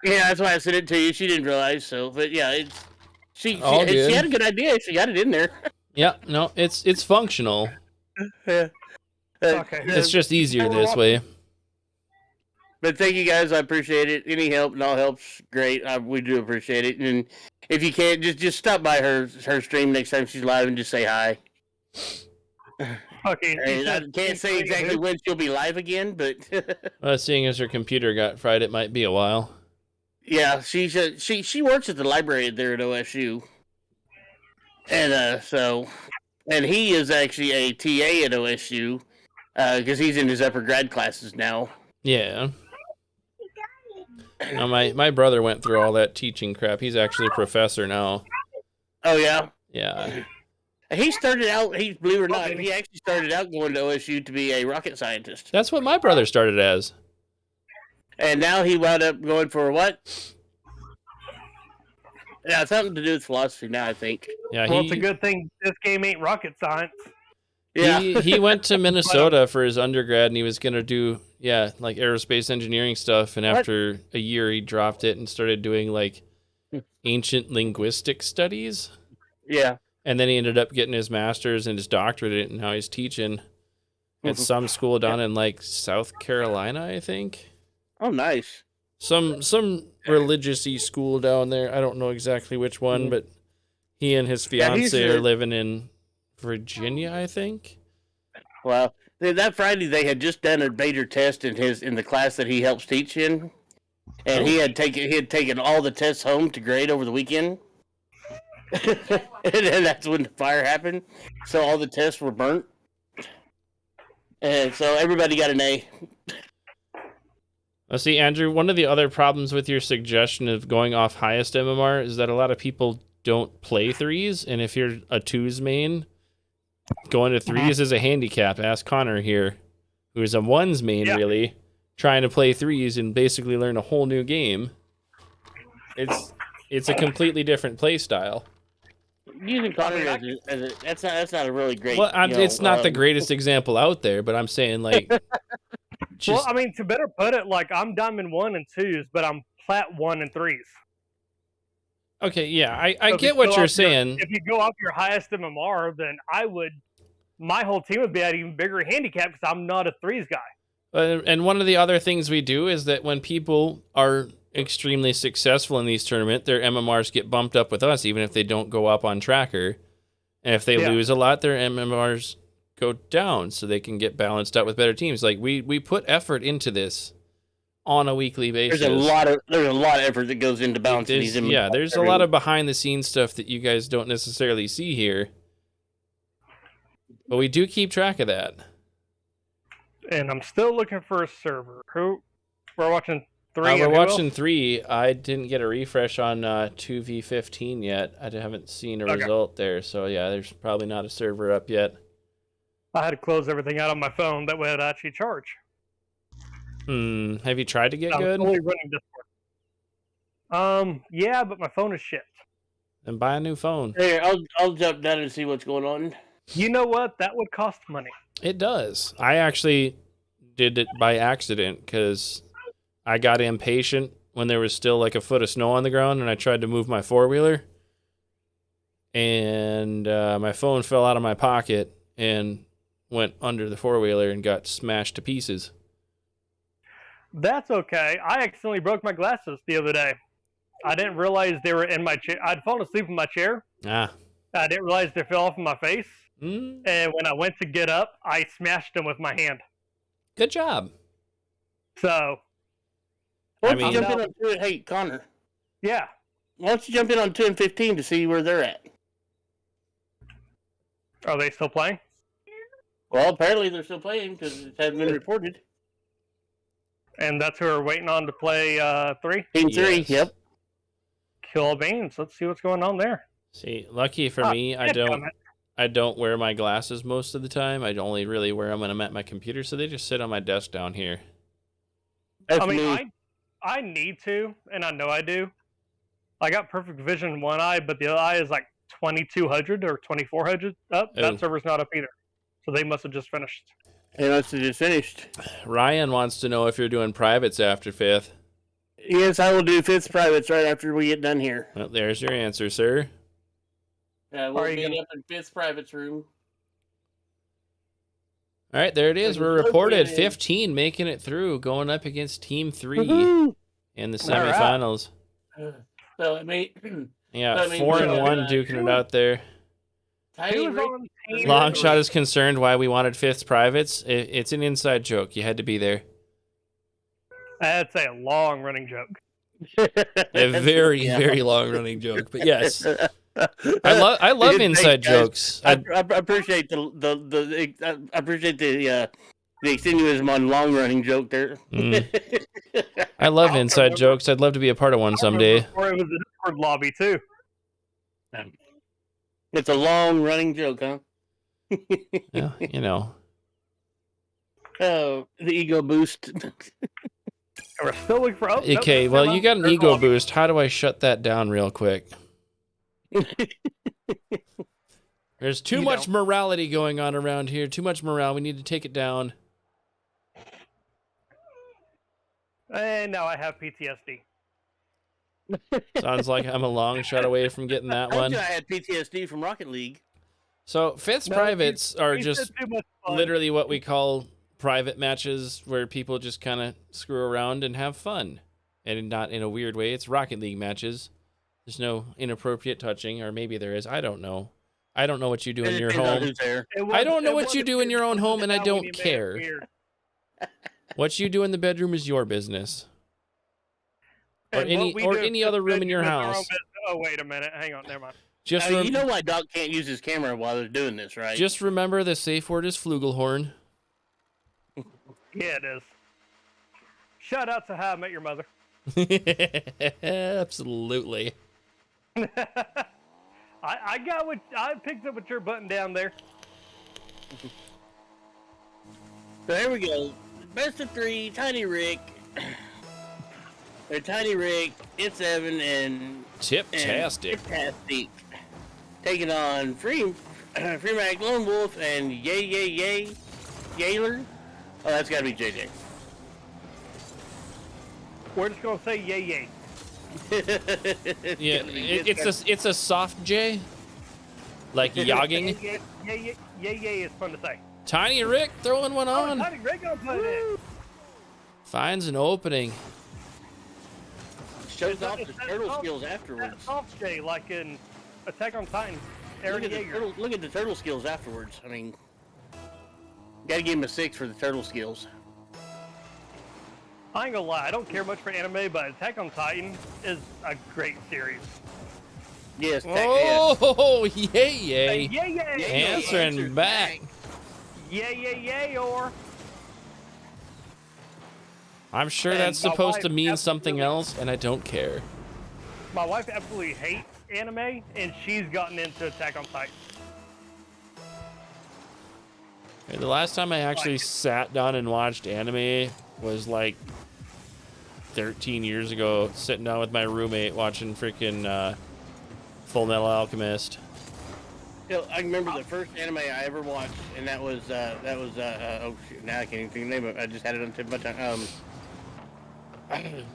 Yeah, that's why I sent it to you. She didn't realize. So, but yeah, she All good. had a good idea. She got it in there. Yeah, no, it's functional. Yeah. Okay. It's just easier this way. But thank you guys. I appreciate it. Any help and all helps great. We do appreciate it. And if you can't, just stop by her stream next time she's live and just say hi. Okay. And I can't say exactly when she'll be live again, but Seeing as her computer got fried, it might be a while. yeah, she works at the library there at OSU, and and he is actually a TA at OSU because he's in his upper grad classes now. Yeah. Now, my brother went through all that teaching crap. He's actually a professor now. Oh yeah. Yeah. He started out, believe it or not, he actually started out going to OSU to be a rocket scientist. That's what my brother started as. And now he wound up going for what? Yeah, something to do with philosophy now, I think. Yeah, Well, it's a good thing this game ain't rocket science. Yeah. He went to Minnesota for his undergrad, and he was going to do, like aerospace engineering stuff. And after a year, he dropped it and started doing, like, ancient linguistic studies. Yeah. And then he ended up getting his master's and his doctorate, and now he's teaching at some school down in, like, South Carolina, I think. Oh, nice. Some religious-y school down there. I don't know exactly which one, but he and his fiance are living in Virginia, I think. Well, that Friday they had just done a beta test in the class that he helps teach in, and he had taken all the tests home to grade over the weekend. And that's when the fire happened. So all the tests were burnt. And so everybody got an A. Well, see, Andrew, one of the other problems with your suggestion of going off highest MMR is that a lot of people don't play threes. And if you're a twos main, going to threes is a handicap. Ask Connor here, who is a ones main, really, trying to play threes and basically learn a whole new game. It's a completely different play style. Using Connor that's not a really great. Well, it's not the greatest example out there, but I'm saying like. Well, I mean, to better put it, like I'm diamond 1 and 2s, but I'm plat 1 and 3s. Okay, yeah, I get what you're saying. If you go off your highest MMR, then my whole team would be at an even bigger handicap because I'm not a threes guy. And one of the other things we do is that when people are extremely successful in these tournaments, their MMRs get bumped up with us, even if they don't go up on tracker. And if they lose a lot, their MMRs go down so they can get balanced out with better teams. Like we put effort into this on a weekly basis. There's a lot of effort that goes into balancing these. Yeah, there's a lot of behind the scenes stuff that you guys don't necessarily see here, but we do keep track of that. And I'm still looking for a server. Who we're watching 3? We're watching 3. I didn't get a refresh on 2v15 yet. I haven't seen a result there, so yeah, there's probably not a server up yet. I had to close everything out on my phone. That way I'd actually charge. Have you tried to get good? I'm only running Discord. Yeah, but my phone is shit. Then buy a new phone. Here, I'll jump down and see what's going on. You know what? That would cost money. It does. I actually did it by accident because I got impatient when there was still like a foot of snow on the ground and I tried to move my four-wheeler. And my phone fell out of my pocket and went under the four-wheeler and got smashed to pieces. That's okay. I accidentally broke my glasses the other day. I didn't realize they were in my chair. I'd fallen asleep in my chair. I didn't realize they fell off of my face. And when I went to get up, I smashed them with my hand. Good job. So, Hey, Connor. Yeah. Why don't you jump in on 2 and 15 to see where they're at? Are they still playing? Well, apparently they're still playing because it hasn't been reported. And that's who we're waiting on to play 3? Team 3, yep. Kill beans. Let's see what's going on there. See, lucky for me, I don't wear my glasses most of the time. I only really wear them when I'm at my computer, so they just sit on my desk down here. That's I mean, me. I need to, and I know I do. I got perfect vision in one eye, but the other eye is like 2200 or 2400 up. That server's not up either. So they must have just finished. They must have just finished. Ryan wants to know if you're doing privates after 5th. Yes, I will do 5th privates right after we get done here. Well, there's your answer, sir. We'll be up in 5th privates room. All right, there it is. We're reported 15 making it through, going up against Team 3 in the semifinals. So it made yeah, 4-1 duking it out there. Long shot is concerned why we wanted 5th privates. It's an inside joke. You had to be there. That's a long running joke. A very, very long running joke. But yes, I love inside jokes. I appreciate the extenuism on long running joke there. I love inside jokes. I'd love to be a part of one someday. Or it was a Discord lobby too. It's a long running joke, huh? Yeah, you know. Oh, the ego boost. We're still looking for. Okay, well, you got an ego boost. How do I shut that down real quick? There's too much morality going on around here. Too much morale. We need to take it down. And now I have PTSD. Sounds like I'm a long shot away from getting that one. I had PTSD from Rocket League. So 5th privates are just literally what we call private matches where people just kind of screw around and have fun. And not in a weird way. It's Rocket League matches. There's no inappropriate touching, or maybe there is. I don't know. I don't know what you do in your home. I don't know what you do in your own home, and I don't care. What you do in the bedroom is your business. Or And what we do is any just other room sit in your with our own house. business. Oh, wait a minute. Hang on. Never mind. Just You know why Doc can't use his camera while they're doing this, right? just remember the safe word is flugelhorn. Yeah, it is. Shout out to How I Met Your Mother. Absolutely. I picked up what you're putting down there. So here we go. Best of 3, Tiny Rick. Or Tiny Rick, It's Evan, and Tip-tastic. Tip-tastic. Taking on Free Mac, Lone Wolf, and Yaler. Oh, that's got to be JJ. We're just gonna say yay yay. Yeah, it's a soft J, like yogging. Yay yay is fun to say. Tiny Rick throwing one Oh, on. Tiny Rick gonna put it in. Finds an opening. Shows off It's the that turtle soft- skills That afterwards. soft J, like in Attack on Titan. Look Eren at, Yeager. look at the turtle skills afterwards. I mean, gotta give him a 6 for the turtle skills. I ain't gonna lie, I don't care much for anime, but Attack on Titan is a great series. Yes. Oh, yay, yay. Yay yay! Answering answers back. Yay yay yay! Or I'm sure And that's my supposed to wife mean something absolutely- else, and I don't care. my wife absolutely hates anime, and she's gotten into Attack on Titan. The last time I actually sat down and watched anime was like 13 years ago, sitting down with my roommate watching freaking Full Metal Alchemist. You know, I remember the first anime I ever watched, and that was oh shoot, now I can't even think of the name of it. I just had it on the tip of my tongue.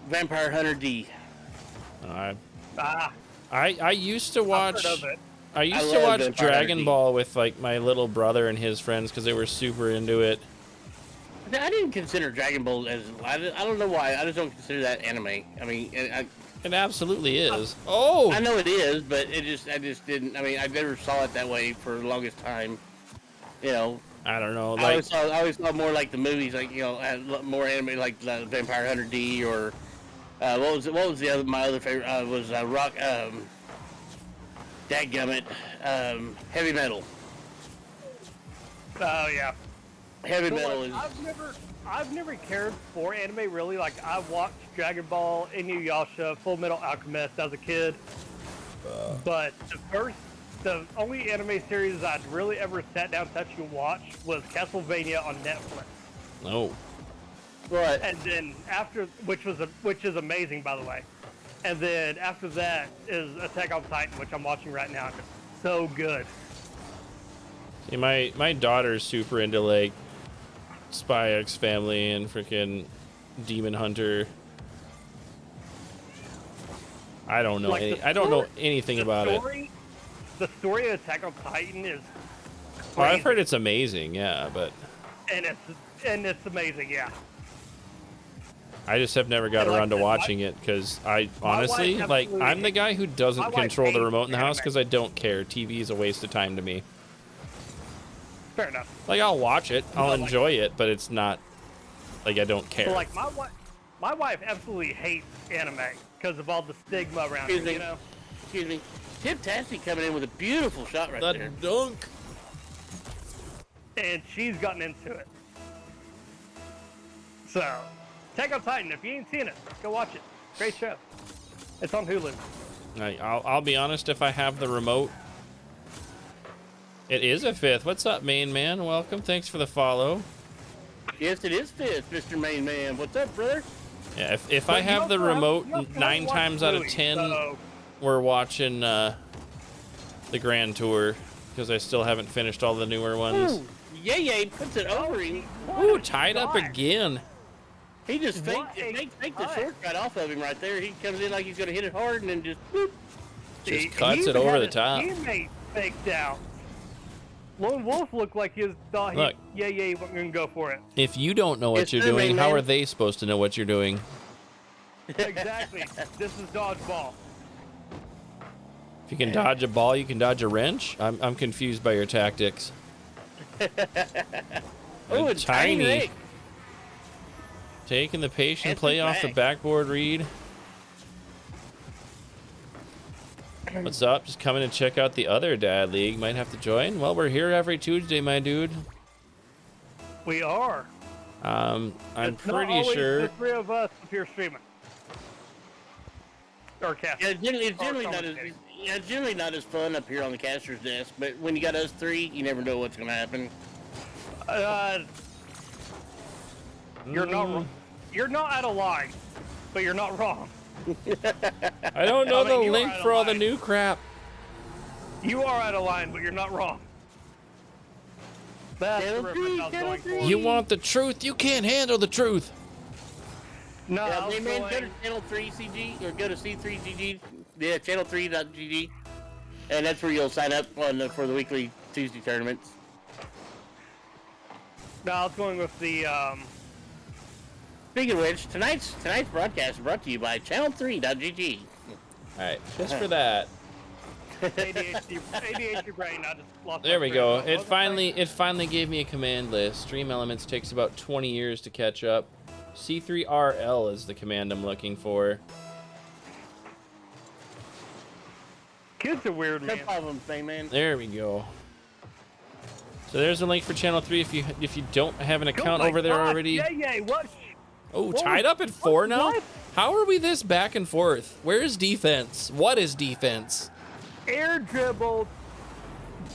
Vampire Hunter D. I used to I've watch. heard of it. I used I to love watch Vampire Dragon Hunter D. Ball with like my little brother and his friends because they were super into it. I didn't consider Dragon Ball as I don't know why. I just don't consider that anime. I mean, It absolutely is. Oh, I know it is, but I just didn't. I mean, I never saw it that way for the longest time. You know, I don't know. I Like, always saw more like the movies, like had more anime, like Vampire Hunter D, or what was the other my other favorite was Rock. Dadgummit, Heavy Metal. Oh yeah. Heavy So, Metal like, is. I've never cared for anime really. Like I watched Dragon Ball, Inuyasha, Full Metal Alchemist as a kid. But the only anime series I'd really ever sat down, touched, and watched was Castlevania on Netflix. no. But And then after, which is amazing by the way. And then after that is Attack on Titan, which I'm watching right now. It's so good. See, my daughter's super into like Spy X Family and freaking Demon Hunter. I don't know. Like, I don't know anything about it. The story of Attack on Titan is Well, I've crazy. heard it's amazing, yeah, but and it's amazing, yeah. I just have never got And like around to that, watching it because I my wife honestly, like, absolutely I'm the guy who my doesn't wife control the hates remote in the house anime. because I don't care. TV is a waste of time to me. Fair enough. Like, I'll watch it, I'll But, like- enjoy it, but it's not like I don't care. So like my wife absolutely hates anime because of all the stigma around Excuse it, me. you know. excuse me, Tip Tasty coming in with a beautiful shot right there. dunk. And she's gotten into it. So, Attack on Titan, if you ain't seen it, go watch it. Great show. It's on Hulu. I'll be honest, if I have the remote, it is a 5th. What's up, main man? Welcome. Thanks for the follow. Yes, it is fifth, Mr. Main Man. What's up, brother? Yeah, if I But you have the also have- remote, you also have 9 watched times out of Bluey, 10, so- we're watching the Grand Tour because I still haven't finished all the newer ones. Ooh, Yay puts it over him. Ooh, tied up God. again. He just What faked a the cut. shortcut off of him right there. He comes in like he's gonna hit it hard and then just boop. Just He cuts it even over had the his top. Teammate faked out. Lone Wolf looked like he thought Look. he wasn't gonna go for it. If you don't know what It's you're true, doing, main how man. are they supposed to know what you're doing? Exactly. This is dodgeball. If you can dodge a ball, you can dodge a wrench. I'm confused by your tactics. Oh, And it's Tiny Rick. taking the patient Handsome play off the back. backboard read. What's up? Just coming to check out the other Dad League. Might have to join. Well, we're here every Tuesday, my dude. We are. I'm It's not pretty always sure. the three of us up here streaming. Or casting. It's generally not as fun up here on the caster's desk, but when you got us three, you never know what's going to happen. You're not wrong. You're not out of line, but you're not wrong. I don't know I mean, the you link are out for of all the line. new crap. You are out of line, but you're not wrong. That's the reference I was going for. You want the truth? You can't handle the truth. No, I Yeah, was man, go to going, Channel 3 CG or go to C3GG, yeah, channel3.gg, and that's where you'll sign up for the weekly Tuesday tournaments. no, I was going with the Speaking of which, tonight's broadcast is brought to you by channel3.gg. All right, just for that. ADHD brain. I just lost There my we go. train. It finally gave me a command list. Stream Elements takes about 20 years to catch up. C3RL is the command I'm looking for. Kids are weird, No man. problem, man. There we go. So there's a link for Channel 3 if you don't have an account over there already. Yeah, what? Oh, What tied was- up at 4 now? what? How are we this back and forth? Where is defense? What is defense? Air dribbled,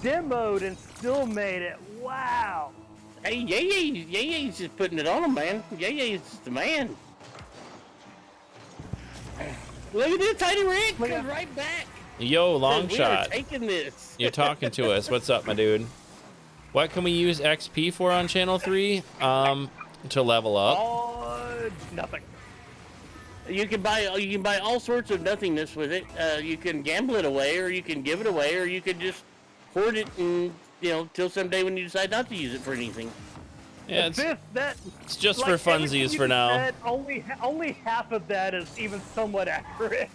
demoed, and still made it. Wow. Hey, Yay's just putting it on him, man. Yay's the man. Look at this, Tiny Rick comes right back. Yo, long Says, shot. We are taking this. You're talking to us. What's up, my dude? What can we use XP for on Channel 3? To level up. Nothing. You can buy all sorts of nothingness with it. You can gamble it away, or you can give it away, or you can just hoard it and till someday when you decide not to use it for anything. Yeah, it's just for everything funsies you for just now. said, only half of that is even somewhat accurate.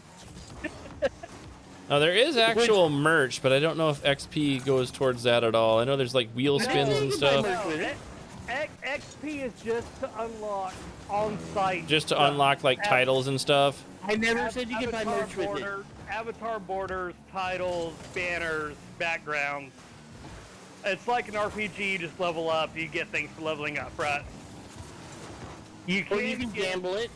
Now, there is actual merch, but I don't know if XP goes towards that at all. I know there's like wheel spins and stuff. XP is just to unlock on-site. Just to unlock like titles and stuff. I never said you could buy merch with it. Avatar borders, titles, banners, backgrounds. It's like an RPG. You just level up. You get things for leveling up, right? You Or you can gamble it.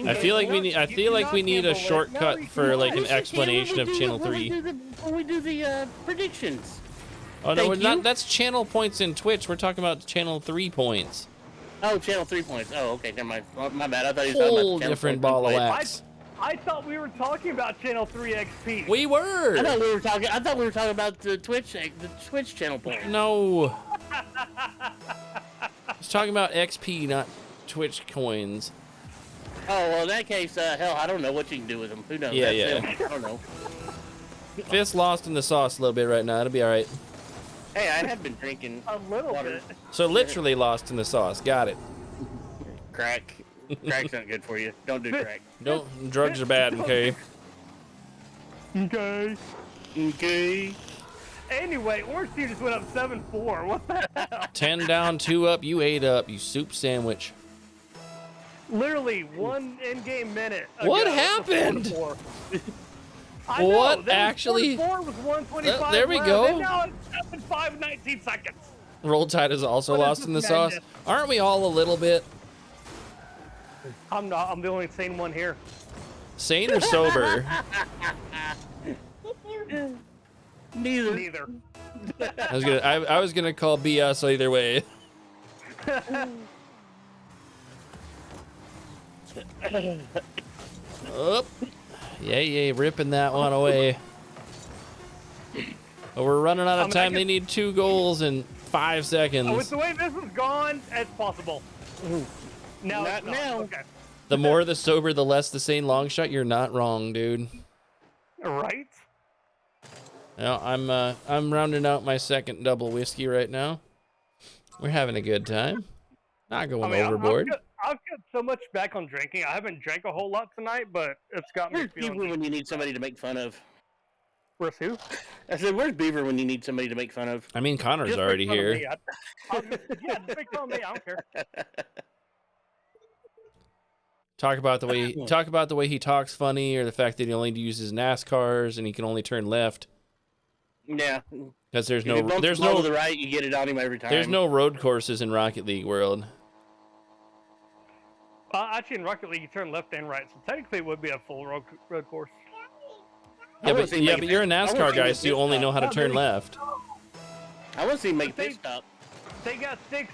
I feel like we need a shortcut for like an explanation of Channel 3. When we do the predictions. Oh no, Thank we're not. you. That's channel points in Twitch. We're talking about Channel 3 points. Oh, Channel 3 points. Oh, okay, never mind. Oh, my bad. I thought you were talking about Whole the Channel different 3 ball of points. wax. I thought we were talking about Channel 3 XP. We were. I thought we were talking about the Twitch channel points. No. I was talking about XP, not Twitch coins. Oh, well, in that case, hell, I don't know what you can do with them. Who knows? Yeah, That's yeah. it. I don't know. Fist lost in the sauce a little bit right now. It'll be all right. Hey, I have been drinking A little water. bit. So literally lost in the sauce. Got it. Crack. Crack's not good for you. Don't do crack. Don't. Drugs are bad. Okay. Okay. Okay. Anyway, Orange Team just went up 7-4. What the hell? 10 down, 2 up. You 8 up. You soup sandwich. Literally one in-game minute. What ago, happened? 4-4. I know, What then actually- 4 was 125. There we left, go. And now it's 7-5, 19 seconds. Roll Tide is also What is lost in the this sauce. madness? Aren't we all a little bit? I'm not. I'm the only sane one here. Sane or sober? Neither. I was gonna call BS either way. Up. Yay, ripping that one away. But we're running out of time. They need 2 goals in 5 Oh, with seconds. the way this is gone, it's possible. No, Not it's not. now. Okay. The more the sober, the less the sane long shot. You're not wrong, dude. Right? Now, I'm rounding out my second double whiskey right now. We're having a good time. Not going overboard. I've got so much back on drinking. I haven't drank a whole lot tonight, but it's got me Where's Beaver feeling. when you need somebody to make fun of? Where's who? I said, where's Beaver when you need somebody to make fun of? I mean, Connor's Just make already fun of here. me. Yeah, just make fun of me. I don't care. Talk about the way he talks funny, or the fact that he only uses NASCARs and he can only turn left. Yeah. Because there's If you bump the ball to the right, you get it on him every time. There's no road courses in Rocket League World. Actually, in Rocket League, you turn left and right, so technically it would be a full road course. Yeah, but you're a NASCAR guy, so you only know how to turn left. I want to see him make a pit stop. They got six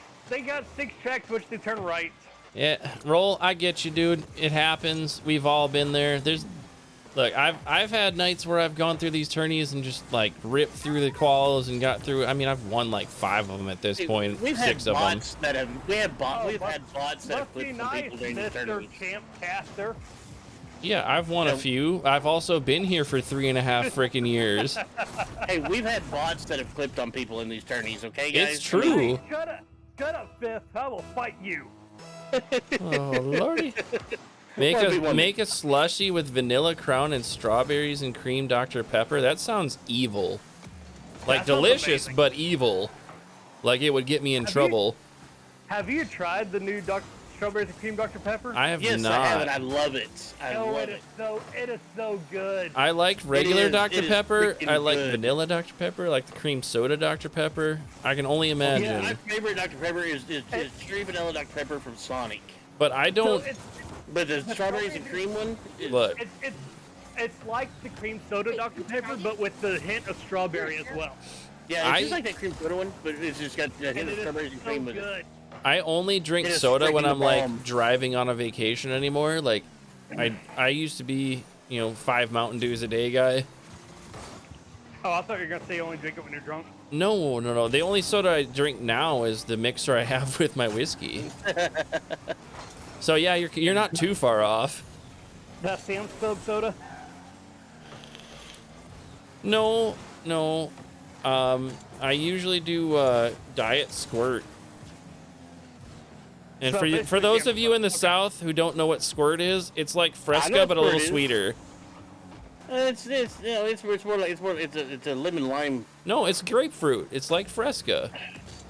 tracks which they turn right. Yeah, Roll, I get you, dude. It happens. We've all been there. Look, I've had nights where I've gone through these tourneys and just like ripped through the quals and got through. I mean, I've won like 5 of them at this point. We've 6 had of them. bots that have. We've had bots that have clipped some people during the tournament. Champ Caster. Yeah, I've won a few. I've also been here for 3.5 freaking years. Hey, we've had bots that have clipped on people in these tourneys. Okay, guys. It's true. Hey, shut up, Fifth. I will fight you. Oh lordy. Make a slushy with vanilla crown and strawberries and cream Dr. Pepper. That sounds evil. Like delicious, but evil. Like it would get me in trouble. Have you tried the new strawberries and cream Dr. Pepper? I have not. Yes, I have, and I love it. I love it. It is so good. I like regular Dr. Pepper. I like good. vanilla Dr. Pepper. I like the cream soda Dr. Pepper. I can only imagine. Yeah, my favorite Dr. Pepper is straight vanilla Dr. Pepper from Sonic. But I don't. But the strawberries and cream one. Look. It's like the cream soda Dr. Pepper, but with the hint of strawberry as well. Yeah, it's just like that cream soda one, but it's just got the hint of strawberries and cream with it. I only drink soda when I'm like driving on a vacation anymore. Like, I used to be, 5 Mountain Dews a day guy. Oh, I thought you were gonna say you only drink it when you're drunk. No. The only soda I drink now is the mixer I have with my whiskey. So yeah, you're not too far off. That Sam's Club soda? No. I usually do Diet Squirt. And So for those of you in the South who don't know what Squirt is, it's like Fresca but a little sweeter. It's a lemon lime. No, it's grapefruit. It's like Fresca.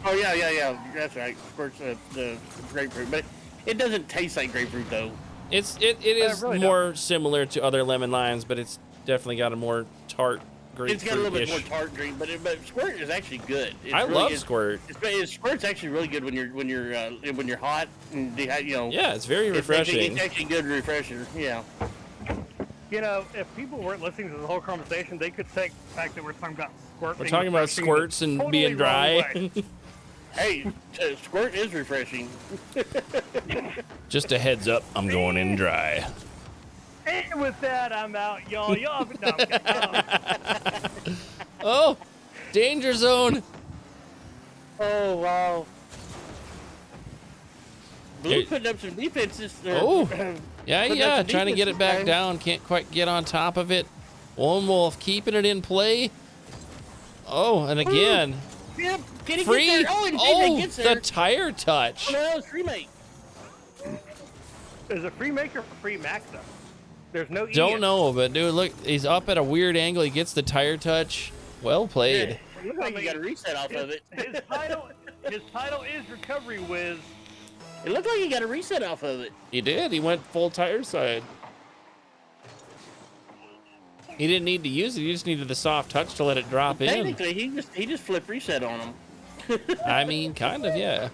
Oh yeah. That's right. Squirt's the grapefruit, but it doesn't taste like grapefruit though. It is really more similar to other lemon limes, but it's definitely got a more tart grapefruit. It's got a little bit more tart drink, but Squirt is actually good. I love Squirt. Squirt's actually really good when you're hot and Yeah, it's very refreshing. It's actually good and refreshing. Yeah. If people weren't listening to the whole conversation, they could take the fact that we're talking about Squirt. We're talking about squirts and totally being dry. Hey, Squirt is refreshing. Just a heads up, I'm going in dry. And with that, I'm out, y'all. Oh, danger zone. Oh wow. Blue putting up some defenses. Yeah, trying to get it back down. Can't quite get on top of it. Lone Wolf keeping it in play. Oh, and again. Yep, can he free. Get there? Oh, he gets there. The tire touch. Oh, no, it's remake. Is it free make or free max though? There's no. Don't know, but dude, look, he's up at a weird angle. He gets the tire touch. Well played. Yeah, looks like he got a reset off of it. His title is Recovery Whiz. It looked like he got a reset off of it. He did. He went full tire side. He didn't need to use it. He just needed the soft touch to let it drop in. Technically, he just flipped reset on him. I mean, kind of, yeah.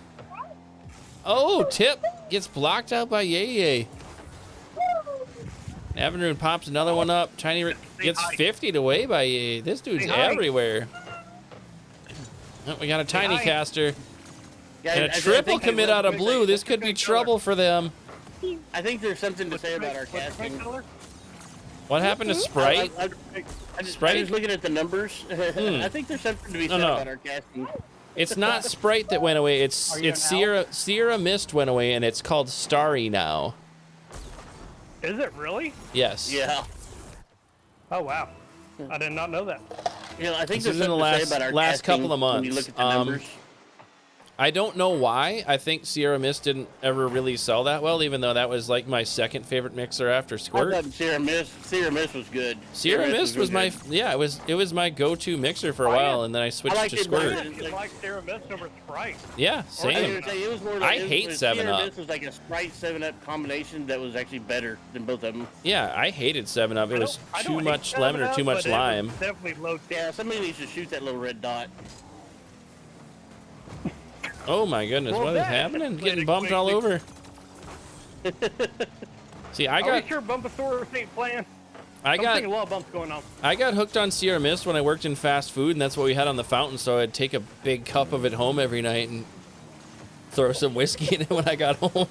Oh, tip gets blocked out by Yeye. Navarone pops another one up. Tiny Rick gets 50'd away by Yeye. This dude's everywhere. Oh, we got a tiny caster. Yeah, and a triple commit out of blue. This could be trouble for them. I think there's something to say about our casting. What happened to Sprite? Sprite? I was looking at the numbers. I think there's something to be said about our casting. It's not Sprite that went away. It's Sierra Mist went away, and it's called Starry now. Is it really? Yes. Yeah. Oh wow, I did not know that. I think this is in the last couple of months. When you look at the numbers. I don't know why. I think Sierra Mist didn't ever really sell that well, even though that was like my second favorite mixer after Squirt. I thought Sierra Mist was good. Sierra Mist was my it was my go-to mixer for a while, and then I switched to Squirt. I actually like Sierra Mist over Sprite. Yeah, same. I hate 7-Up. Sierra Mist was like a Sprite 7-Up combination that was actually better than both of them. Yeah, I hated 7-Up. It was too much lemon or too much lime. Definitely low. Yeah, somebody needs to shoot that little red dot. Oh my goodness, Well, what is happening? Getting bumped all over. See, I Are got we sure Bumpasaurus ain't playing? I I'm got seeing a lot of bumps going on. I got hooked on Sierra Mist when I worked in fast food, and that's what we had on the fountain, so I'd take a big cup of it home every night and throw some whiskey in it when I got home.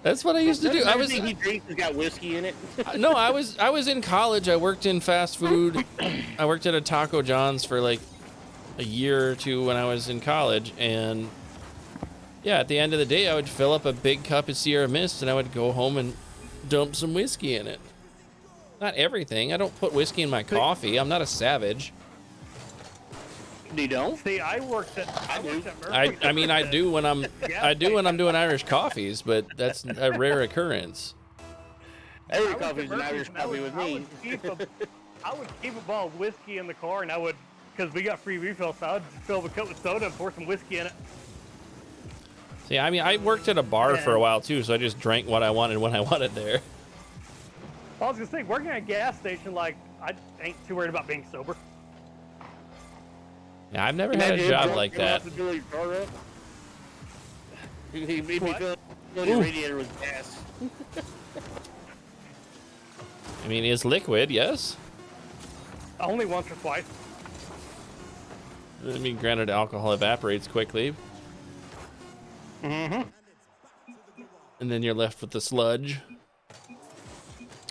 That's what I used to do. Everything he drinks has got whiskey in it. No, I was in college. I worked in fast food. I worked at a Taco John's for like a year or two when I was in college, and yeah, at the end of the day, I would fill up a big cup of Sierra Mist, and I would go home and dump some whiskey in it. Not everything. I don't put whiskey in my coffee. I'm not a savage. You don't? See, I worked at I mean, I do when I'm doing Irish coffees, but that's a rare occurrence. Every coffee's an Irish coffee with me. I would keep a bottle of whiskey in the car, and I would, because we got free refills, so I would fill up a cup with soda and pour some whiskey in it. See, I mean, I worked at a bar for a while too, so I just drank what I wanted when I wanted there. I was gonna say, working at a gas station, like, I ain't too worried about being sober. Yeah, I've never had a job like that. He'd be filling your radiator with gas. I mean, it's liquid, yes. Only once or twice. I mean, granted, alcohol evaporates quickly. Mm-hmm. And then you're left with the sludge.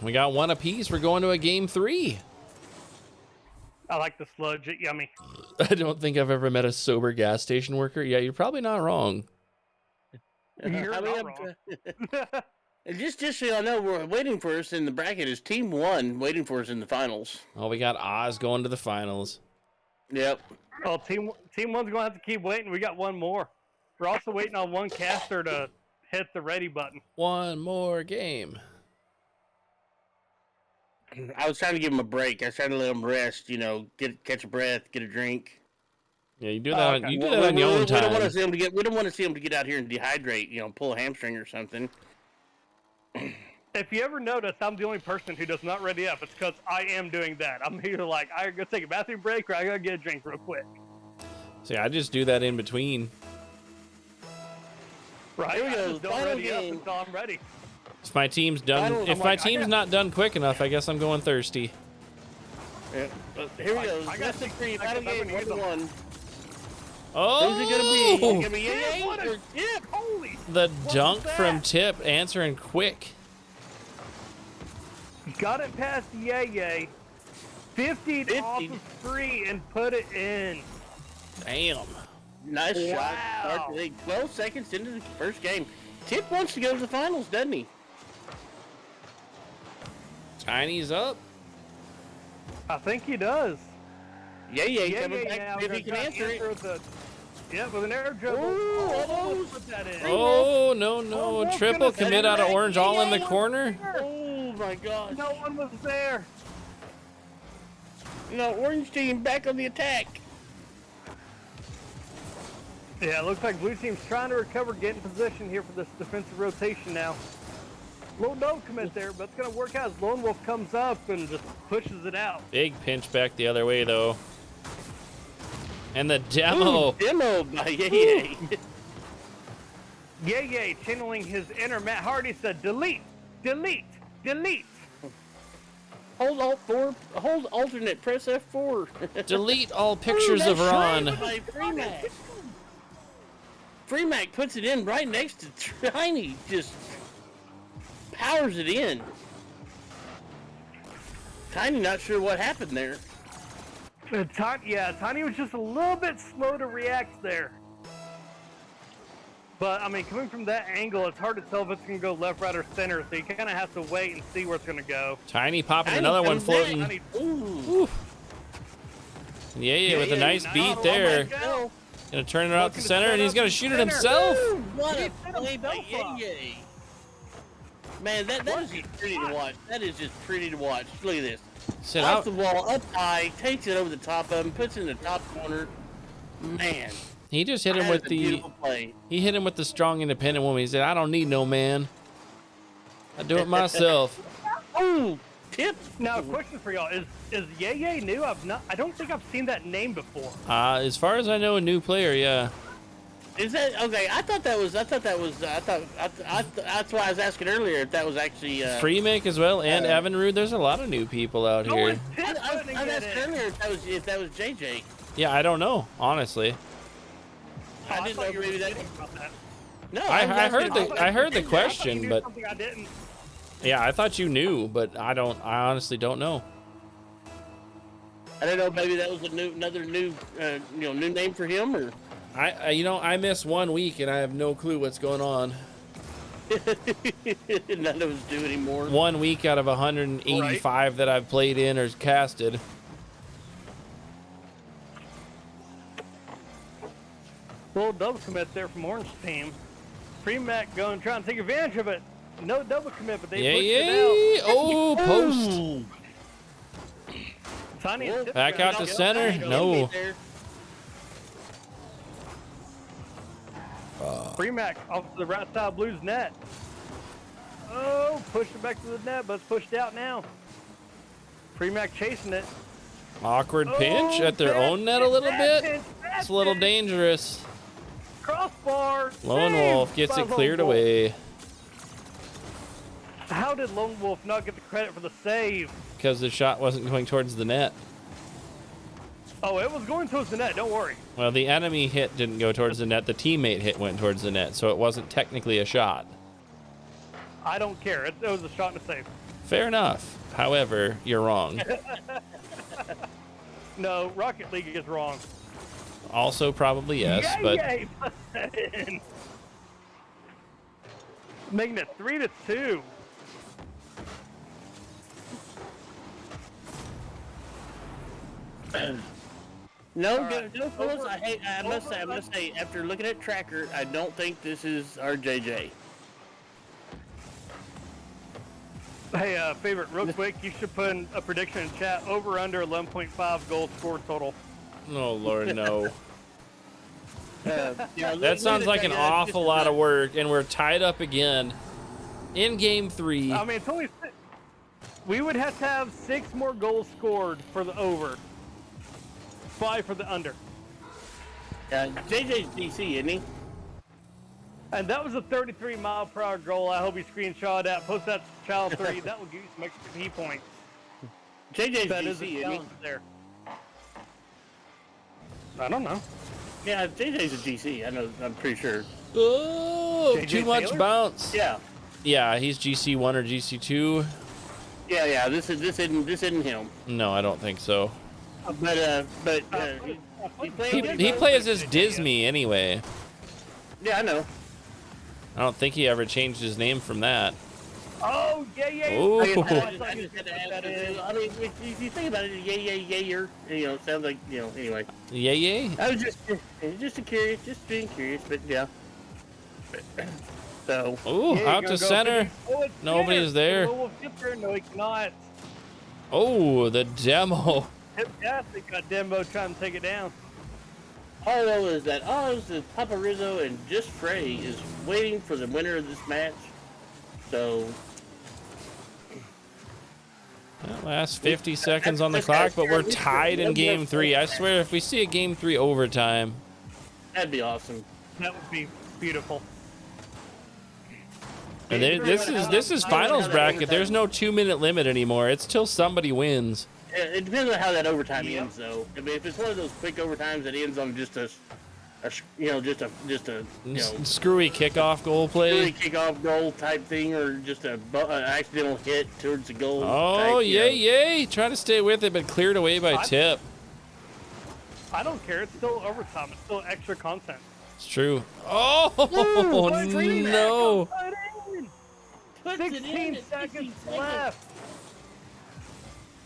We got one apiece. We're going to a game 3. I like the sludge. It's yummy. I don't think I've ever met a sober gas station worker. Yeah, you're probably not wrong. You're not wrong. And just so y'all know, we're waiting for us in the bracket is Team 1 waiting for us in the finals. Oh, we got Oz going to the finals. Yep. Oh, team 1's gonna have to keep waiting. We got one more. We're also waiting on one caster to hit the ready button. One more game. I was trying to give him a break. I was trying to let him rest, catch a breath, get a drink. Yeah, you do that. You do that on your own time. We don't want to see him to get out here and dehydrate. Pull a hamstring or something. If you ever notice, I'm the only person who does not ready up. It's because I am doing that. I'm either like, I gotta go take a bathroom break or I gotta get a drink real quick. See, I just do that in between. Right? Here we I go. just don't Final ready game. up until I'm ready. If my team's done, if my team's not done quick enough, I guess I'm going thirsty. Yeah. Here we go. I got Best of 3. Final game 1-1. Oh! Who's it gonna be? Is it gonna be Yay What or a Tip? holy! The What dunk was from that? Tip answering quick. Got it past Yay. 50 off of 3 and put it in. Damn. Nice shot. Wow. Start the 12 seconds into the first game. Tip wants to go to the finals, doesn't he? Tiny's up. I think he does. Yay, coming Yay back now if he gonna can try answer to it. Yeah, with an air dribble. Ooh, almost. Put that in. Oh, no. Oh, no, Triple goodness, commit out of Yay, orange all in the Yay. corner. Oh my gosh. No one was there. Orange team back on the attack. Yeah, it looks like blue team's trying to recover, get in position here for this defensive rotation now. Little no commit there, but it's going to work out as Lone Wolf comes up and just pushes it out. Big pinch back the other way, though. And the demo. Ooh, demo by Yay. Yay, channeling his inner Matt Hardy, said, delete, delete, delete. Hold Alt 4. Hold alternate. Press F4. Delete all pictures of Ron. By Freemac. Freemac puts it in right next to Tiny. Just powers it in. Tiny not sure what happened there. Tiny was just a little bit slow to react there. But, I mean, coming from that angle, it's hard to tell if it's going to go left, right, or center, so you kind of have to wait and see where it's going to go. Tiny popping Tiny another one comes back. floating. Tiny, ooh. Yeah, with a nice beat Oh there. my God. Gonna turn it out Looking to to center, set and he's up gonna the shoot it center. himself. What He a set play by himself up. Yay! Man, that is just pretty to watch. That is just pretty to watch. Look at this. Said Off out. the wall, up high, takes it over the top of him, puts it in the top corner. Man, He just hit him that with is a the. beautiful play. He hit him with the strong, independent woman. He said, "I don't need no man. I do it myself." Oh, tip. Now, a question for y'all: Is Yay new? I don't think I've seen that name before. As far as I know, a new player. Yeah. Is that okay? That's why I was asking earlier if that was actually. Freemick as well, and Evinrude. There's a lot of new people out No here. one's I pissed was when they get asking it. earlier if that was JJ. Yeah, I don't know, honestly. Oh, I didn't thought know you were maybe that. kidding about that. No, I heard asking- the I heard the I thought you question, knew but something I didn't. yeah, I thought you knew, but I honestly don't know. I don't know. Maybe that was another new new name for him, or I missed 1 week and I have no clue what's going on. none of us do anymore. 1 week out of 185 that I've played in or casted. Little double commit there from Orange team. Pre-Mac going trying to take advantage of it. No double commit, but they pushed it Yeah. Oh, post. Ooh. out. Tiny and tip Back round. out to Yep. center. No. Pre-Mac off to the right side of Blues net. Oh, pushed it back to the net, but it's pushed out now. Pre-Mac chasing it. Awkward pinch Oh, at their bad own net a little bad bit. pinch, bad It's a little pinch. dangerous. Crossbar. Lone saved Wolf gets by it cleared Lone Wolf. away How did Lone Wolf not get the credit for the save? because the shot wasn't going towards the net. Oh, it was going towards the net. Don't worry. Well, the enemy hit didn't go towards the net. The teammate hit went towards the net, so it wasn't technically a shot. I don't care. It was a shot and a save. Fair enough. However, you're wrong. No, Rocket League is wrong. Also, probably yes, Yay, but yay, button. Making it 3-2. No, All right. no, fellas. I must say, after looking at Tracker, I don't think this is our JJ. Hey, favorite, real quick, you should put in a prediction in chat over under 11.5 goals scored total. oh Lord, no. Yeah, That sounds like an awful lot of work, and we're tied up again in game 3. I mean, it's only six. We would have to have 6 more goals scored for the over, 5 for the under. JJ's DC, isn't he? And that was a 33-mile-per-hour goal. I hope you screenshot that, post that to Challenge 3. That will give you some extra key points. JJ's That DC, is a isn't he? challenge there. I don't know. Yeah, JJ's a GC. I know. I'm pretty sure. Oh, JJ too much Taylor? bounce. Yeah, Yeah, he's GC1 or GC2. yeah. This isn't him. No, I don't think so. But He plays as Disney anyway. Yeah, I know. I don't think he ever changed his name from that. Oh, yeah. Ooh. I just had to ask it, too. I mean, if you think about it, yayer, it sounds like, anyway. Yay, yay. I was just being curious, but yeah. So. Ooh, Yeah, out to center. Nobody's there. No, he cannot. Oh, the demo. Fantastic. Got Dembo trying to take it down. All I know is that the Papa Rizzo and Just Frey is waiting for the winner of this match. So. Last 50 seconds on the clock, but we're tied in game 3. I swear, if we see a game 3 overtime. That'd be awesome. That would be beautiful. And this is finals bracket. There's no 2-minute limit anymore. It's till somebody wins. It depends on how that overtime ends, though. I mean, if it's one of those quick overtimes that ends on just a Screwy kickoff goal really play. kickoff goal type thing, or just an accidental hit towards the goal. Oh, type, yay. Try to stay with it, but cleared away by Tip. I don't care. It's still overtime. It's still extra content. It's true. Oh, no. 16 seconds left.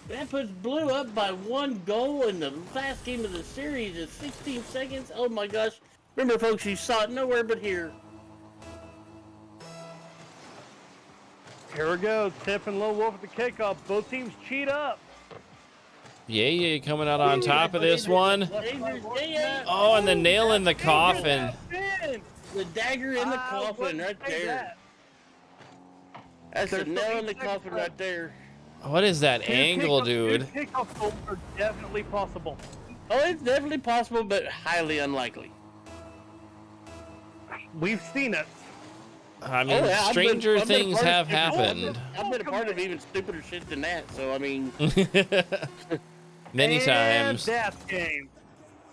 That puts Blue up by 1 goal in the last game of the series in 16 seconds. Oh my gosh. Remember, folks, you saw it nowhere but here. Here we go. Tip and Lone Wolf at the kickoff. Both teams cheat up. Yeah, coming out on top of this one. Yeah. Oh, and the nail in the coffin. The dagger in the coffin right there. That's the nail in the coffin right there. What is that angle, dude? Kickoff goals are definitely possible. Oh, it's definitely possible, but highly unlikely. We've seen it. I mean, Oh, yeah, stranger I've been things part have of- happened. I've been a part of even stupider shit than that, so I mean, Many And times. that's game.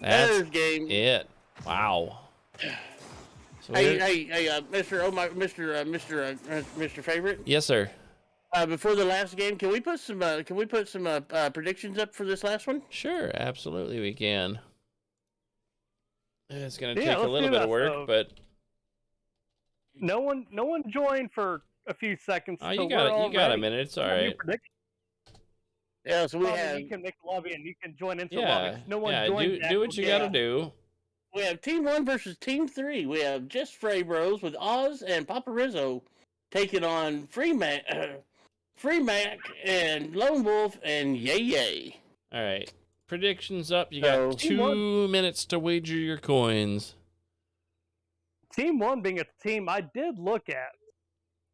That's there's game. it. Wow. So Hey, we're- Mr. Favorite. Yes, sir. Before the last game, can we put some predictions up for this last one? Sure, absolutely we can. It's gonna Yeah, take a let's little do bit that, of work, so- but No one joined for a few seconds. oh, so you got we're it. all You got a ready. minute. It's all Have your right. predictions. Yeah, so we Bobby, have you can make the lobby and you can join into the Yeah, lobby. No one yeah. joined. Do what you gotta do. Team 1 versus Team 3. We have Just Frey Bros with Oz and Papa Rizzo taking on Free Mac and Lone Wolf and Yay. All right. Predictions up. You So- got 2 minutes to wager your coins. Team 1 being a team I did look at.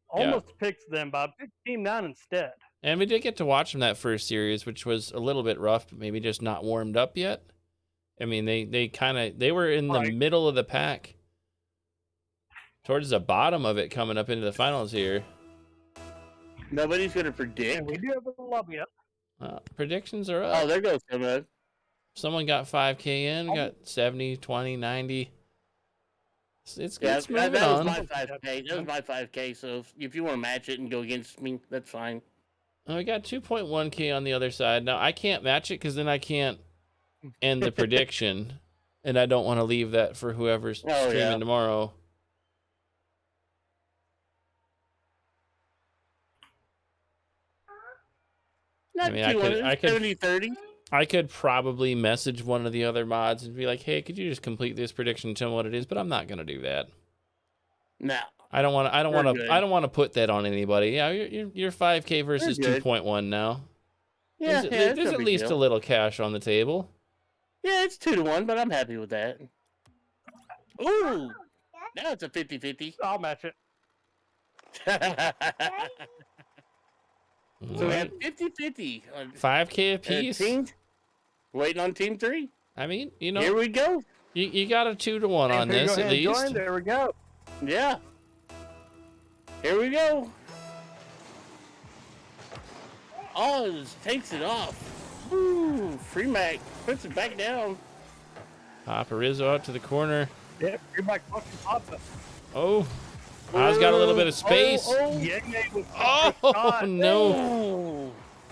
Almost picked them, but I picked Team 9 instead. And we did get to watch them that first series, which was a little bit rough, but maybe just not warmed up yet. I mean, they were in the Right. middle of the pack, towards the bottom of it, coming up into the finals here. Nobody's gonna predict. And we do have a lobby up. Predictions are Oh, up. there goes someone. Someone got 5K in. We got 70, 20, 90. It's Yeah, moving that was on. my 5K. That was my 5K. So if you want to match it and go against me, that's fine. We got 2.1K on the other side. Now, I can't match it because then I can't end the prediction. And I don't want to leave that for whoever's Oh, streaming yeah. tomorrow. Not mean, I could- 200, I could- 70-30. I could probably message one of the other mods and be like, "Hey, could you just complete this prediction and tell me what it is?" But I'm not gonna do that. No. I don't want to. I don't We're want good. to. I don't want to put that on anybody. Yeah, you're 5K versus We're good. 2.1 now. Yeah, There's it's no at big least deal. a little cash on the table. Yeah, it's 2-1, but I'm happy with that. Ooh, now it's a 50-50. I'll match it. So we have 50-50 on 5K apiece. team. Waiting on Team 3. I mean, Here we go. you got a 2-1 on And if you this go at ahead and least. join, there we go. Yeah. Here we go. Oz takes it off. Woo, Free Mac puts it back down. Papa Rizzo out to the corner. Yep, you're back fucking Papa. Oh, Oz got a little bit of space. Yeah, was Oh, no. Oh,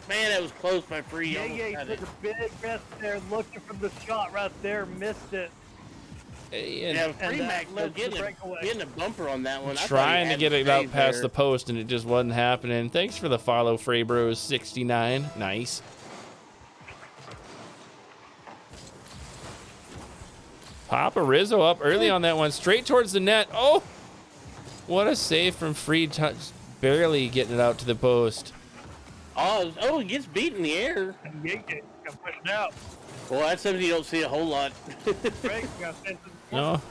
man, that was close by Free. Yeah, Almost he got took it. a big risk there, looking for the shot right there, missed it. And Yeah, Free that Mac though, led to the getting breakaway. a bumper on that one. I thought he trying to had get the it out save past there. the post, and it just wasn't happening. Thanks for the follow, Frey Bros 69. Nice. Papa Rizzo up early on that one, straight towards the net. Oh, what a save from Free touch, barely getting it out to the post. Oh, he gets beat in the air. And yeah, got pushed out. Well, that's something you don't see a whole lot. Greg got sent to the No,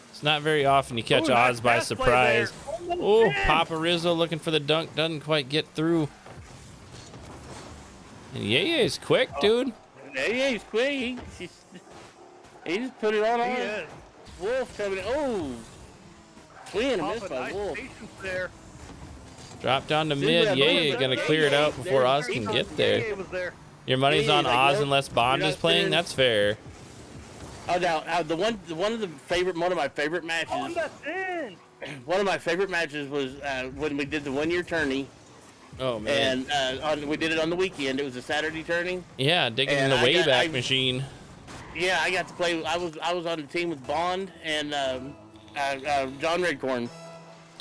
it's not very often you catch Ooh, nice Oz by pass play there. surprise. Almost Oh, in. Papa Rizzo looking for the dunk, doesn't quite get through. And Yeye's quick, dude. Yeah, he's quick. He just put it on. He is. Wolf coming in. Oh, swing and a miss Papa, by nice Wolf. patience there. Drop down to See, mid. yeah, Yeye look, gonna yeah, clear it yeah, out before there- Oz can get there. Yeah, was there. Your money's Yeah, on like, Oz no, unless Bond you're is not playing. saying- That's fair. Oh, now one of my favorite matches. Oh, that's in. One of my favorite matches was when we did the 1-year tourney, Oh man. and we did it on the weekend. It was a Saturday tourney. Yeah, digging in and the I Wayback Machine. Yeah, I got to play. I was on the team with Bond and John Redcorn.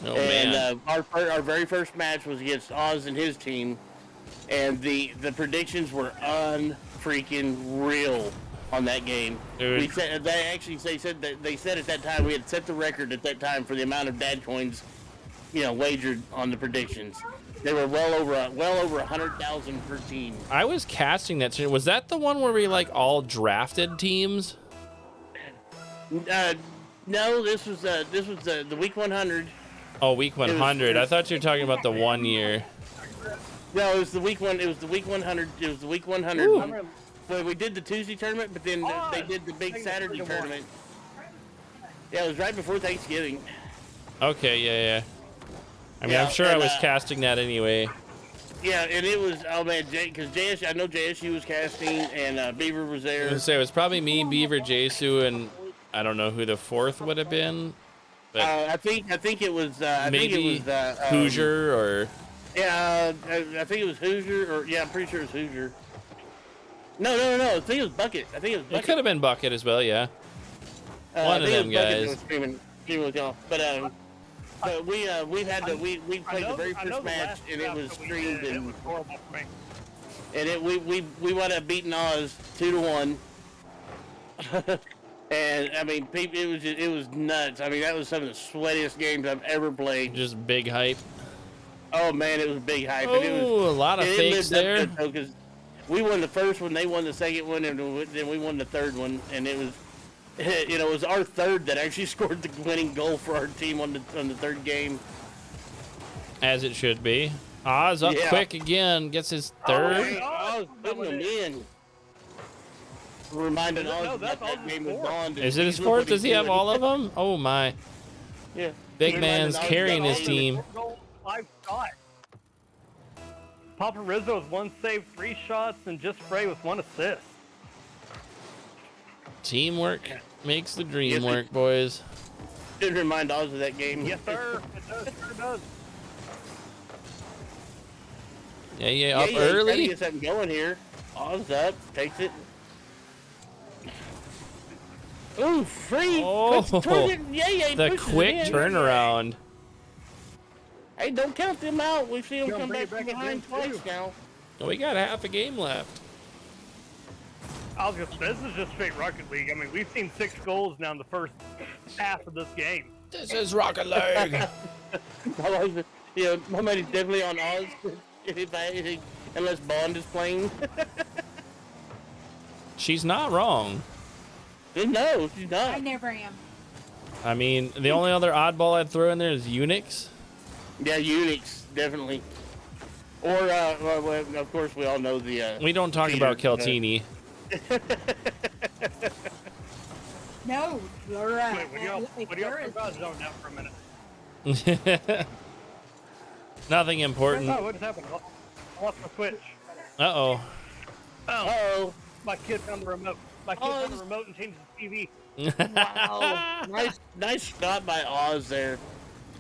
Oh And man. our very first match was against Oz and his team, and the predictions were unfreaking real on that game. Dude. We said they said at that time we had set the record at that time for the amount of dad coins, wagered on the predictions. They were well over 100,000 per team. I was casting that. Was that the one where we like all drafted teams? No, this was the week 100. Oh, week 100. I thought you were talking about the 1 year. No, it was the week 100. It was the week 100. Ooh. But we did the Tuesday tournament, but then they did the big Saturday tournament. Yeah, it was right before Thanksgiving. Okay, yeah. I mean, Yeah, I'm sure I and, was casting that anyway. Yeah, and it was, oh man, because I know JSU was casting, and Beaver was I there. was gonna say, it was probably me, Beaver, Jesu, and I don't know who the fourth would have been. But I think it was maybe Hoosier or... Yeah, I think it was Hoosier, I'm pretty sure it was Hoosier. No, I think it was Bucket. It could have been Bucket as well, yeah. One of them guys. Screaming with y'all. But we played the very first match, and it was streamed, and we wound up beating Oz 2-1. And I mean, it was nuts. I mean, that was some of the sweatiest games I've ever played. Just big hype. Oh man, it was big hype. Oh, and it was, a lot of fakes there. Because we won the first one, they won the second one, and then we won the third one. And it was, it was our third that actually scored the winning goal for our team on the third game. As it should be. Oz up quick again, gets his third. Oz putting them in. Reminding Oz that game was gone. Is it his fourth? Does he have all of them? Oh my. Yeah. Big man's carrying his team. 5 shots. Papa Rizzo with 1 save, 3 shots, and Just Frey with 1 assist. Teamwork makes the dream work, boys. Did remind Oz of that game. Yes, sir. It does. Sure does. Yeah, up early. Trying to get something going here. Oz up, takes it. Ooh, free! Oh, the quick turnaround. Hey, don't count them out. We've seen them come back from behind twice now. We got half a game left. This is just straight Rocket League. I mean, we've seen 6 goals now in the first half of this game. This is Rocket League. My money's definitely on Oz, unless Bond is playing. She's not wrong. No, she's not. I never am. I mean, the only other oddball I'd throw in there is Unix. Yeah, Unix, definitely. Or, well, of course, we all know the... we don't talk about Keltini. No, Laura. Wait, what do y'all about zone out for a minute? Nothing important. Oh, what just happened? I lost my Switch. Uh-oh. Oh, my kid found the remote. My kid found the remote and changed the TV. wow. nice stop by Oz there.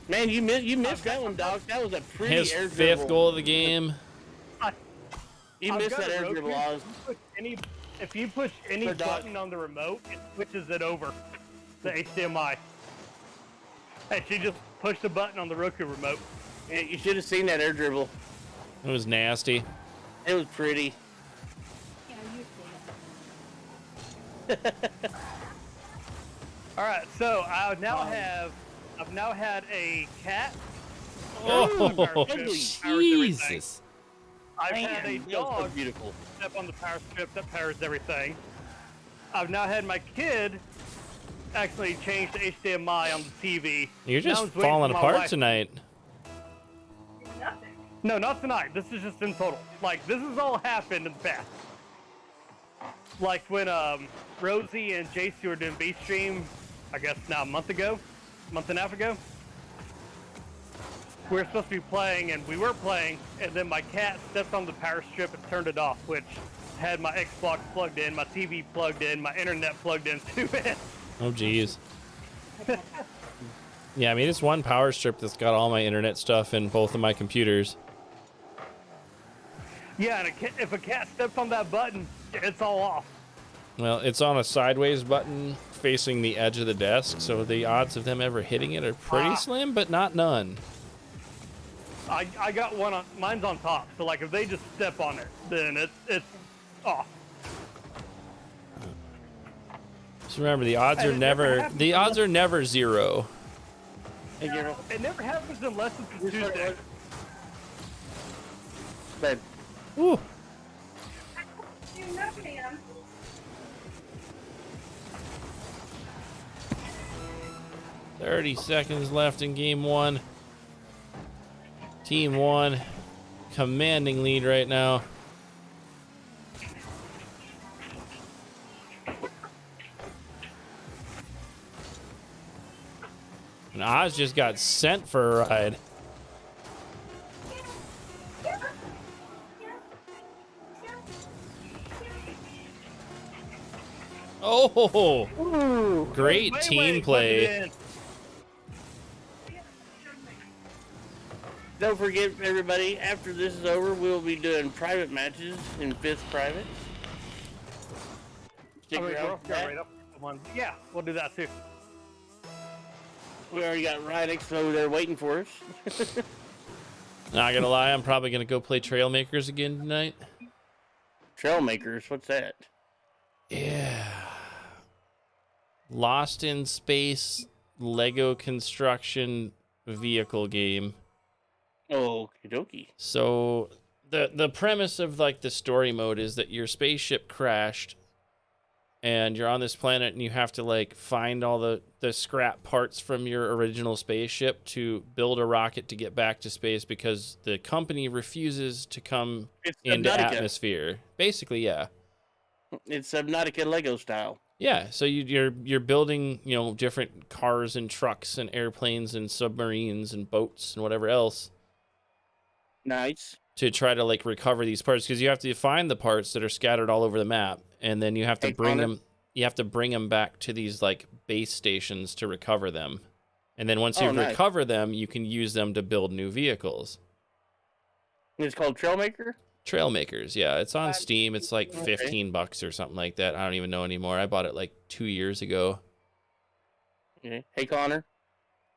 Man, you missed that one, Doc. That was a pretty His air 5th dribble. goal of the game. You missed that air dribble, Oz. If you push any button on the remote, it switches it over the HDMI. Hey, she just pushed a button on the Roku remote. Yeah, you should have seen that air dribble. It was nasty. It was pretty. Yeah, you see it. All right, so I've now had a cat. Oh, Jesus. I've had a Man, that was so dog beautiful. step on the power strip that powers everything. I've now had my kid actually change the HDMI on the TV. You're Now just I'm waiting falling for my apart wife. tonight. Nothing. No, not tonight. This is just in total. Like, this has all happened in the past. Like when Rosie and JC were doing B stream, I guess now a month and a half ago. We were supposed to be playing, and we were playing, and then my cat stepped on the power strip and turned it off, which had my Xbox plugged in, my TV plugged in, my internet plugged into it. Oh, geez. Yeah, I mean, it's one power strip that's got all my internet stuff in both of my computers. Yeah, and if a cat steps on that button, it's all off. Well, it's on a sideways button facing the edge of the desk, so the odds of them ever hitting it are pretty slim, but not none. I got one on, mine's on top. So like if they just step on it, then it's off. Just remember, the odds are And it never never happens the odds unless- are never 0. Hey, Gabriel. It never happens unless it's a Tuesday. Babe. Ooh. You know, man. 30 seconds left in game 1. Team 1 commanding lead right now. And Oz just got sent for a ride. Oh, great Wait, team put play. it in. Don't forget, everybody, after this is over, we'll be doing private matches in 5th private. Stick I mean, around for that. right up one. Yeah, we'll do that too. We already got Ryan over there waiting for us. Not gonna lie, I'm probably gonna go play Trailmakers again tonight. Trailmakers, what's that? Yeah. Lost in Space Lego construction vehicle game. Oh, okie So the premise of like the story mode is that your spaceship crashed and you're on this planet and you have to like find all the scrap parts from your original spaceship to build a rocket to get back to space because the company refuses to come It's into Subnautica. atmosphere. Basically, yeah. It's Subnautica Lego style. Yeah, so you're building, different cars and trucks and airplanes and submarines and boats and whatever else Nice. to try to like recover these parts because you have to find the parts that are scattered all over the map and then you have to Hey, bring Connor. them back to these like base stations to recover them. And then once you Oh, nice. recover them, you can use them to build new vehicles. It's called Trailmaker? Trailmakers, yeah, it's on Steam. It's like Okay. $15 or something like that. I don't even know anymore. I bought it like 2 years ago. Okay. Hey, Connor.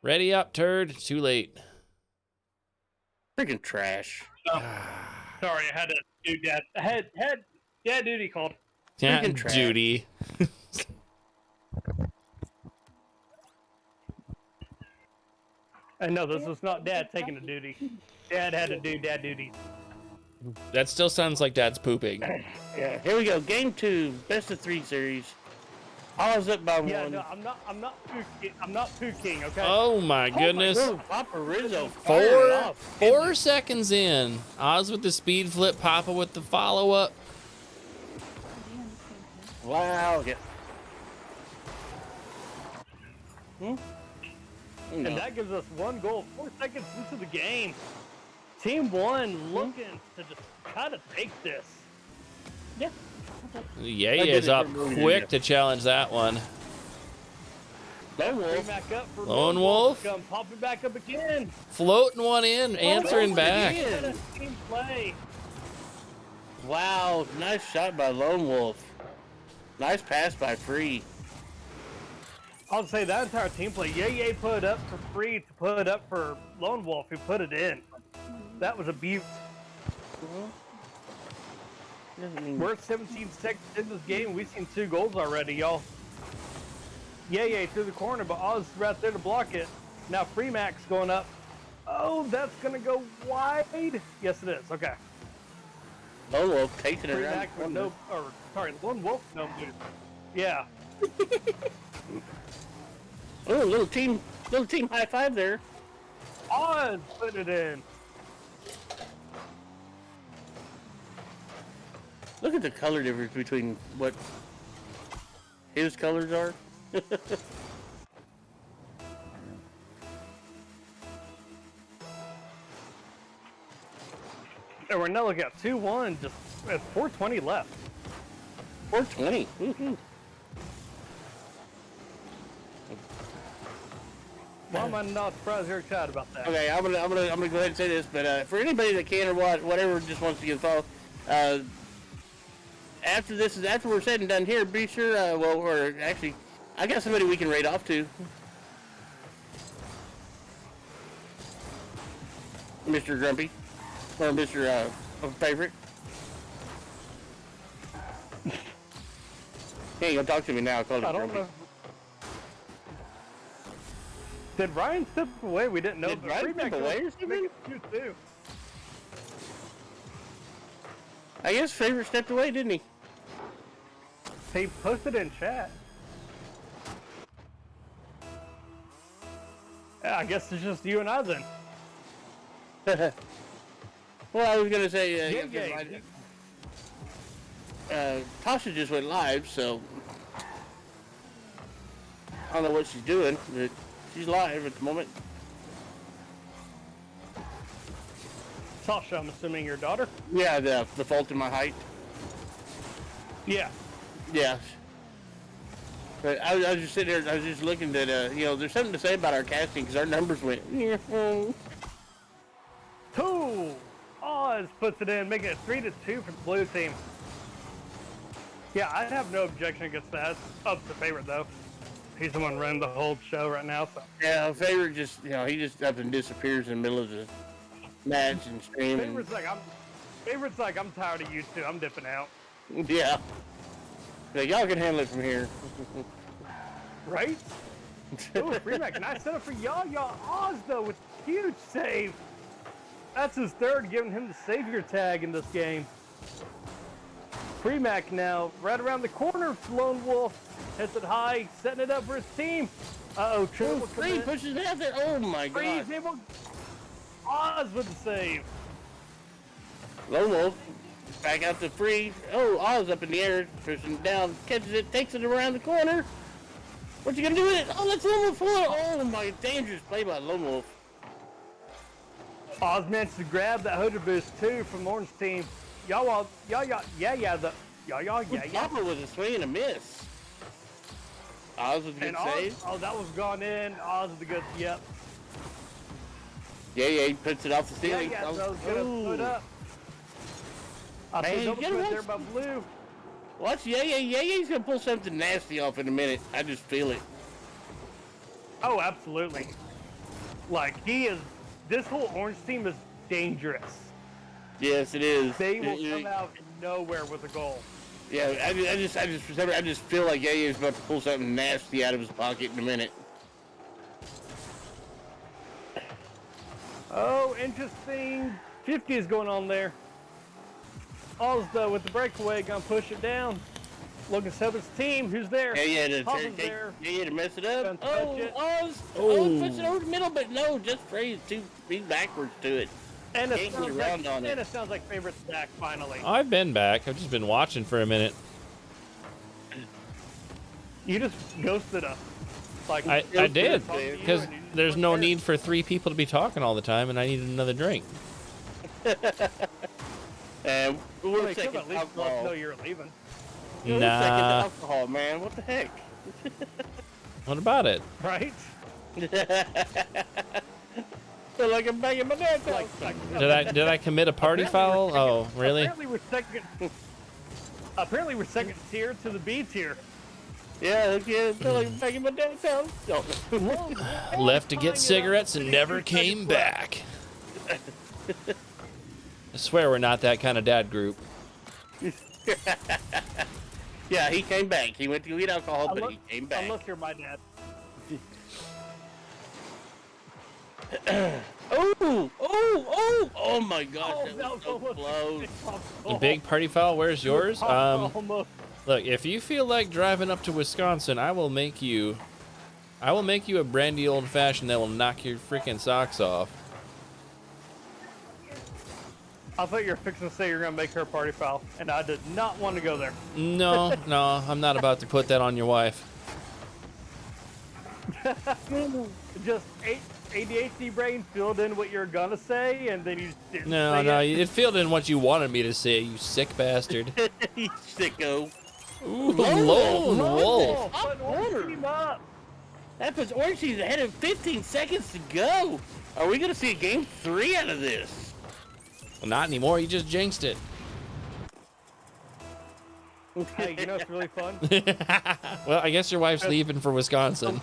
Ready up, turd. Too late. Freaking trash. Sorry, I had to do dad. Had dad duty called. Yeah, Freaking trash. duty. And no, this was not dad taking a duty. Dad had to do dad duty. That still sounds like Dad's pooping. Yeah. Here we go. Game 2, best of 3 series. I was up by Yeah, 1. no, I'm not poo king, okay? Oh my goodness. Oh, Papa Rizzo fired it off. 4 seconds in. Oz with the speed flip, Papa with the follow up. Wow. Yeah. And No. that gives us 1 goal 4 seconds into the game. Team 1 looking to just try to take this. Yeah. Yeah, I he did is it up for Louis, quick yeah. to challenge that one. Lone Bring Wolf. back up for Lone Wolf. Come popping back up again. Floating one in, answering back. again. Team play. Wow. Nice shot by Lone Wolf. Nice pass by Free. I'll say that entire team play. Yay put it up for Free to put it up for Lone Wolf who put it in. That was a beaut. We're 17 seconds into this game. We've seen 2 goals already, y'all. Yay through the corner, but Oz right there to block it. Now Free Max going up. Oh, that's gonna go wide. Yes, it is. Okay. Lone Wolf taking it Free around. Max the with corner. no, or sorry, Lone Wolf no move. Yeah. Oh, little team high five there. Oz put it in. Look at the color difference between what his colors are. And we're now looking at 2-1. Just at 4:20 left. 420. Woohoo. Why am I not surprised you're excited about that? Okay, I'm gonna go ahead and say this, but for anybody that can or whatever just wants to get involved, after we're said and done here, be sure or actually, I got somebody we can raid off to. Mr. Grumpy, or Mr. Favorite. He ain't gonna talk to me now. I called him I don't Grumpy. know. Did Ryan step away? We didn't know. Did but Ryan Freeman step away or could make something? it cute, too. I guess Favorite stepped away, didn't he? He posted in chat. Yeah, I guess it's just you and I then. Well, I was gonna say, Tasha just went live, so I don't know what she's doing, but she's live at the moment. Tasha, I'm assuming your daughter? Yeah, the fault in my height. Yeah. Yeah. But I was just sitting there, I was just looking at, there's something to say about our casting because our numbers went. 2. Oz puts it in, making it 3-2 for the blue team. Yeah, I'd have no objection against that. It's up to Favorite, though. He's the one running the whole show right now, so. Yeah, Favorite just, he just up and disappears in the middle of the match and stream. Favorite's like, I'm tired of you two. I'm dipping out. Yeah. Like, y'all can handle it from here. Right? Ooh, Freeman, nice setup for Y'all. Oz, though, with huge save. That's his third, giving him the savior tag in this game. Premac now, right around the corner. Lone Wolf hits it high, setting it up for his team. Uh-oh, triple Free pushes it out there. Oh, my God. Free's able. Oz with the save. Lone Wolf back out to Free. Oh, Oz up in the air, pushing it down, catches it, takes it around the corner. What you gonna do with it? Oh, that's Lone Wolf 4. Oh, my dangerous play by Lone Wolf. Oz managed to grab that Hoder boost too from Orange team. Papa was a swing and a miss. Oz with a good save. Oh, that was gone in. Oz with the good, yep. Yeah, he puts it off the ceiling. Yeah, so gonna put up. I see double twist there by Blue. Watch, he's gonna pull something nasty off in a minute. I just feel it. Oh, absolutely. Like, this whole Orange team is dangerous. Yes, it is. They will come out of nowhere with a goal. Yeah, I just feel like is about to pull something nasty out of his pocket in a minute. Oh, interesting. 50 is going on there. Oz, though, with the breakaway, gonna push it down. Looking to help his team. Who's there? To mess it up. Oz puts it over the middle, but no, just Frey's too backwards to it. And it sounds like Favorite's back finally. I've been back. I've just been watching for a minute. You just ghosted us. Like I did, because there's no need for 3 people to be talking all the time, and I needed another drink. And we're at least alcohol. know you're leaving. Second to alcohol, man. What the heck? What about it? Right? Feel like I'm banging my dad's house. Did I commit a party foul? Oh, really? Apparently we're second tier to the B tier. Yeah, feel like I'm banging my dad's house. Left to get cigarettes and never came back. I swear we're not that kind of dad group. Yeah, he came back. He went to go get alcohol, but he came back. Unless you're my dad. Oh my gosh, that was so close. A big party foul, where's yours? Almost. Look, if you feel like driving up to Wisconsin, I will make you a brandy old fashioned that will knock your freaking socks off. I thought you were fixing to say you're gonna make her party foul, and I did not want to go there. No, I'm not about to put that on your wife. Just ADHD brain filled in what you're gonna say, and then you just didn't No, say it. it filled in what you wanted me to say, you sick bastard. You sicko. Ooh, Lone Wolf. That puts Orange Team ahead of 15 seconds to go. Are we gonna see a game 3 out of this? Well, not anymore, you just jinxed it. Hey, you know what's really fun? Well, I guess your wife's leaving for Wisconsin.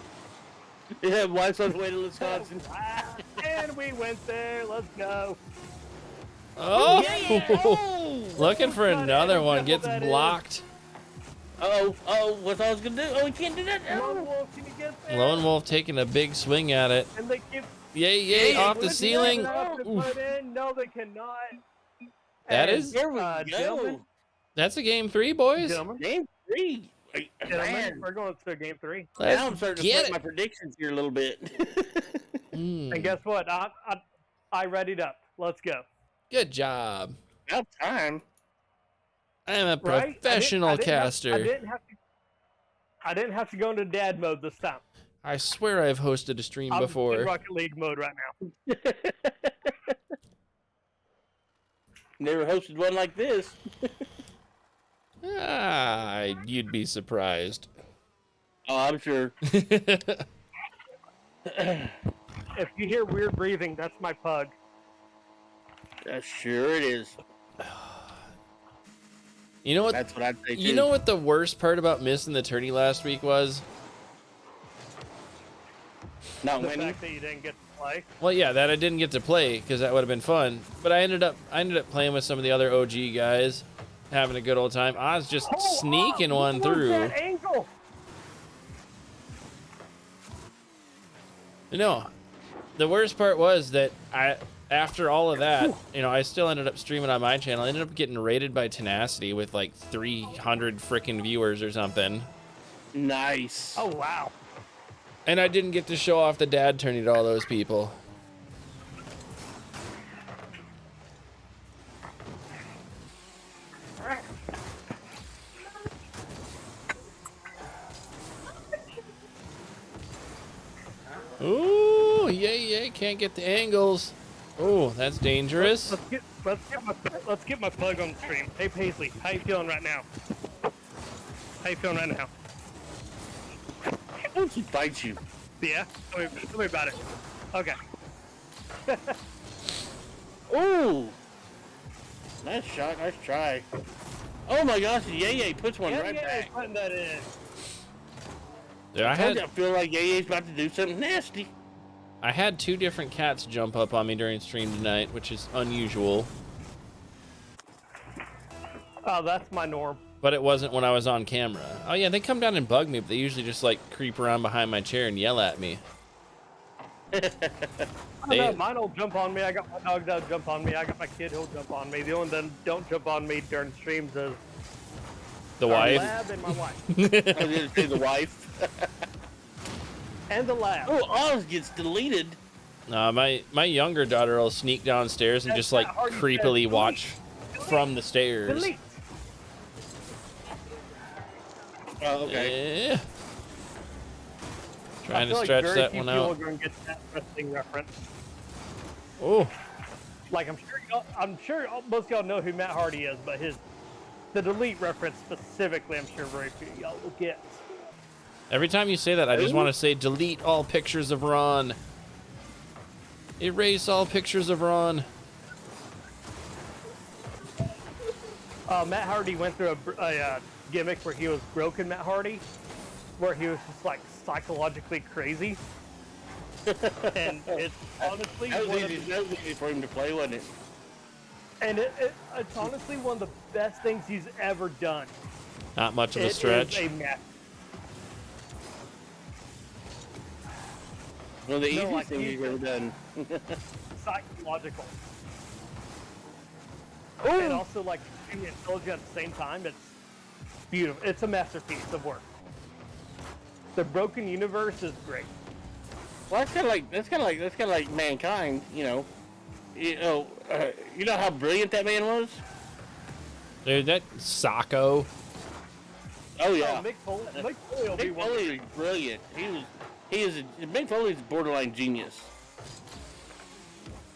Yeah, wife's on the way to Wisconsin. And we went there. Let's go. Oh, Oh! looking for God, another how one. simple Gets that is. blocked. Oh, what's I was gonna do? Oh, we can't do that. Lone No. Wolf, can you get there? Lone Wolf taking a big swing at it. And they keep Yay, yay, Yeah, off the let's do ceiling. that. up to Oof. put in. No, they cannot. That And, is- There we Gentlemen, go. That's a game 3, boys. gentlemen, Game 3. gentlemen, Man, we're going to game 3. now I'm Let's starting to get sweat my it. predictions here a little bit. Mm, And guess what? I readied up. Let's go. good job. About time. I am a Right? professional I didn't caster. I didn't have to go into dad mode this time. I swear I've hosted a stream I'm in before. Rocket League mode right now. Never hosted one like this. Ah, you'd be surprised. Oh, I'm sure. If you hear weird breathing, that's my pug. Sure it is. You know what? That's what I'd say too. You know what the worst part about missing the tourney last week was? Not The winning. fact that you didn't get to play. Well, yeah, that I didn't get to play because that would have been fun. But I ended up playing with some of the other OG guys, having a good old time. I was just sneaking one What was through. that angle? No, the worst part was that after all of that, I still ended up streaming on my channel. I ended up getting rated by Tenacity with like 300 freaking viewers or something. Nice. Oh, wow. And I didn't get to show off the dad tourney to all those people. Ooh, yay, can't get the angles. Oh, that's dangerous. Let's get my pug on the stream. Hey Paisley, how you feeling right now? How you feeling right now? Once he bites you. Yeah? Tell me about it. Okay. Ooh. Nice shot. Nice try. Oh my gosh, Yay puts one right back. Putting that in. Yeah, I feel like Yay's about to do something nasty. I had 2 different cats jump up on me during stream tonight, which is unusual. Oh, that's my norm. But it wasn't when I was on camera. Oh yeah, they come down and bug me, but they usually just like creep around behind my chair and yell at me. Mine will jump on me. I got my dog that'll jump on me. I got my kid who'll jump on me. The only one that don't jump on me during streams is The our wife. lab and my wife. I was going to say the wife. And the lab. Oh, Oz gets deleted. My younger daughter will sneak downstairs and just like creepily watch from the stairs. Delete. Oh, okay. Eh. Trying to I feel stretch like that very one few people out. are going to get that wrestling reference. Oh, Like I'm sure most of y'all know who Matt Hardy is, but the delete reference specifically, I'm sure very few of y'all will get. every time you say that, I just want to say delete all pictures of Ron. Erase all pictures of Ron. Matt Hardy went through a gimmick where he was broken Matt Hardy, where he was just like psychologically crazy. And it's honestly That was easy for him to play, wasn't it? and it's honestly one of the best things he's ever done. Not much of a It stretch. is a match. One of the No, easiest like things he's ever done. Psychological. And also like extremely intelligent at the same time. It's beautiful. It's a masterpiece of work. The Broken Universe is great. Well, that's kind of like Mankind, you know. You know how brilliant that man was. Dude, that Sacco. Oh yeah, Oh, Mick Foley will be Mick one. Foley is brilliant. Mick Foley's a borderline genius.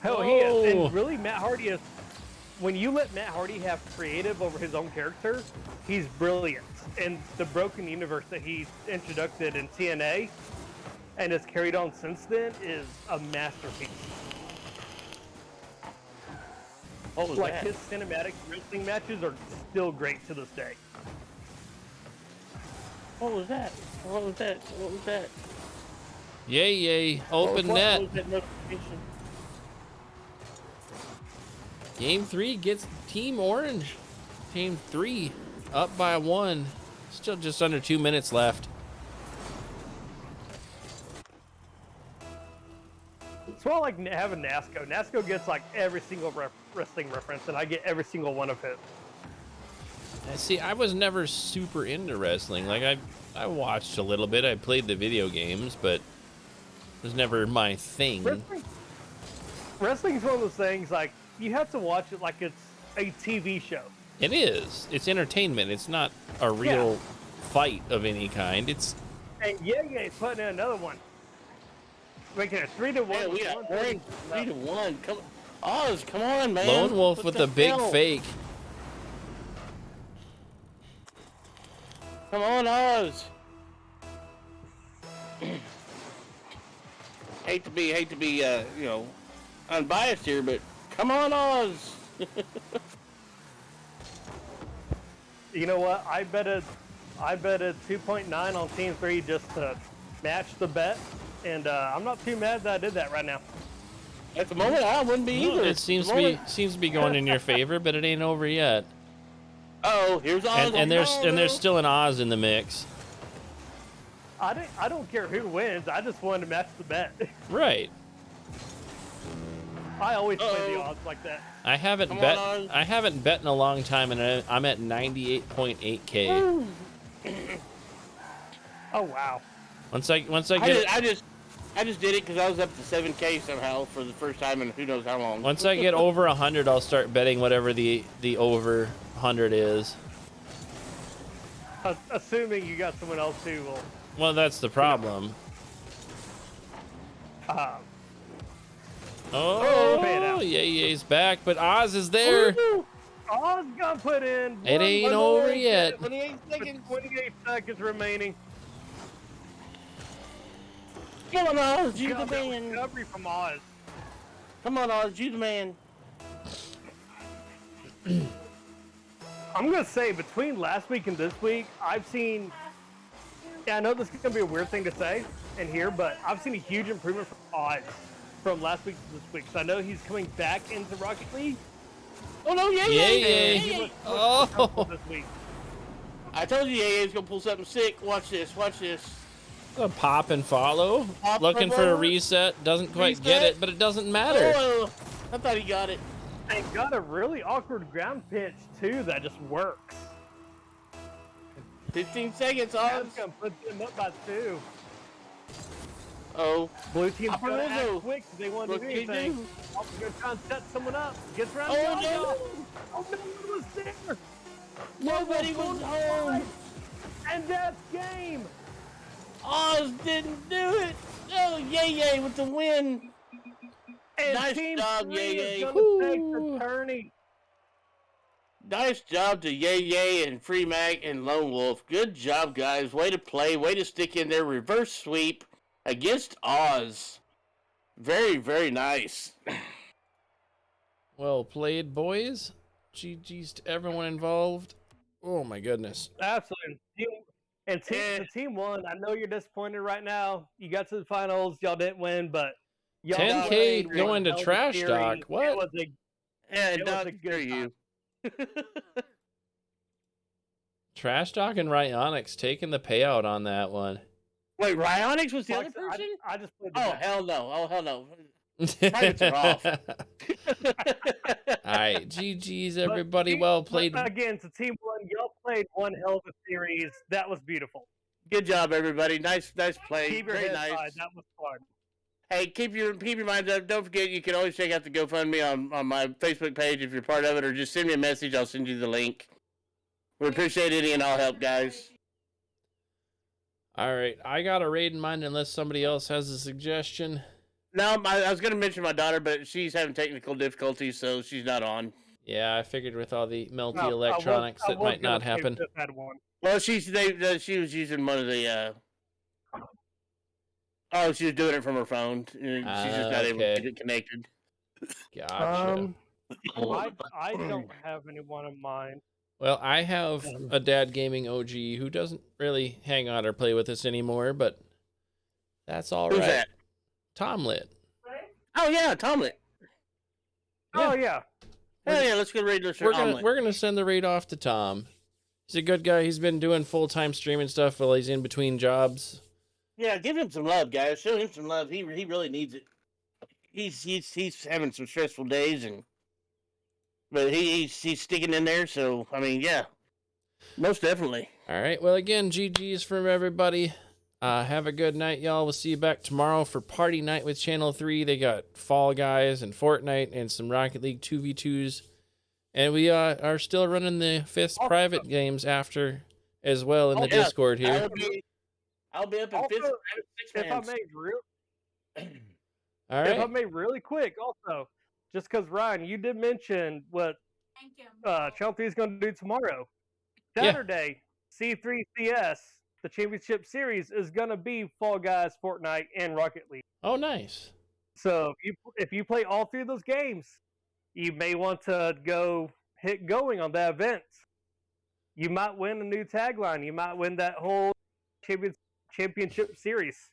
Hell, he is. Oh. And really, Matt Hardy is. When you let Matt Hardy have creative over his own character, he's brilliant. And the Broken Universe that he introduced in TNA and has carried on since then is a masterpiece. What was Like that? his cinematic wrestling matches are still great to this day. What was that? What was that? What was that? Yay, open what net. was that notification? Game 3 gets Team Orange. Team 3 up by 1. Still just under 2 minutes left. It's why I like having NASCO. NASCO gets like every single wrestling reference, and I get every single one of his. See, I was never super into wrestling. Like, I watched a little bit. I played the video games, but it was never my thing. Wrestling's one of those things, like, you have to watch it like it's a TV show. It is. It's entertainment. It's not a real fight of any kind. It's... And yeah, putting in another one. Making it 3-1. Yeah, we got Orange 3-1. Come on. Oz, come on, man. Lone Wolf What with the a big hell? fake. Come on, Oz. hate to be, you know, unbiased here, but come on, Oz. You know what? I bet a 2.9 on Team 3 just to match the bet, and I'm not too mad that I did that right now. At the moment, I wouldn't be either. It seems to be going in your favor, but it ain't over yet. Oh, here's Oz. And there's still an Oz in the mix. I don't care who wins. I just wanted to match the bet. Right. I always play the odds like that. I haven't Come bet. on, Oz. I haven't bet in a long time, and I'm at 98.8K. Oh wow. Once I get I just did it because I was up to 7K somehow for the first time in who knows how long. once I get over 100, I'll start betting whatever the over 100 is. Assuming you got someone else who will. Well, that's the problem. pay it Oh, out. Yay's back, but Oz is there. Oz got put in. It ain't over yet. 28 seconds. 28 seconds remaining. Come on, Oz. You the Got that man. recovery from Oz. Come on, Oz. You the man. I'm gonna say between last week and this week, I've seen. Yeah, I know this is gonna be a weird thing to say in here, but I've seen a huge improvement from Oz from last week to this week. So I know he's coming back into Rocket League. Oh no, Yay. Yay. Oh. This week. I told you Yay's gonna pull something sick. Watch this. Watch this. A pop and follow. Pop Looking and for a follow. reset. Doesn't quite get Reset. it, but it doesn't matter. Oh, I thought he got it. And got a really awkward ground pitch too that just works. 15 seconds, Oz Oz. gonna put them up by 2. Oh. Blue team's gonna Operazo. act quick because they want to What do can you anything. do? Oh, we're gonna try and set someone up. Gets around. Oh, the no. dog. Oh no one was there. Nobody was home. And that's game. Oz didn't do it. Oh, Yay with the win. And Nice team job, 3 Yay. is gonna take Ooh. the tourney. Nice job to Yay and Free Mac and Lone Wolf. Good job, guys. Way to play. Way to stick in there. Reverse sweep against Oz. Very, very nice. Well played, boys. GG's to everyone involved. Oh my goodness. Absolutely. The team won. I know you're disappointed right now. You got to the finals. Y'all didn't win, but y'all 10K played going one to hell of a trash series. talk. What? It was a Yeah, It was not a good for you. Trash Talk and Ryonix taking the payout on that one. Wait, Ryonix was the Like other I said, person? I just played the Oh, bet. hell no. Oh, hell no. Privates are off. All right, GG's But everybody. team- Well but played. Again, to team 1, y'all played one hell of a series. That was beautiful. Good job, everybody. Nice play. Keep your Very head nice. high. That was fun. Hey, keep your minds up. Don't forget, you can always check out the GoFundMe on my Facebook page if you're part of it, or just send me a message. I'll send you the link. We appreciate any and all help, guys. All right, I got a raid in mind unless somebody else has a suggestion. No, I was going to mention my daughter, but she's having technical difficulties, so she's not on. Yeah, I figured with all the melty No, electronics I that was might not gonna say happen. just had one. Well, she was using one of the. Oh, she was doing it from her phone. And she's just not able to Okay. get connected. Gotcha. I don't have anyone in mind. Well, I have a dad gaming OG who doesn't really hang out or play with us anymore, but that's all Who's right. that? Tomlet. Oh yeah, Tomlet. Oh yeah. Hell yeah, let's go raid this we're omelet. gonna send the raid off to Tom. He's a good guy. He's been doing full-time streaming stuff while he's in between jobs. Yeah, give him some love, guys. Show him some love. He really needs it. He's having some stressful days, but he's sticking in there. So I mean, yeah, most definitely. All right. Well, again, GG's from everybody. Have a good night, y'all. We'll see you back tomorrow for party night with Channel 3. They got Fall Guys and Fortnite and some Rocket League 2v2s. And we are still running the fifth private games after as well in the Discord here. I'll be up in Also, fifth. If I may, All right. if I may, really quick, also, just because Ryan, you did mention what Thank you. Channel 3 is going to do tomorrow. Yeah. Saturday, C3CS, the Championship Series, is going to be Fall Guys, Fortnite, and Rocket League. Oh, nice. So if you play all three of those games, you may want to go hit going on that event. You might win a new tagline. You might win that whole championship series.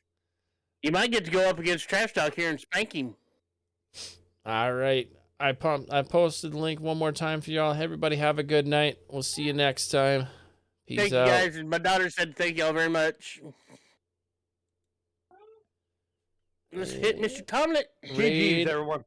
You might get to go up against Trash Talk here and spank him. All right. I posted the link one more time for y'all. Everybody have a good night. We'll see you next time. Peace Thank out. you guys. And my daughter said thank y'all very much. Let's hit Mr. Tomlin. GG's, everyone.